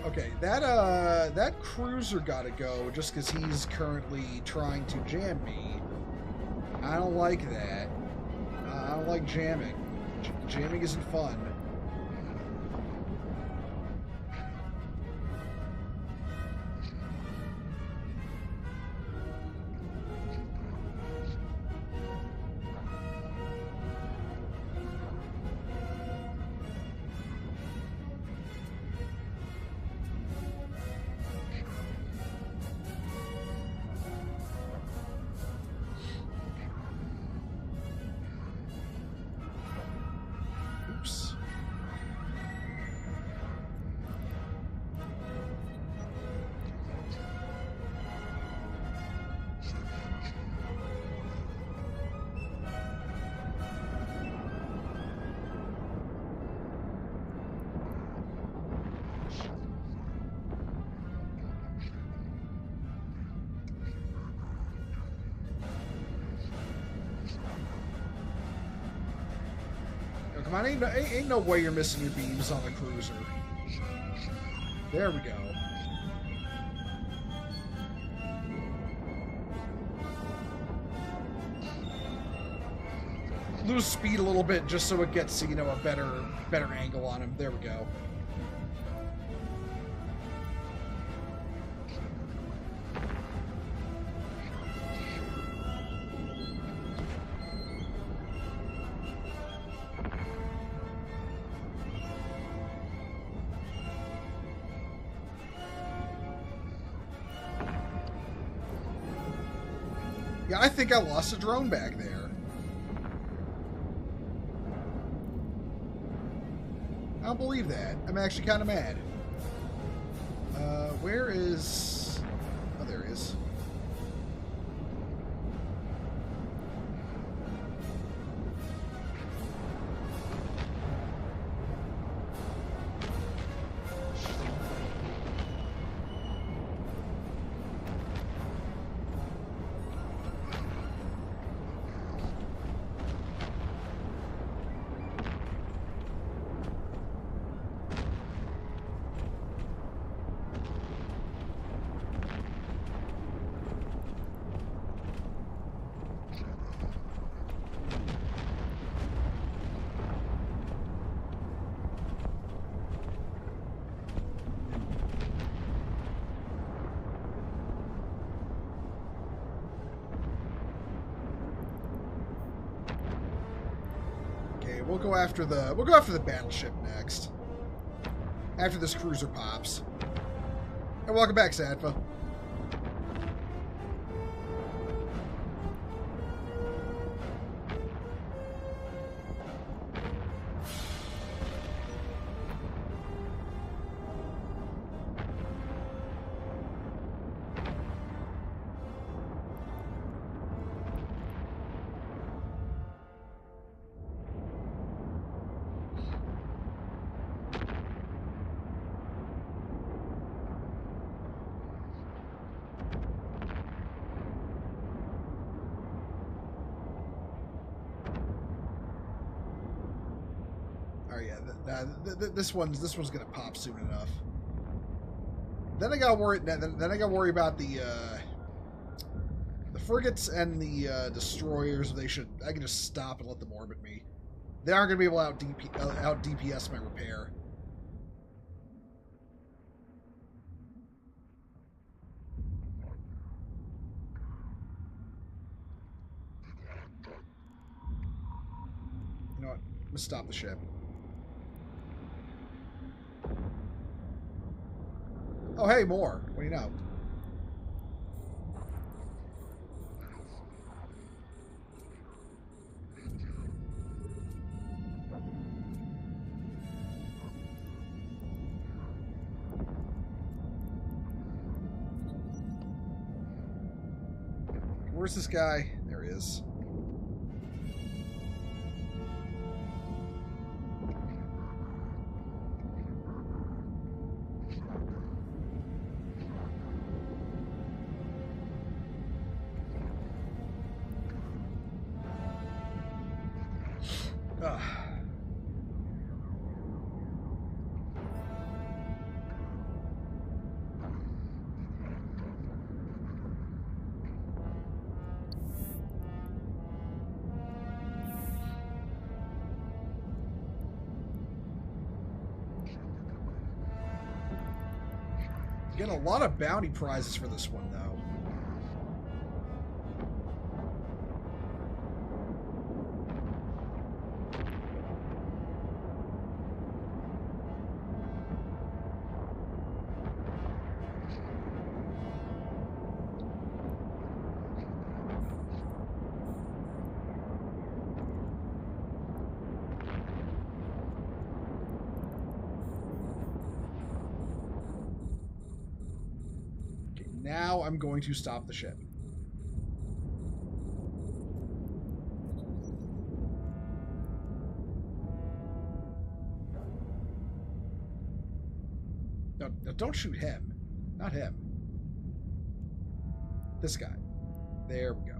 Okay, that cruiser gotta go just because he's currently trying to jam me. I don't like that. I don't like jamming. Jamming isn't fun. Come on, ain't no way you're missing your beams on the cruiser. There we go. Lose speed a little bit just so it gets, you know, a better angle on him. There we go. Yeah, I think I lost a drone back there. I don't believe that. I'm actually kind of mad. Where is... Oh, there he is. We'll go after the battleship next. After this cruiser pops. And welcome back, Sadfa. Oh yeah, this one's gonna pop soon enough. Then I gotta worry. Then I gotta worry about the frigates and the destroyers. I can just stop and let them orbit me. They aren't gonna be able to out DPS my repair. You know what? I'm gonna stop the ship. Oh, hey, more. What do you know? Where's this guy? There he is. Getting a lot of bounty prizes for this one, though. Now I'm going to stop the ship. No, don't shoot him. Not him. This guy. There we go.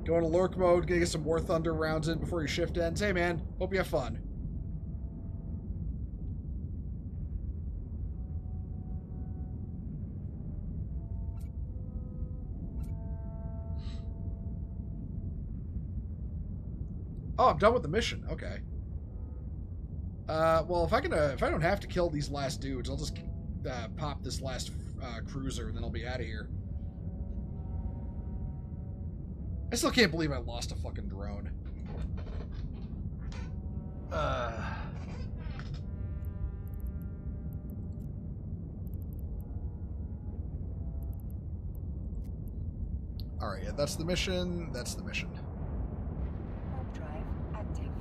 Go into lurk mode, get some more thunder rounds in before your shift ends. Hey man, hope you have fun. Oh, I'm done with the mission. Okay. Well, if I don't have to kill these last dudes, I'll just pop this last cruiser, and then I'll be out of here. I still can't believe I lost a fucking drone. Alright, yeah, that's the mission. That's the mission. Warp drive active.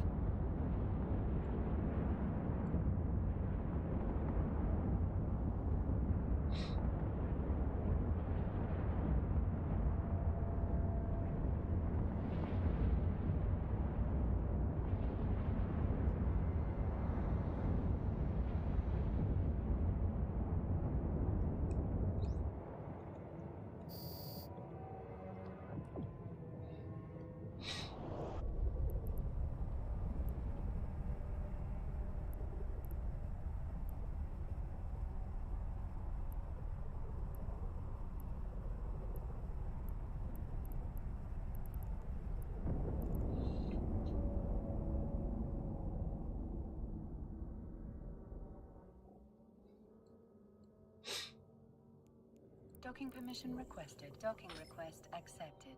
Docking permission requested. Docking request accepted.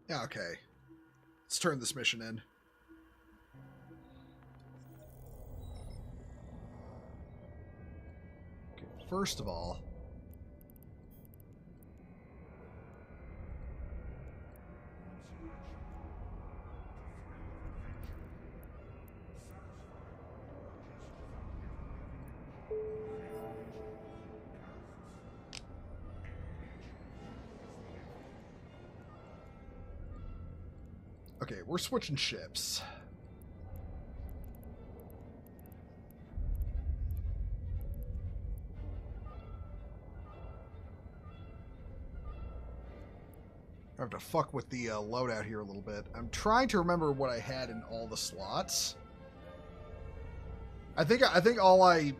Yeah, okay. Let's turn this mission in. Okay, first of all... Okay, we're switching ships. I have to fuck with the loadout here a little bit. I'm trying to remember what I had in all the slots. I think all I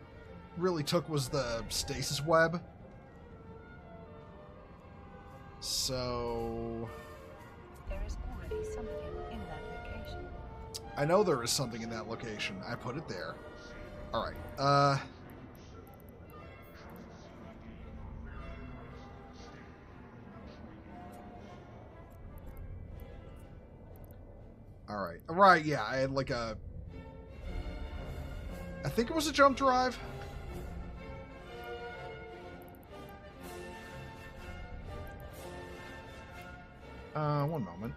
really took was the stasis web. So There is already something in that location. I know there is something in that location. I put it there. All right. All right. Right, yeah. I had like a... I think it was a jump drive. One moment.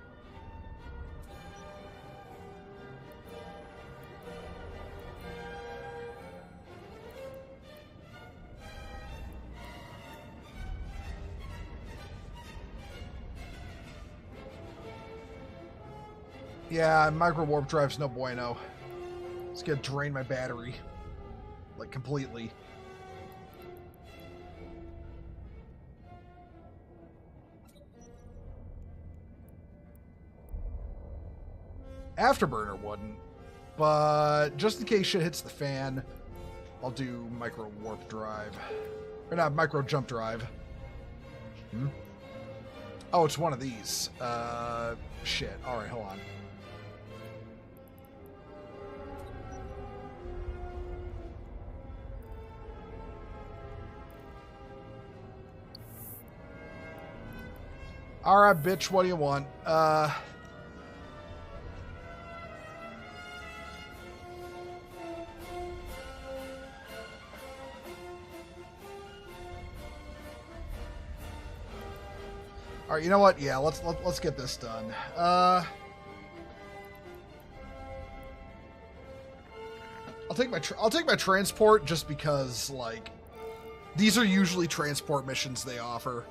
Yeah, micro warp drive's no bueno. It's gonna drain my battery. Like, completely. Afterburner wouldn't. But just in case shit hits the fan, I'll do micro warp drive. Or not, micro jump drive. Oh, it's one of these. Shit. Alright, hold on. Alright, bitch, what do you want? Alright, you know what? Yeah, let's get this done. I'll take my transport just because, like, these are usually transport missions they offer.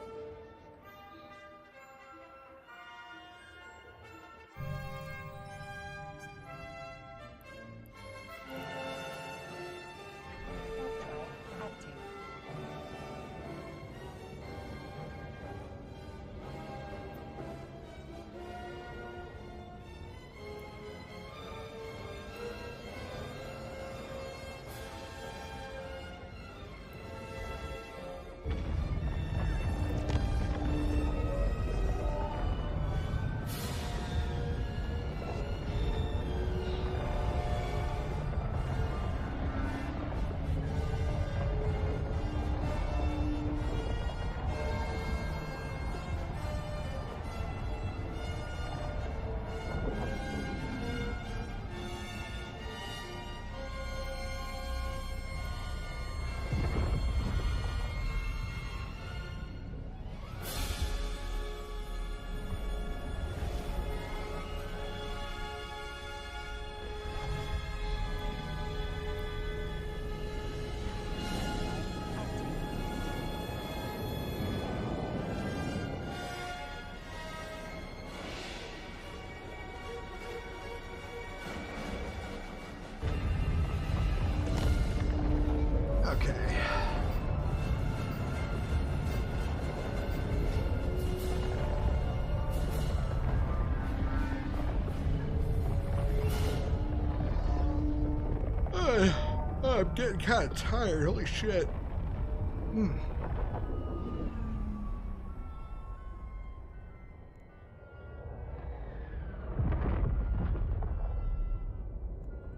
I'm getting kind of tired. Holy shit.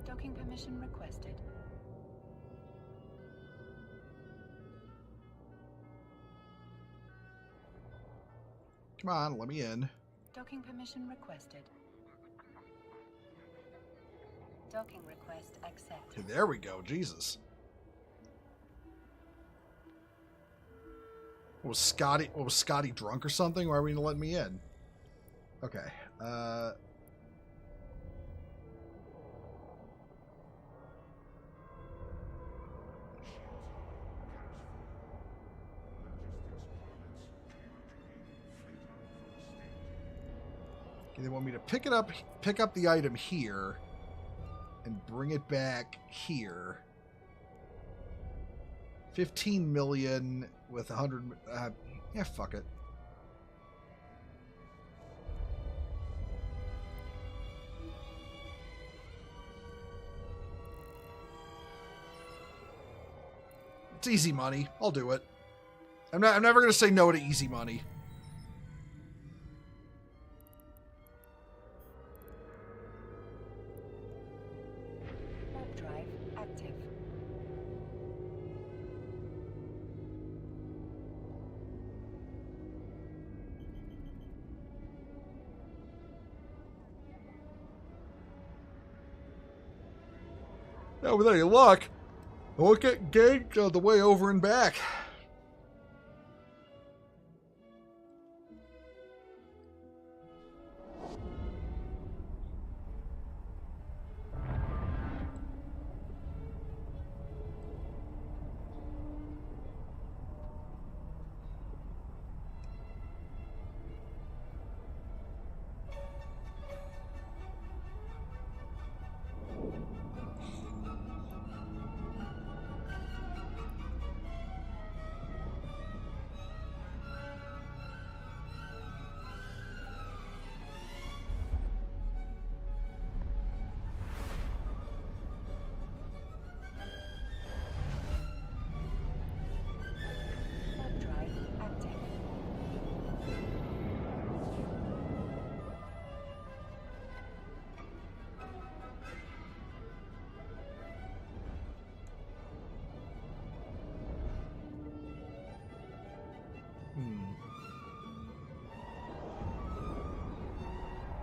Docking permission requested. Come on, let me in. Docking permission requested. Docking request accepted. Okay, there we go. Jesus. Was Scotty drunk or something? Why are we gonna let me in? Okay. They want me to pick up the item here, and bring it back here. 15 million with 100. Yeah, fuck it. It's easy money. I'll do it. I'm never gonna say no to easy money. Yeah, with any luck, I won't get engaged on the way over and back.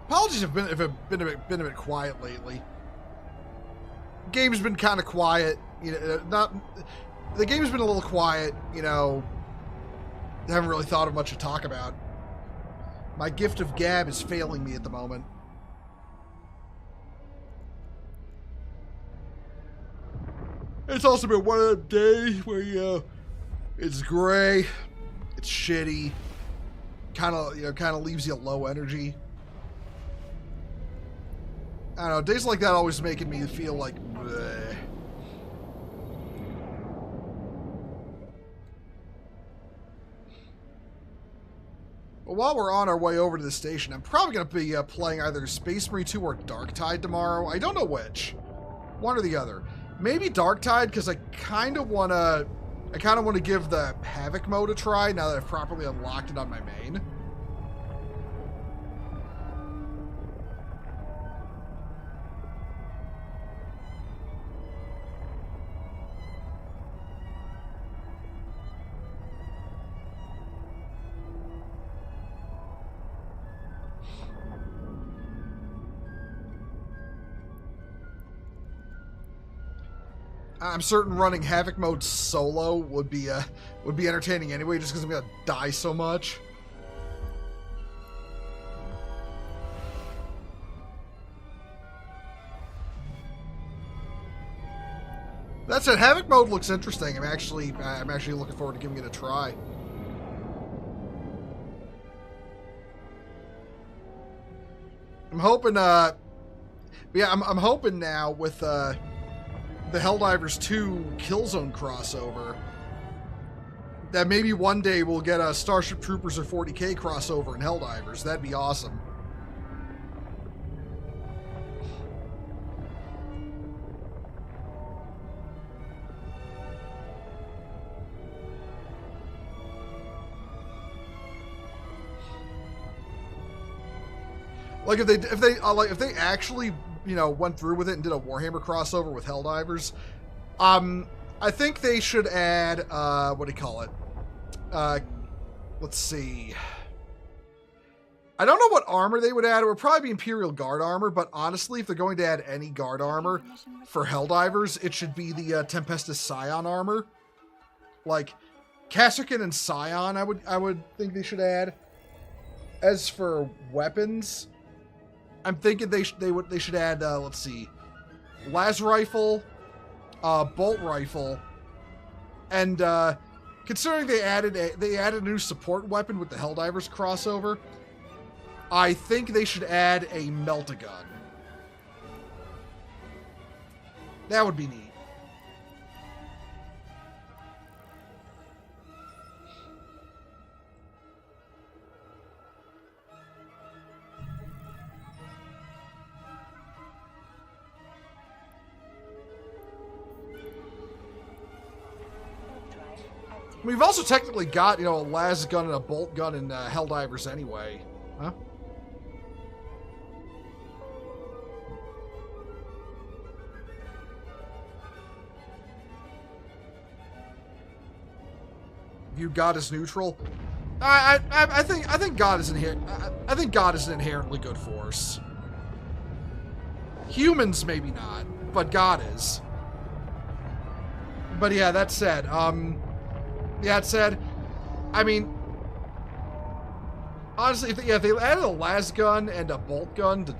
Apologies have been a bit quiet lately. Game's been kind of quiet, the game's been a little quiet, I haven't really thought of much to talk about. My gift of gab is failing me at the moment. It's also been one of them days where it's gray, it's shitty, kind of leaves you low energy. I don't know, days like that always making me feel like bleh. But while we're on our way over to the station, I'm probably going to be playing either Space Marine 2 or Darktide tomorrow. I don't know which. One or the other. Maybe Darktide, because I kind of want to give the Havoc mode a try now that I've properly unlocked it on my main. I'm certain running Havoc mode solo would be entertaining anyway, just because I'm gonna die so much. That said, Havoc mode looks interesting. I'm actually looking forward to giving it a try. I'm hoping, I'm hoping now with the Helldivers 2 Killzone crossover that maybe one day we'll get a Starship Troopers or 40K crossover in Helldivers. That'd be awesome. Like if they actually, you know, went through with it and did a Warhammer crossover with Helldivers, I think they should add what do you call it? Let's see. I don't know what armor they would add. It would probably be Imperial Guard armor, but honestly, if they're going to add any guard armor for Helldivers, it should be the Tempestus Scion armor. Like Kasserkin and Scion, I would think they should add. As for weapons, I'm thinking they should add let's see, las rifle, bolt rifle, and considering they added a new support weapon with the Helldivers crossover, I think they should add a melt-a-gun. That would be neat. We've also technically got, you know, a las gun and a bolt gun in Helldivers anyway. Huh? View God as neutral. I think God is I think God is an inherently good force. Humans maybe not, but God is. But yeah, that said, I mean, honestly, if they added a las gun and a bolt gun to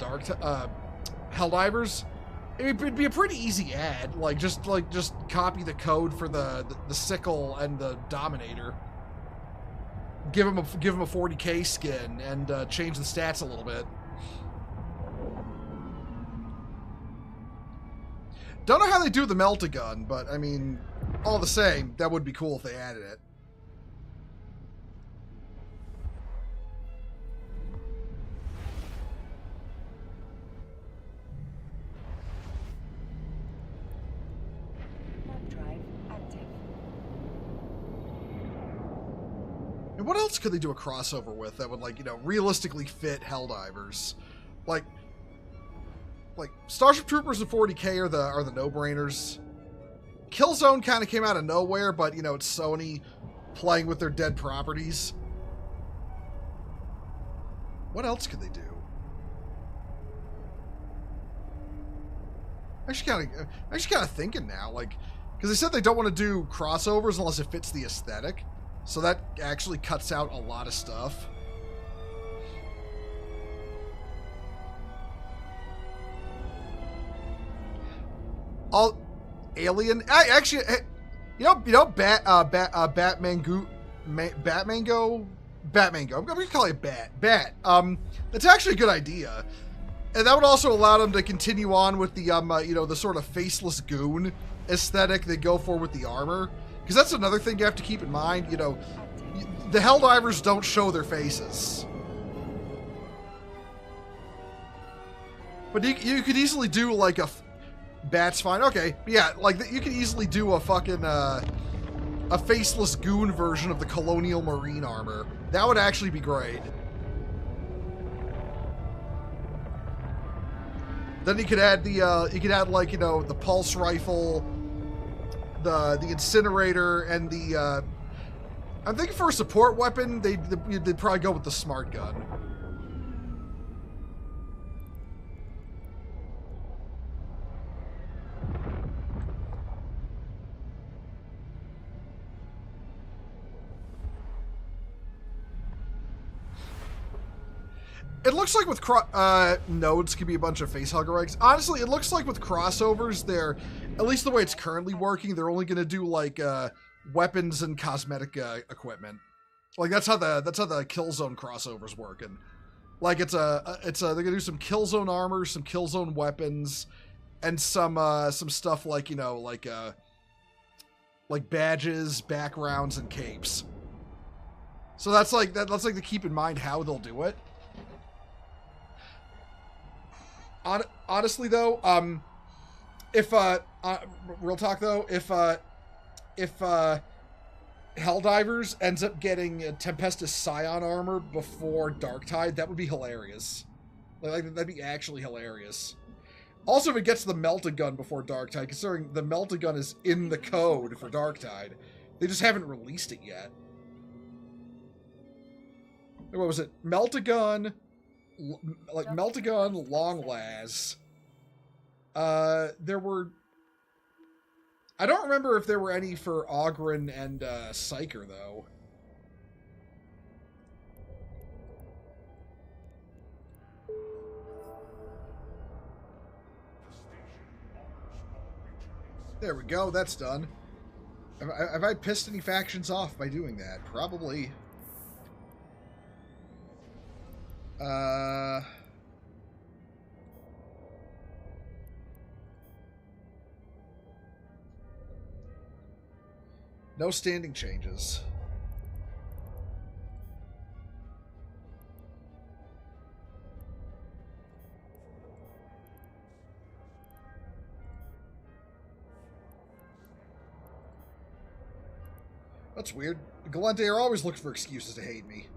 Helldivers, it'd be a pretty easy add. Just copy the code for the sickle and the dominator. Give him a 40k skin and change the stats a little bit. Don't know how they do the melt-a-gun, but I mean, all the same, that would be cool if they added it. And what else could they do a crossover with that would, like, you know, realistically fit Helldivers? Like Starship Troopers and 40k are the no-brainers. Killzone kind of came out of nowhere, but, you know, it's Sony playing with their dead properties. What else could they do? Actually kind of thinking now, like, because they said they don't want to do crossovers unless it fits the aesthetic. So that actually cuts out a lot of stuff. All Alien. Actually, you know, Batmango. I'm gonna call it Bat. That's actually a good idea, and that would also allow them to continue on with the you know, the sort of faceless goon aesthetic they go for with the armor. Because that's another thing you have to keep in mind. You know, the Helldivers don't show their faces. But you could easily do, like, Bat's fine. Okay, yeah, like, you could easily do a fucking, a faceless goon version of the Colonial Marine armor. That would actually be great. Then you could add like, you know, the pulse rifle, the incinerator, and the I'm thinking for a support weapon they'd probably go with the smart gun. It looks like with nodes could be a bunch of facehugger eggs. Honestly, it looks like with crossovers, they're, at least the way it's currently working, they're only going to do, like, weapons and cosmetic equipment. Like, that's how the Killzone crossover's working. Like, they're gonna do some Killzone armor, some Killzone weapons, and some stuff like, you know, like badges, backgrounds, and capes. So that's like to keep in mind how they'll do it. Honestly, though, if real talk though, if Helldivers ends up getting Tempestus Scion armor before Darktide, that would be hilarious. Like that'd be actually hilarious. Also, if it gets the Melt-A-Gun before Darktide, considering the Melt-A-Gun is in the code for Darktide. They just haven't released it yet. What was it? Melt-A-Gun, like Melt-A-Gun, Long Las. There were... I don't remember if there were any for Ogren and Psyker, though. There we go, that's done. Have I pissed any factions off by doing that? Probably. No standing changes. That's weird. Galente are always looking for excuses to hate me.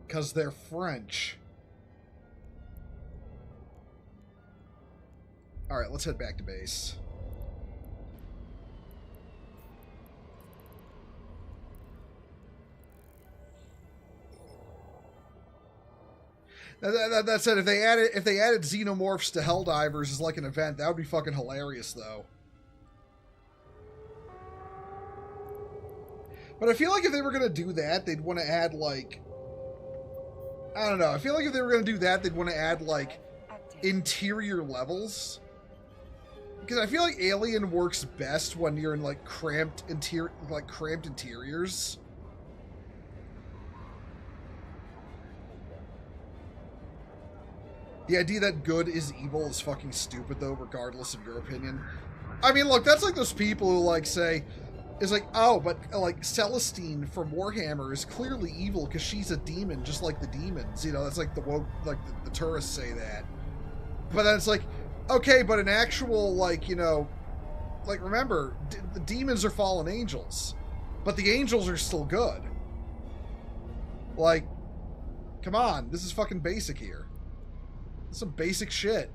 Because they're French. Alright, let's head back to base. That said, if they added xenomorphs to Helldivers as like an event, that would be fucking hilarious, though. But I feel like if they were gonna do that, they'd want to add like, I don't know. I feel like if they were gonna do that, they'd want to add like interior levels. Because I feel like Alien works best when you're in like cramped interiors. The idea that good is evil is fucking stupid, though, regardless of your opinion. I mean, look, that's like those people who, like, say, is like, oh, but, like, Celestine from Warhammer is clearly evil because she's a demon, just like the demons. You know, that's like the woke, like, the tourists say that. But then it's like, okay, but an actual, like, you know, like, remember, the demons are fallen angels, but the angels are still good. Like, come on, this is fucking basic here. Some basic shit.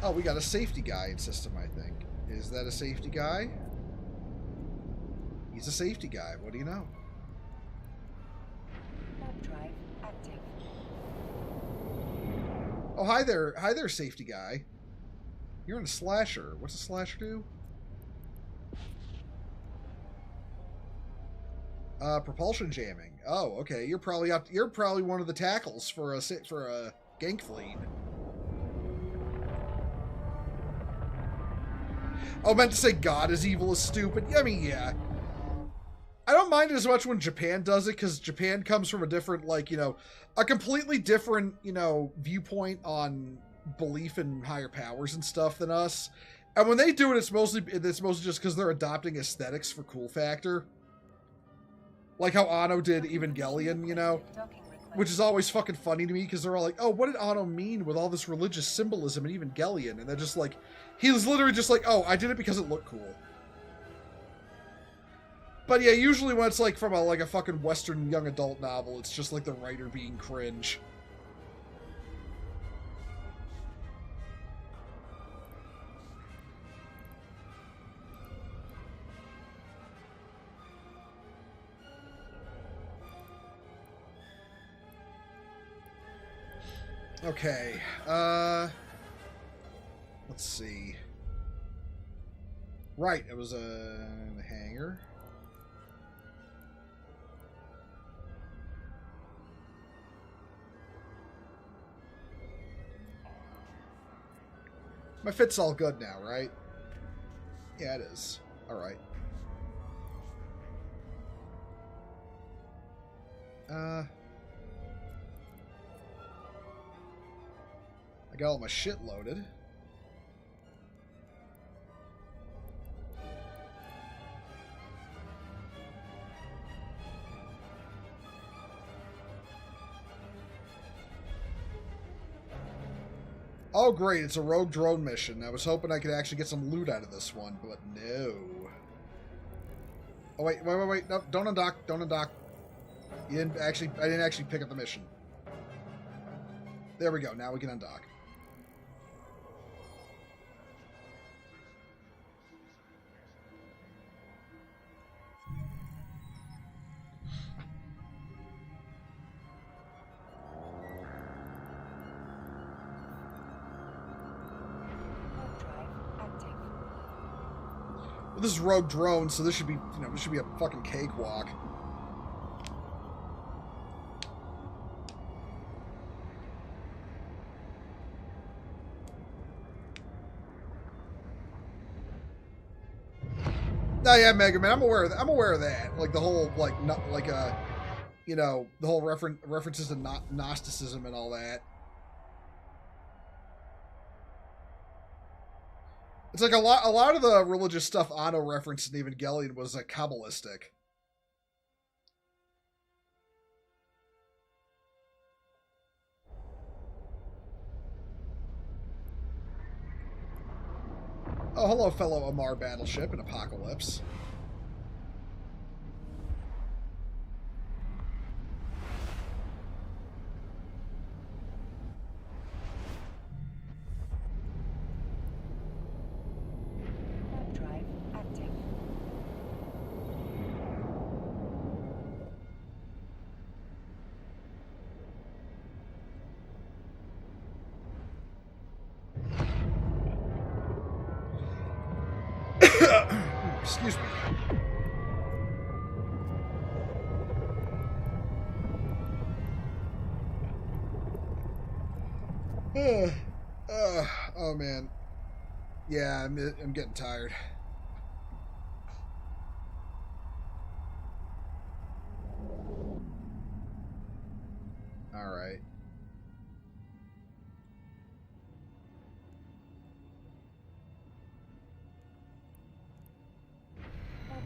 Oh, we got a safety guy in system, I think. Is that a safety guy? He's a safety guy. What do you know? Warp drive active. Oh, hi there. Hi there, safety guy. You're in a slasher. What's a slasher do? Propulsion jamming. Oh, okay. You're probably one of the tackles for a gank fleet. Oh, I meant to say God is evil is stupid. I mean, yeah. I don't mind it as much when Japan does it, because Japan comes from a different, like, you know, a completely different, you know, viewpoint on belief in higher powers and stuff than us. And when they do it, it's mostly just because they're adopting aesthetics for cool factor. Like how Anno did Evangelion, you know? Which is always fucking funny to me, because they're all like, oh, what did Anno mean with all this religious symbolism in Evangelion? And they're just like, he was literally just like, oh, I did it because it looked cool. But yeah, usually when it's like from a fucking Western young adult novel, it's just like the writer being cringe. Okay, let's see. Right, it was a hangar. My fit's all good now, right? Yeah, it is. All right. I got all my shit loaded. Oh, great. It's a rogue drone mission. I was hoping I could actually get some loot out of this one, but no. Oh, wait. No, don't undock. Don't undock. I didn't actually pick up the mission. There we go. Now we can undock. Well, this is Rogue Drone, so this should be, this should be a fucking cakewalk. Oh yeah, Mega Man. I'm aware of that. I'm aware of that. Like the whole, the whole references to Gnosticism and all that. It's like a lot of the religious stuff Anno referenced in Evangelion was like Kabbalistic. Oh, hello, fellow Amar battleship in Apocalypse. Drive active. Excuse me. Oh man. Yeah, I'm getting tired. All right.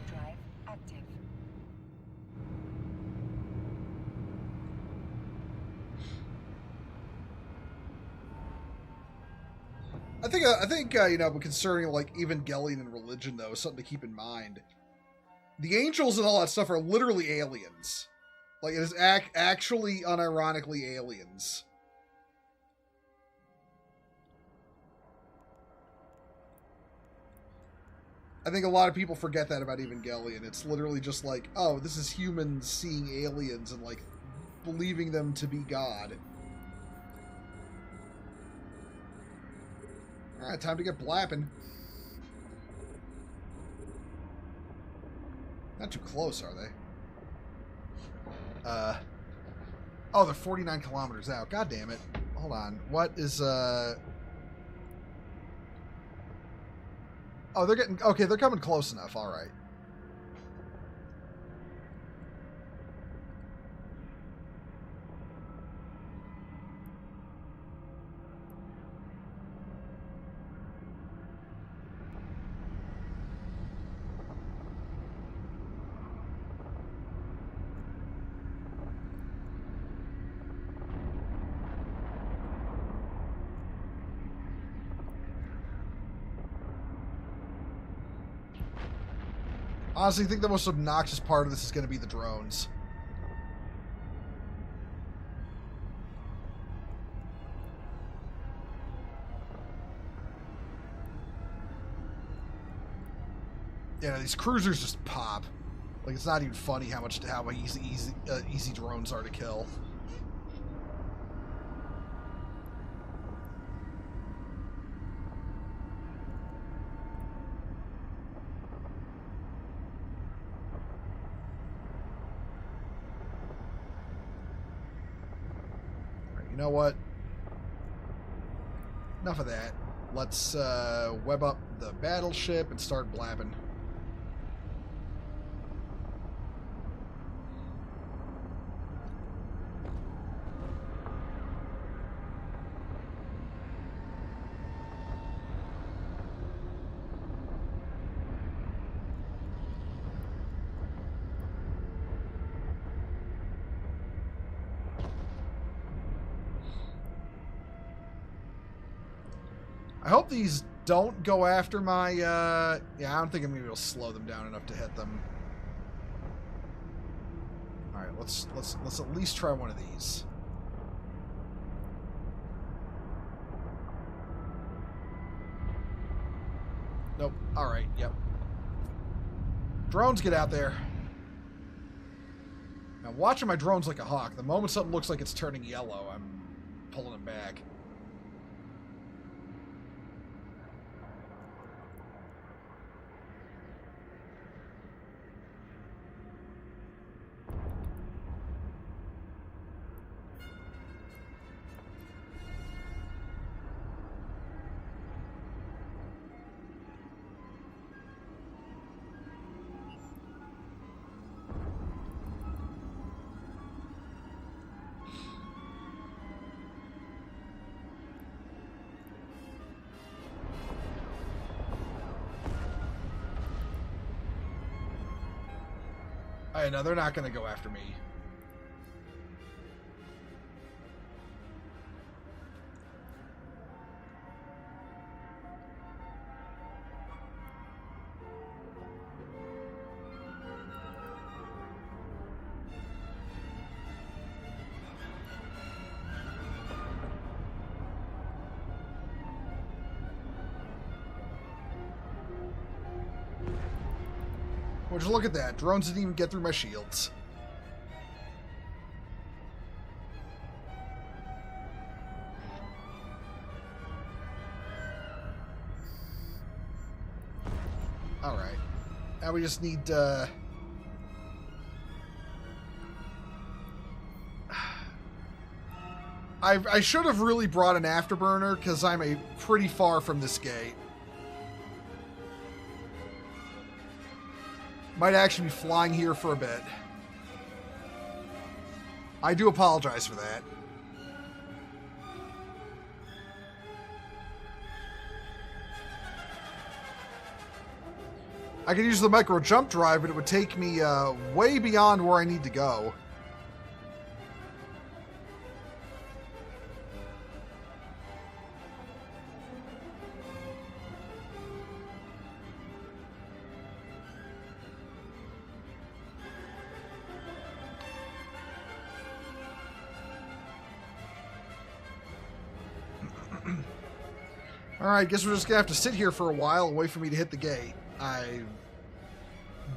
Drive active. I think concerning like Evangelion and religion though, something to keep in mind. The angels and all that stuff are literally aliens. Like it is actually unironically aliens. I think a lot of people forget that about Evangelion. It's literally just like, oh, this is humans seeing aliens and like believing them to be God. Alright, time to get blapping. Not too close, are they? Oh, they're 49 kilometers out. God damn it. Hold on. What is, Oh, they're getting... Okay, they're coming close enough. All right. Honestly, I think the most obnoxious part of this is going to be the drones. Yeah, these cruisers just pop. Like, it's not even funny how easy drones are to kill. You know what? Enough of that. Let's web up the battleship and start blabbing. I hope these don't go after my, yeah, I don't think I'm going to be able to slow them down enough to hit them. right, let's at least try one of these. Nope. All right. Yep. Drones, get out there. Now, watching my drones like a hawk. The moment something looks like it's turning yellow, I'm pulling them back. I know, they're not going to go after me. Well, just look at that. Drones didn't even get through my shields. Alright. Now we just need, I should have really brought an afterburner, because I'm pretty far from this gate. Might actually be flying here for a bit. I do apologize for that. I could use the micro jump drive, but it would take me way beyond where I need to go. Alright, guess we're just gonna have to sit here for a while and wait for me to hit the gate. I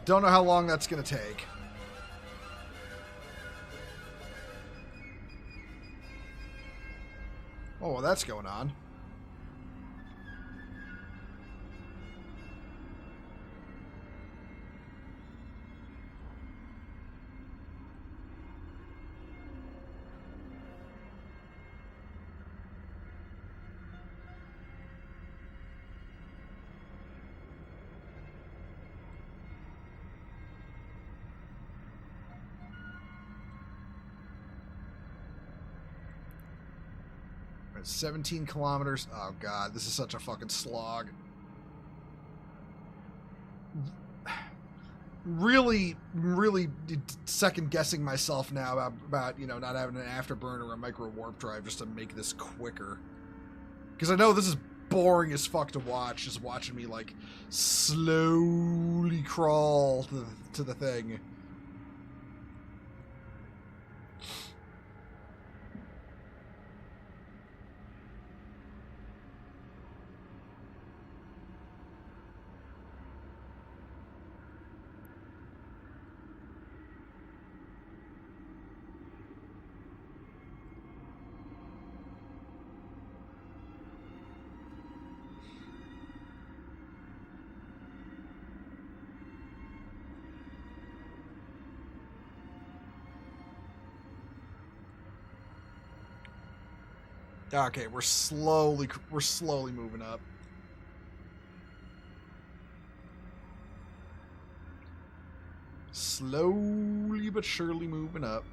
don't know how long that's gonna take. Oh, well, that's going on. We're at 17 kilometers. Oh, God, this is such a fucking slog. Really second-guessing myself now about, you know, not having an afterburner or a micro warp drive just to make this quicker. Because I know this is boring as fuck to watch, just watching me, like, slowly crawl to the thing. Okay, we're slowly moving up. Slowly but surely moving up.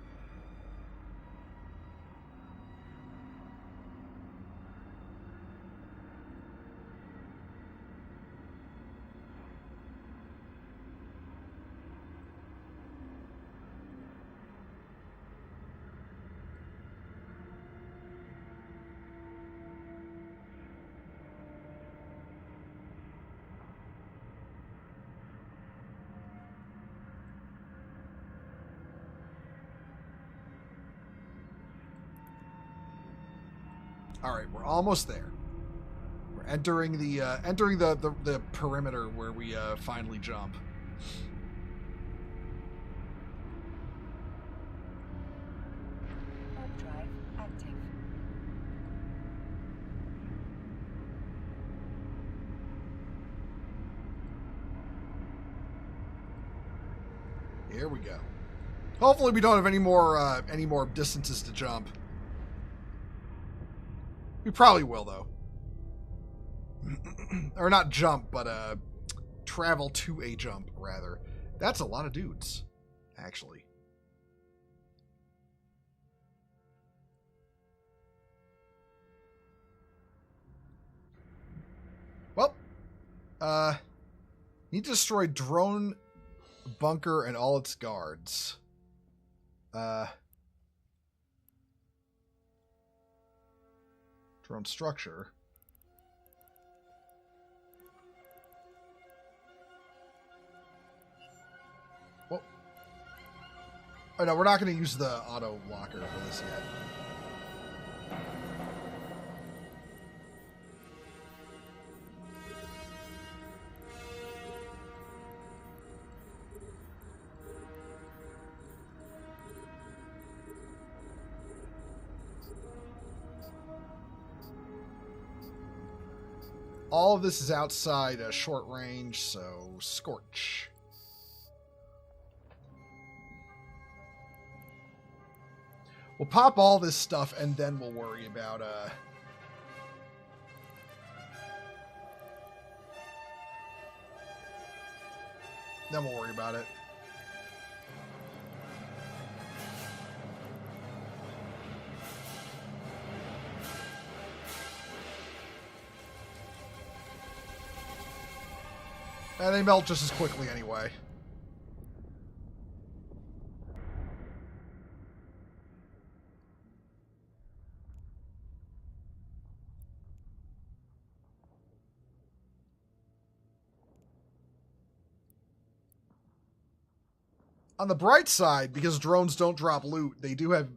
All right, we're almost there. We're entering the perimeter where we finally jump. Warp drive active. Here we go. Hopefully we don't have any more distances to jump. We probably will, though. Or not jump, but travel to a jump, rather. That's a lot of dudes, actually. Well, need to destroy drone bunker and all its guards. Drone structure. Well, oh no, we're not going to use the auto locker for this yet. All of this is outside short range, so Scorch. We'll pop all this stuff, and then we'll worry about... Then we'll worry about it. And they melt just as quickly anyway. On the bright side, because drones don't drop loot, they do have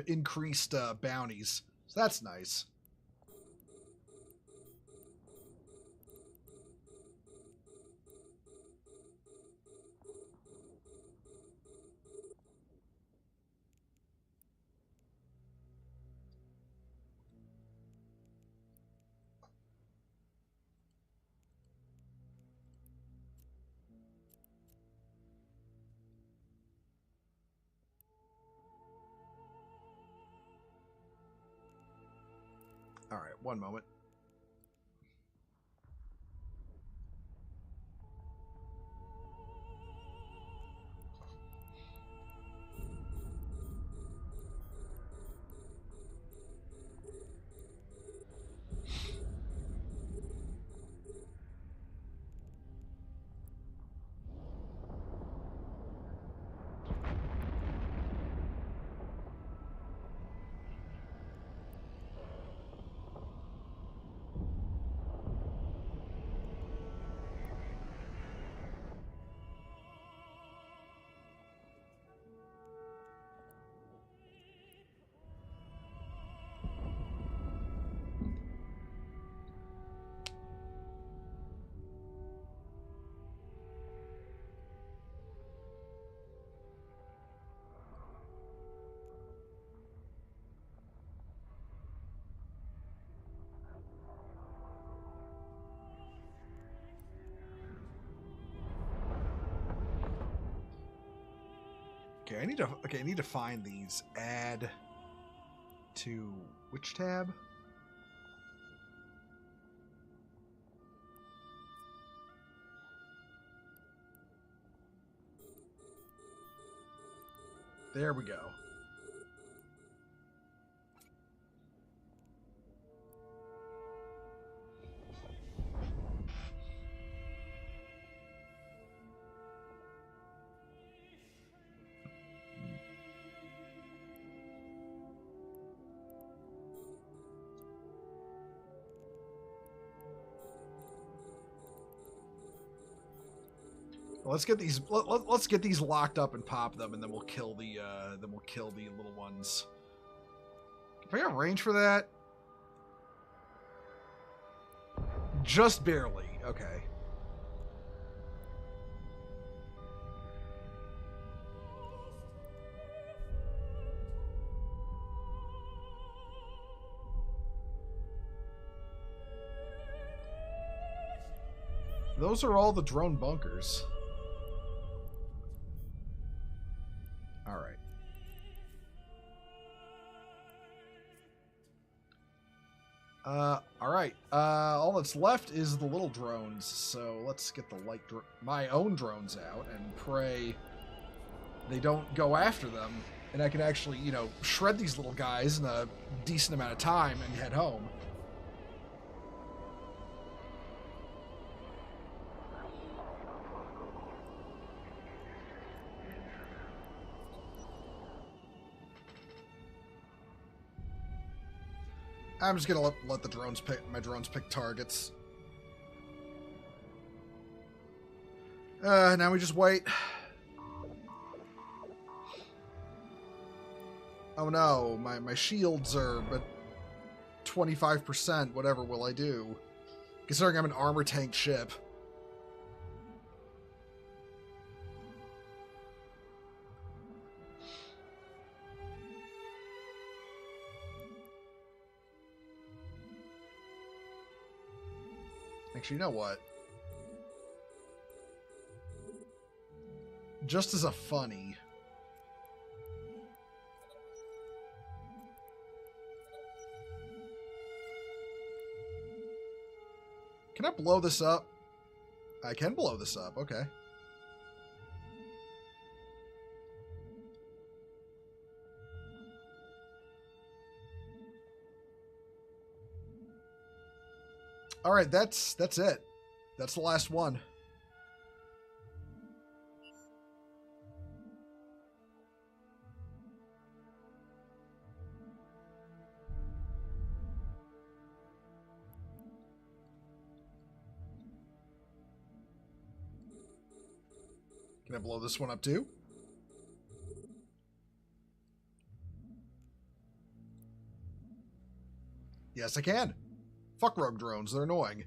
increased bounties, so that's nice. All right, one moment. Okay, I need to find these. Add to which tab? There we go. Well, let's get these. Let's get these locked up and pop them, and then we'll kill the little ones. If I got range for that, Just barely. Okay. Those are all the drone bunkers. Alright. Alright. All that's left is the little drones, so let's get the my own drones out and pray they don't go after them, and I can actually, you know, shred these little guys in a decent amount of time and head home. I'm just gonna let the drones pick my drones pick targets. Now we just wait. Oh no, my shields are but 25%. Whatever will I do? Considering I'm an armor tank ship. Actually, you know what? Just as a funny. Can I blow this up? I can blow this up, okay. Alright, that's it. That's the last one. Can I blow this one up too? Yes, I can. Fuck rogue drones, they're annoying.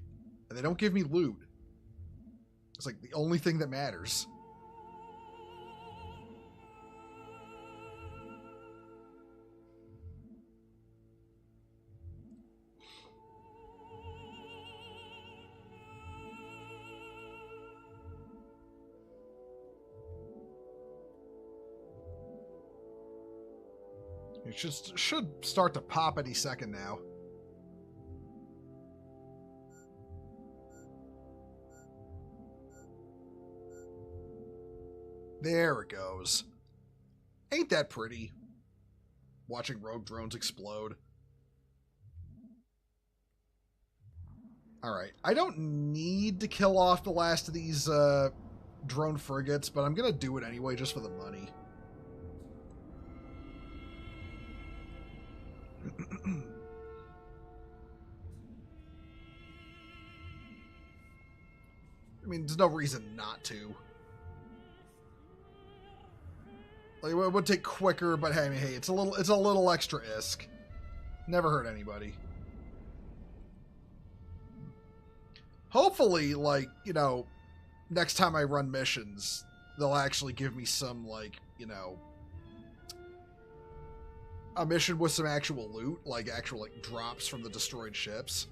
And they don't give me loot. It's like the only thing that matters. It just should start to pop any second now. There it goes. Ain't that pretty? Watching rogue drones explode. Alright, I don't need to kill off the last of these drone frigates, but I'm gonna do it anyway just for the money. I mean, there's no reason not to. Like, it would take quicker, but hey, it's a little extra isk. Never hurt anybody. Hopefully, like, you know, next time I run missions, they'll actually give me some, like, you know, a mission with some actual loot, like actual, like, drops from the destroyed ships.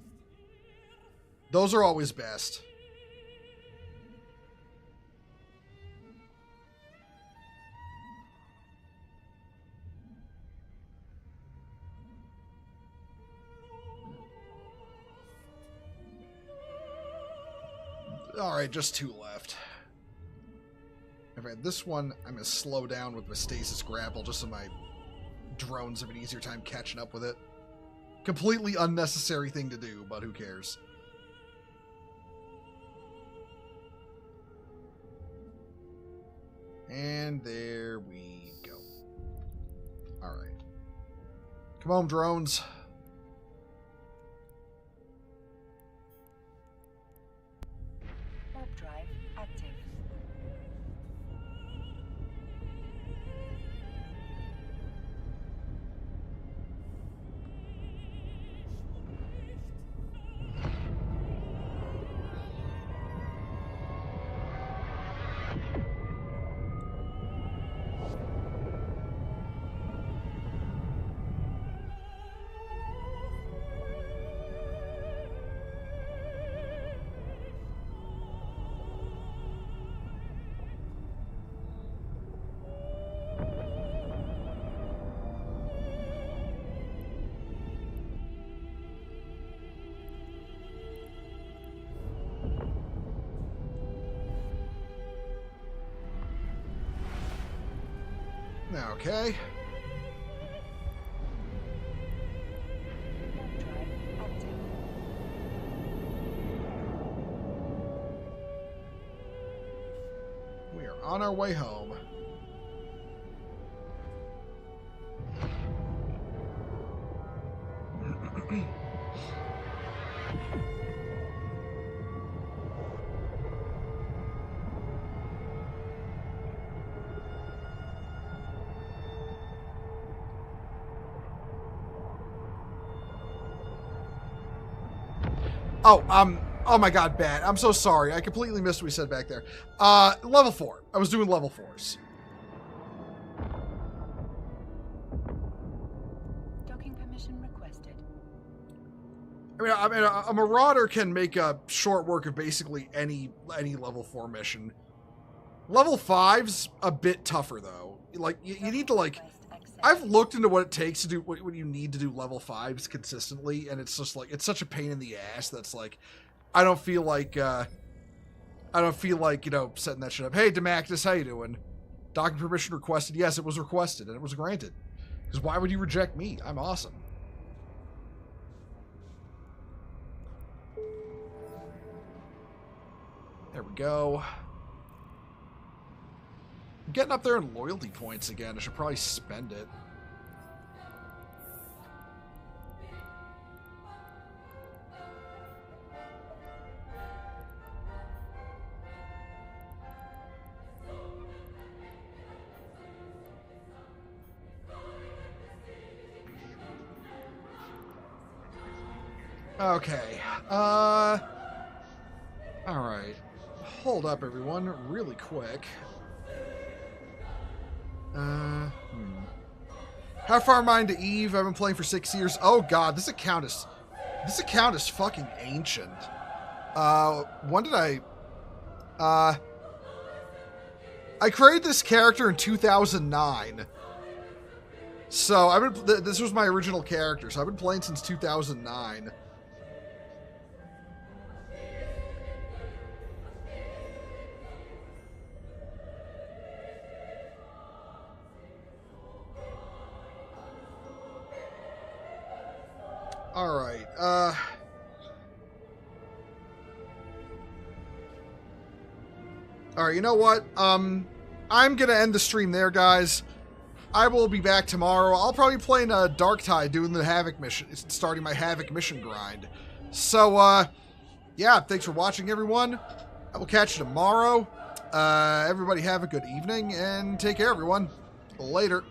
Those are always best. Alright, just 2 left. Alright, this one I'm going to slow down with my stasis grapple just so my drones have an easier time catching up with it. Completely unnecessary thing to do, but who cares? And there we go. Alright. Come on, drones. Warp drive active. Okay. Drive active. We are on our way home. Oh my god, bad. I'm so sorry. I completely missed what we said back there. Level 4. I was doing level 4s. Docking permission requested. I mean, a marauder can make a short work of basically any level 4 mission. Level 5's a bit tougher though. Like you need to like. I've looked into what it takes to do what you need to do level 5s consistently, and it's just like it's such a pain in the ass. That's like, I don't feel like setting that shit up. Hey, Demactus, how you doing? Docking permission requested. Yes, it was requested, and it was granted. Because why would you reject me? I'm awesome. There we go. I'm getting up there in loyalty points again. I should probably spend it. Okay. All right. Hold up, everyone, really quick. How far am I into Eve? I've been playing for 6 years. Oh god, this account is fucking ancient. When did I created this character in 2009. So this was my original character, so I've been playing since 2009. All right. All right, you know what? I'm going to end the stream there, guys. I will be back tomorrow. I'll probably be playing Dark Tide, doing the Havoc mission, starting my Havoc mission grind. So, yeah, thanks for watching, everyone. I will catch you tomorrow. Everybody have a good evening, and take care, everyone. Later.